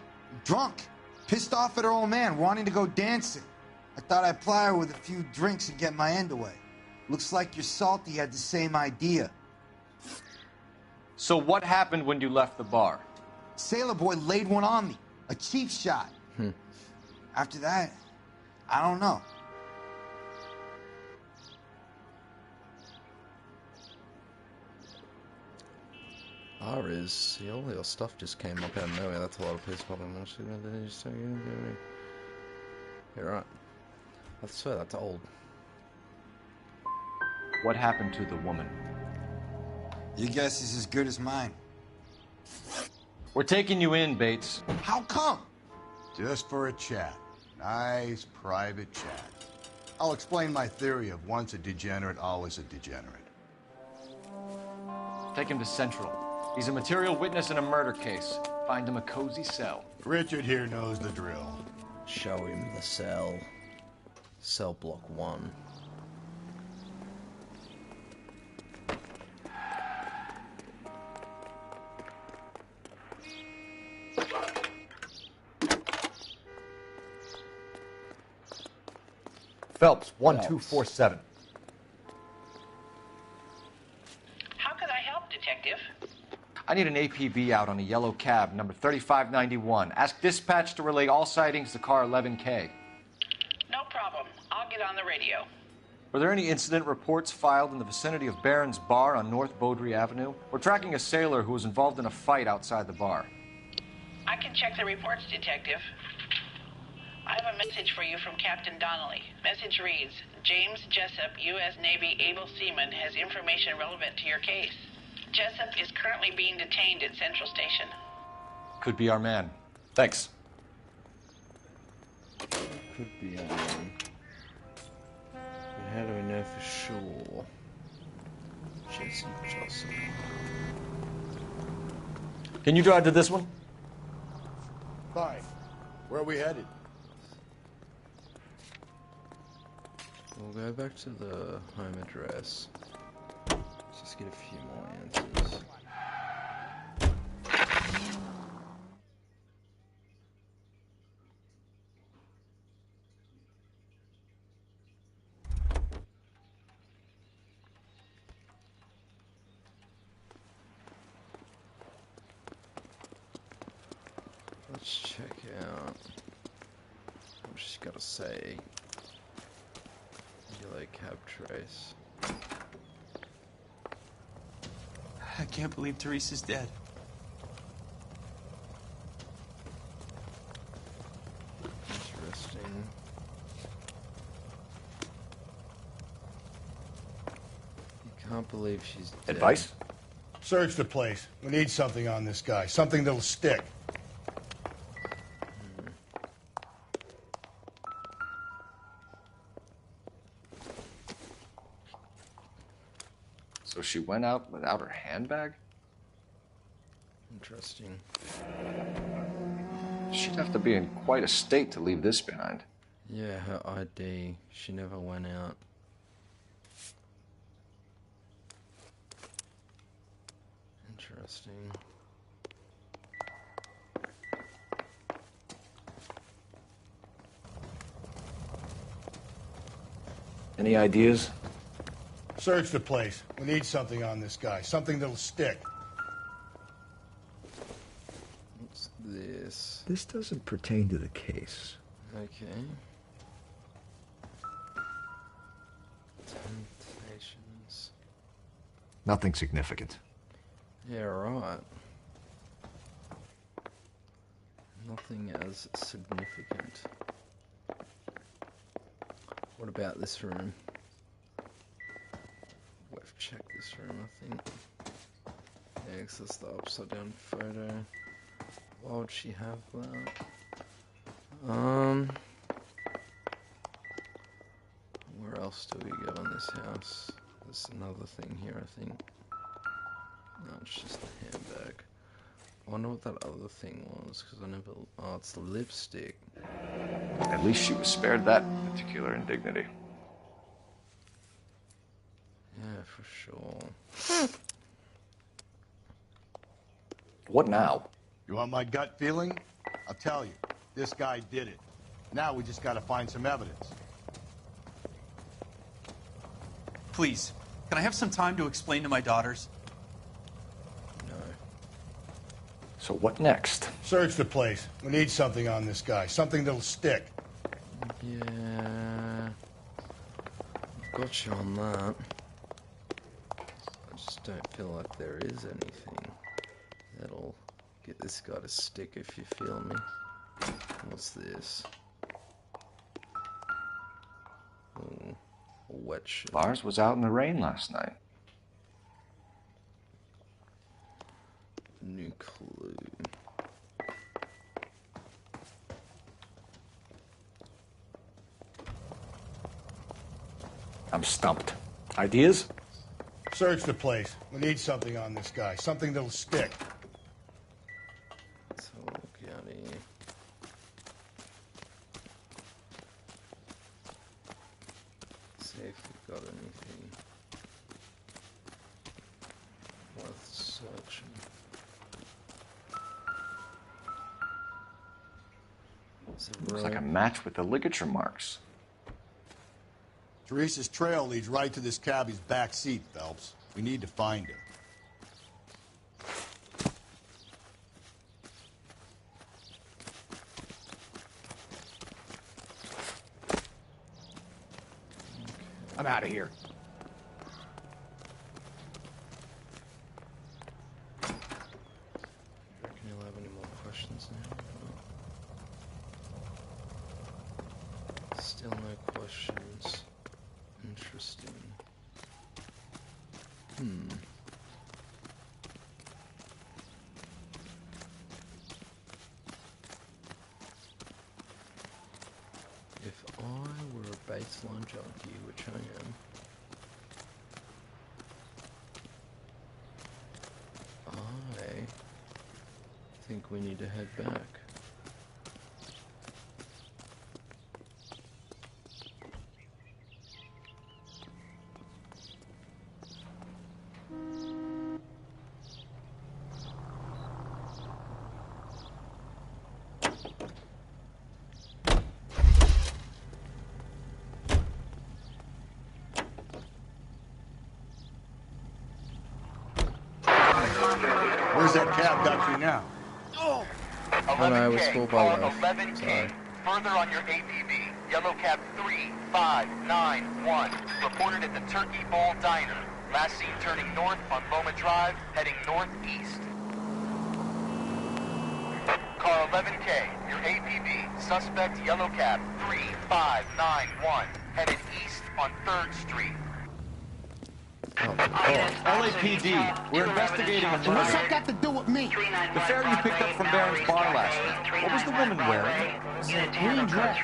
Drunk. Pissed off at her old man, wanting to go dancing. I thought I'd ply her with a few drinks and get my end away. Looks like your salty had the same idea. So what happened when you left the bar? Sailor boy laid one on me. A cheap shot. After that, I don't know. See, all your stuff just came up out of nowhere. That's a lot of piece popping. You're right. I swear that's old. What happened to the woman? Your guess is as good as mine. We're taking you in, Bates. How come? Just for a chat. Nice private chat. I'll explain my theory of once a degenerate, always a degenerate. Take him to Central. He's a material witness in a murder case. Find him a cozy cell. Richard here knows the drill. Show him the cell. Cell block 1. Phelps, 1247. How could I help, Detective? I need an APB out on a yellow cab, number 3591. Ask dispatch to relay all sightings to car 11K. No problem. I'll get on the radio. Were there any incident reports filed in the vicinity of Barron's Bar on North Beaudry Avenue? We're tracking a sailor who was involved in a fight outside the bar. I can check the reports, Detective. I have a message for you from Captain Donnelly. Message reads, James Jessup, U.S. Navy able seaman, has information relevant to your case. Jessup is currently being detained at Central Station. Could be our man. Thanks. Could be our man. But how do we know for sure? Jesse Johnson. Can you drive to this one? Fine. Where are we headed? We'll go back to the home address. Let's just get a few more answers. Let's check out what she's got to say. Yellow cab trace. I can't believe Teresa's dead. Interesting. You can't believe she's dead. Advice? Search the place. We need something on this guy. Something that'll stick. So she went out without her handbag? Interesting. She'd have to be in quite a state to leave this behind. Yeah, her ID. She never went out. Interesting. Any ideas? Search the place. We need something on this guy. Something that'll stick. What's this? This doesn't pertain to the case. Okay. Temptations. Nothing significant. Yeah, right. Nothing as significant. What about this room? We've checked this room, I think. Yeah, 'cause that's the upside down photo. Why would she have that? Where else do we go in this house? There's another thing here, I think. No, it's just a handbag. I wonder what that other thing was, because I never... Oh, it's the lipstick. At least she was spared that particular indignity. Yeah, for sure. What now? You want my gut feeling? I'll tell you. This guy did it. Now we just gotta find some evidence. Please, can I have some time to explain to my daughters? No. So what next? Search the place. We need something on this guy. Something that'll stick. Yeah. I've got you on that. I just don't feel like there is anything that'll get this guy to stick, if you feel me. What's this? Oh, a wet shirt. Lars was out in the rain last night. New clue. I'm stumped. Ideas? Search the place. We need something on this guy. Something that'll stick. Let's have a look out here. See if we've got anything worth searching. Looks like a match with the ligature marks. Teresa's trail leads right to this cabbie's back seat, Phelps. We need to find him. I'm out of here. Reckon you'll have any more questions now? Still no questions. Interesting. If I were a baseline junkie, which I am, I think we need to head back. Where's that cab got to now? Oh no, it was full by left. 11K. Sorry. Further on your APB, Yellow Cab 3591. Reported at the Turkey Bowl Diner. Last seen turning north on Loma Drive, heading northeast. Car 11K, your APB, suspect Yellow Cab 3591. Headed east on 3rd Street. LAPD, we're investigating a murder. What's that got to do with me? The fare you picked up from Barron's bar last night. What was the woman wearing? Green dress.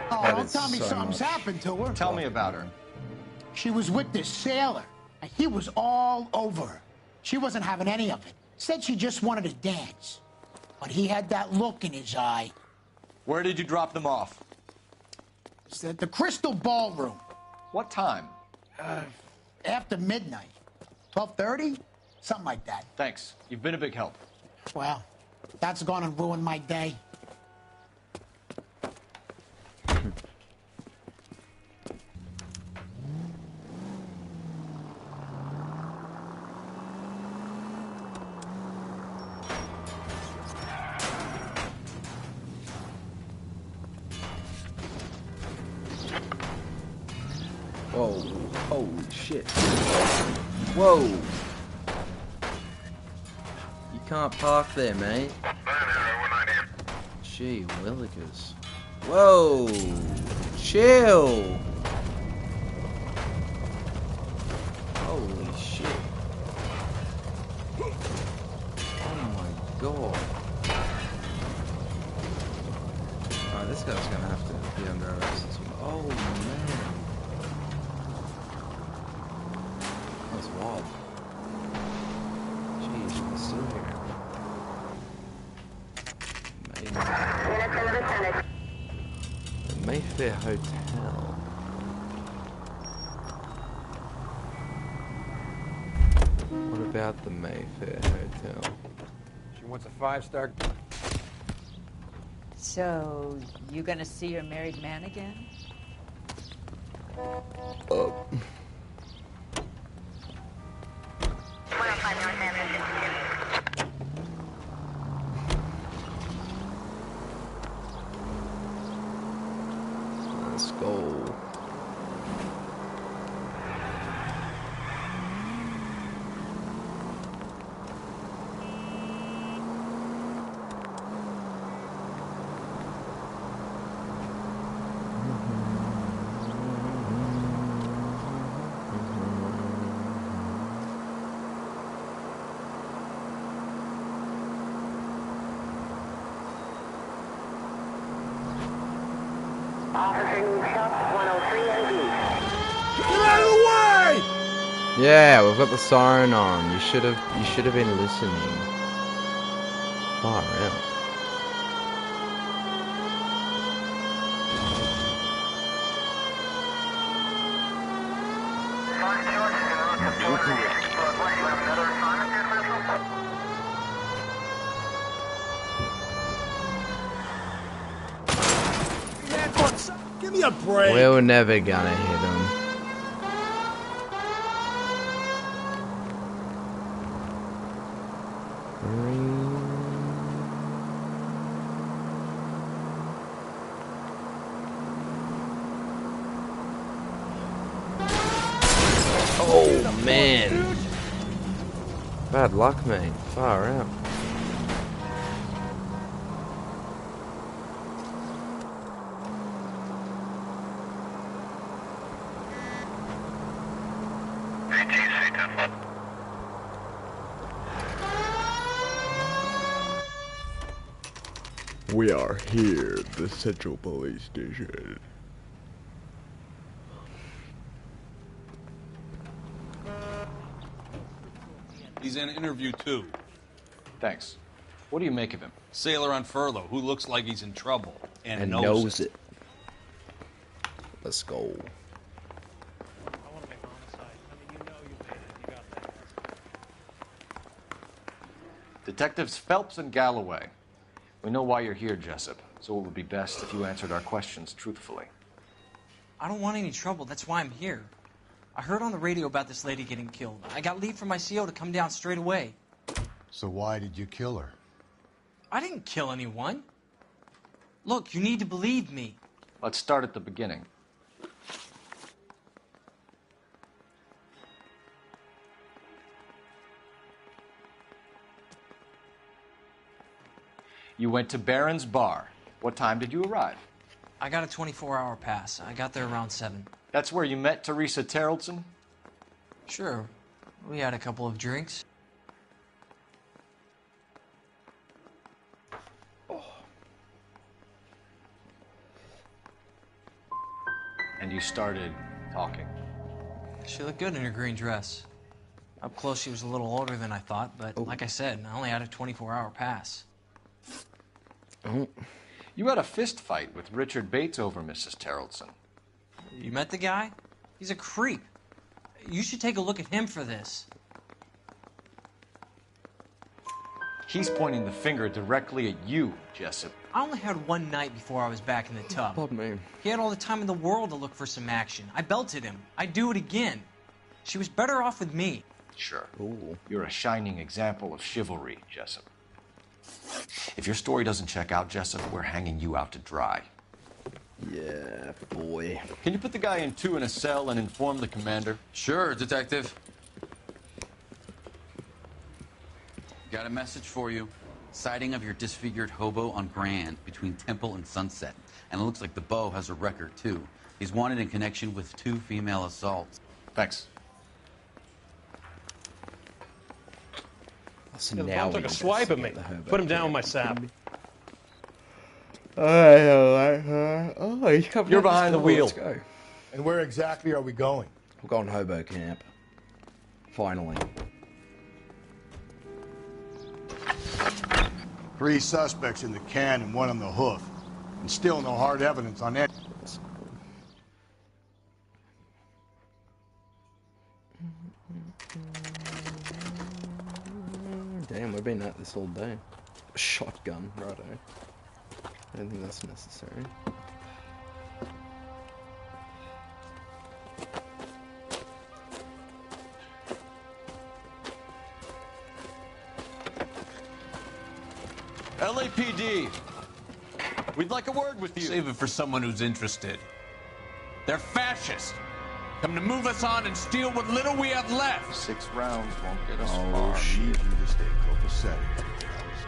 Oh, That don't is tell me so something's much. happened to her. Tell me about her. She was with this sailor, and he was all over her. She wasn't having any of it. Said she just wanted to dance. But he had that look in his eye. Where did you drop them off? It's at the Crystal Ballroom. What time? After midnight. 12:30? Something like that. Thanks. You've been a big help. Well, that's gonna ruin my day. Whoa, holy shit. Whoa! You can't park there, mate. Gee willikers. Whoa! Chill! Holy shit. Oh my god. Alright, this guy's gonna have to be under arrest as well. Oh man. That's wild. Jeez, we're still here. The Mayfair Hotel. What about the Mayfair Hotel? She wants a 5-star. So, you gonna see your married man again? Let's go. Yeah, we've got the siren on. You should have been listening. Far out. Give me a break. We're never gonna hit him. Oh man. Bad luck, mate. Far out. We are here at the Central Police Station. He's in interview 2. Thanks. What do you make of him? Sailor on furlough who looks like he's in trouble and knows it. Let's go. Detectives Phelps and Galloway. We know why you're here, Jessup, so it would be best if you answered our questions truthfully. I don't want any trouble. That's why I'm here. I heard on the radio about this lady getting killed. I got leave from my CO to come down straight away. So why did you kill her? I didn't kill anyone. Look, you need to believe me. Let's start at the beginning. You went to Barron's Bar. What time did you arrive? I got a 24-hour pass. I got there around 7. That's where you met Teresa Terrellson? Sure. We had a couple of drinks. And you started talking. She looked good in her green dress. Up close, she was a little older than I thought, but like I said, I only had a 24-hour pass. You had a fist fight with Richard Bates over Mrs. Terrellson. You met the guy? He's a creep. You should take a look at him for this. He's pointing the finger directly at you, Jessup. I only had one night before I was back in the tub. Pardon me. He had all the time in the world to look for some action. I belted him. I'd do it again. She was better off with me. Sure. Ooh. You're a shining example of chivalry, Jessup. If your story doesn't check out, Jessup, we're hanging you out to dry. Yeah, boy. Can you put the guy in 2 in a cell and inform the commander? Sure, Detective. Got a message for you. Sighting of your disfigured hobo on Grand between Temple and Sunset. And it looks like the Beau has a record, too. He's wanted in connection with 2 female assaults. Thanks. So The now bum took we a just swipe at get me. the hobo Put him down camp. with my sap. I don't like her. Oh, he's coming. You're up the behind the school. wheel. Let's go. And where exactly are we going? We're going hobo camp. Finally. 3 suspects in the can and 1 on the hoof. And still no hard evidence on that. Damn, we've been at this all day. Shotgun, righto. I don't think that's necessary. LAPD, we'd like a word with you. Save it for someone who's interested. They're fascists. Come to move us on and steal what little we have left. 6 rounds won't get us Oh, far. shit. We need you to stay copacetic.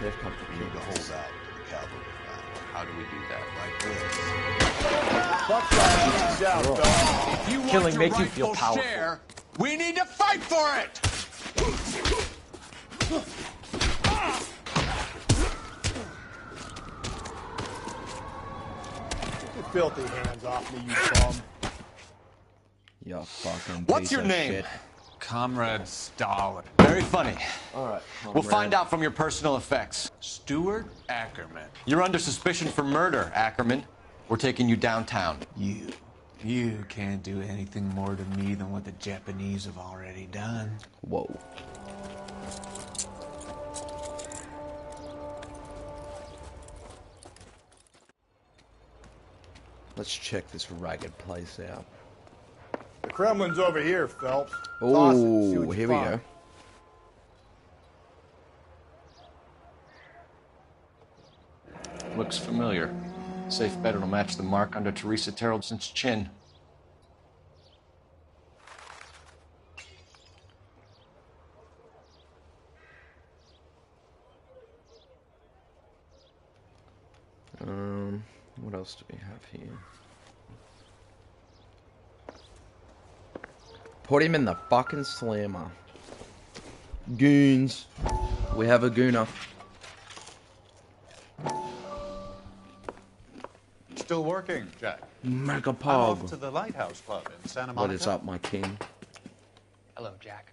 They've come to We kill need to us. hold out to the cavalry line. How do we do that? Like this. If you want Killing your makes you rightful feel powerful. share, we need to fight for it. Get your filthy hands off me, you bum. You fucking What's piece your of name? shit. Comrade Stalin. Very funny. Alright, We'll find out from your personal effects. Stuart Ackerman. You're under suspicion for murder, Ackerman. We're taking you downtown. You can't do anything more to me than what the Japanese have already done. Whoa. Let's check this ragged place out. The Kremlin's over here, Phelps. Toss it, see Oh, what you here we find. go. Looks familiar. Safe bet it'll match the mark under Teresa Terrelson's chin. What else do we have here? Put him in the fucking slammer. Goons. We have a gooner. Still working, Jack. Mega I'm pog. off to the Lighthouse Club in Santa What Monica. is up, my king? Hello, Jack.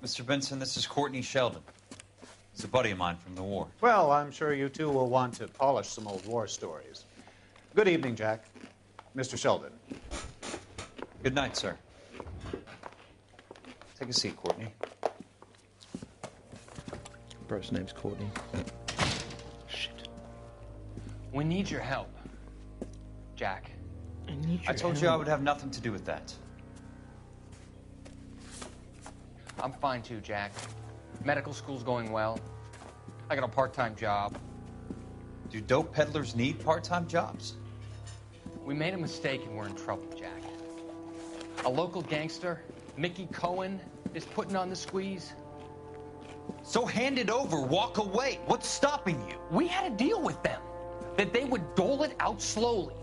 Mr. Benson, this is Courtney Sheldon. He's a buddy of mine from the war. Well, I'm sure you two will want to polish some old war stories. Good evening, Jack. Mr. Sheldon. Good night, sir. Take a seat, Courtney. Bro's name's Courtney. We need your help, Jack. I told you I would have nothing to do with that. I'm fine too, Jack. Medical school's going well. I got a part-time job. Do dope peddlers need part-time jobs? We made a mistake and we're in trouble, Jack. A local gangster, Mickey Cohen, is putting on the squeeze. So hand it over, walk away. What's stopping you? We had a deal with them that they would dole it out slowly.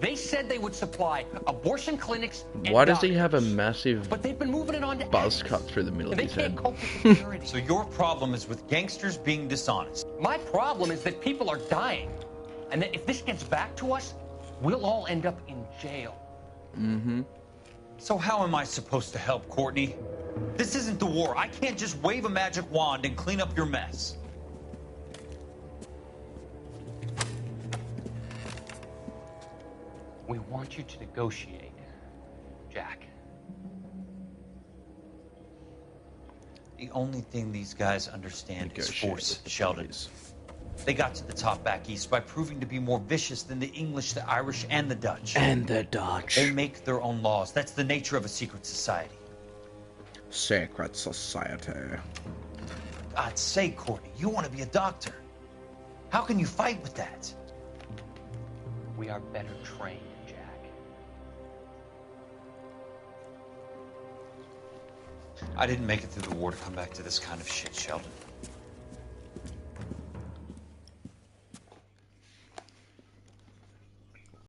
They said they would supply abortion clinics and Why does he doctors. have a massive But they've been moving it on to buzz cut through the middle of They his can't head? cope with security. So your problem is with gangsters being dishonest. My problem is that people are dying. And that if this gets back to us, we'll all end up in jail. Mm-hmm. So how am I supposed to help, Courtney? This isn't the war. I can't just wave a magic wand and clean up your mess. We want you to negotiate, Jack. The only thing these guys understand is Negotiate force, with the Sheldon. boys. They got to the top back east by proving to be more vicious than the English, the Irish, and the Dutch. And the Dutch. They make their own laws. That's the nature of a secret society. Secret society. God's sake, Courtney, you want to be a doctor. How can you fight with that? We are better trained, Jack. I didn't make it through the war to come back to this kind of shit, Sheldon.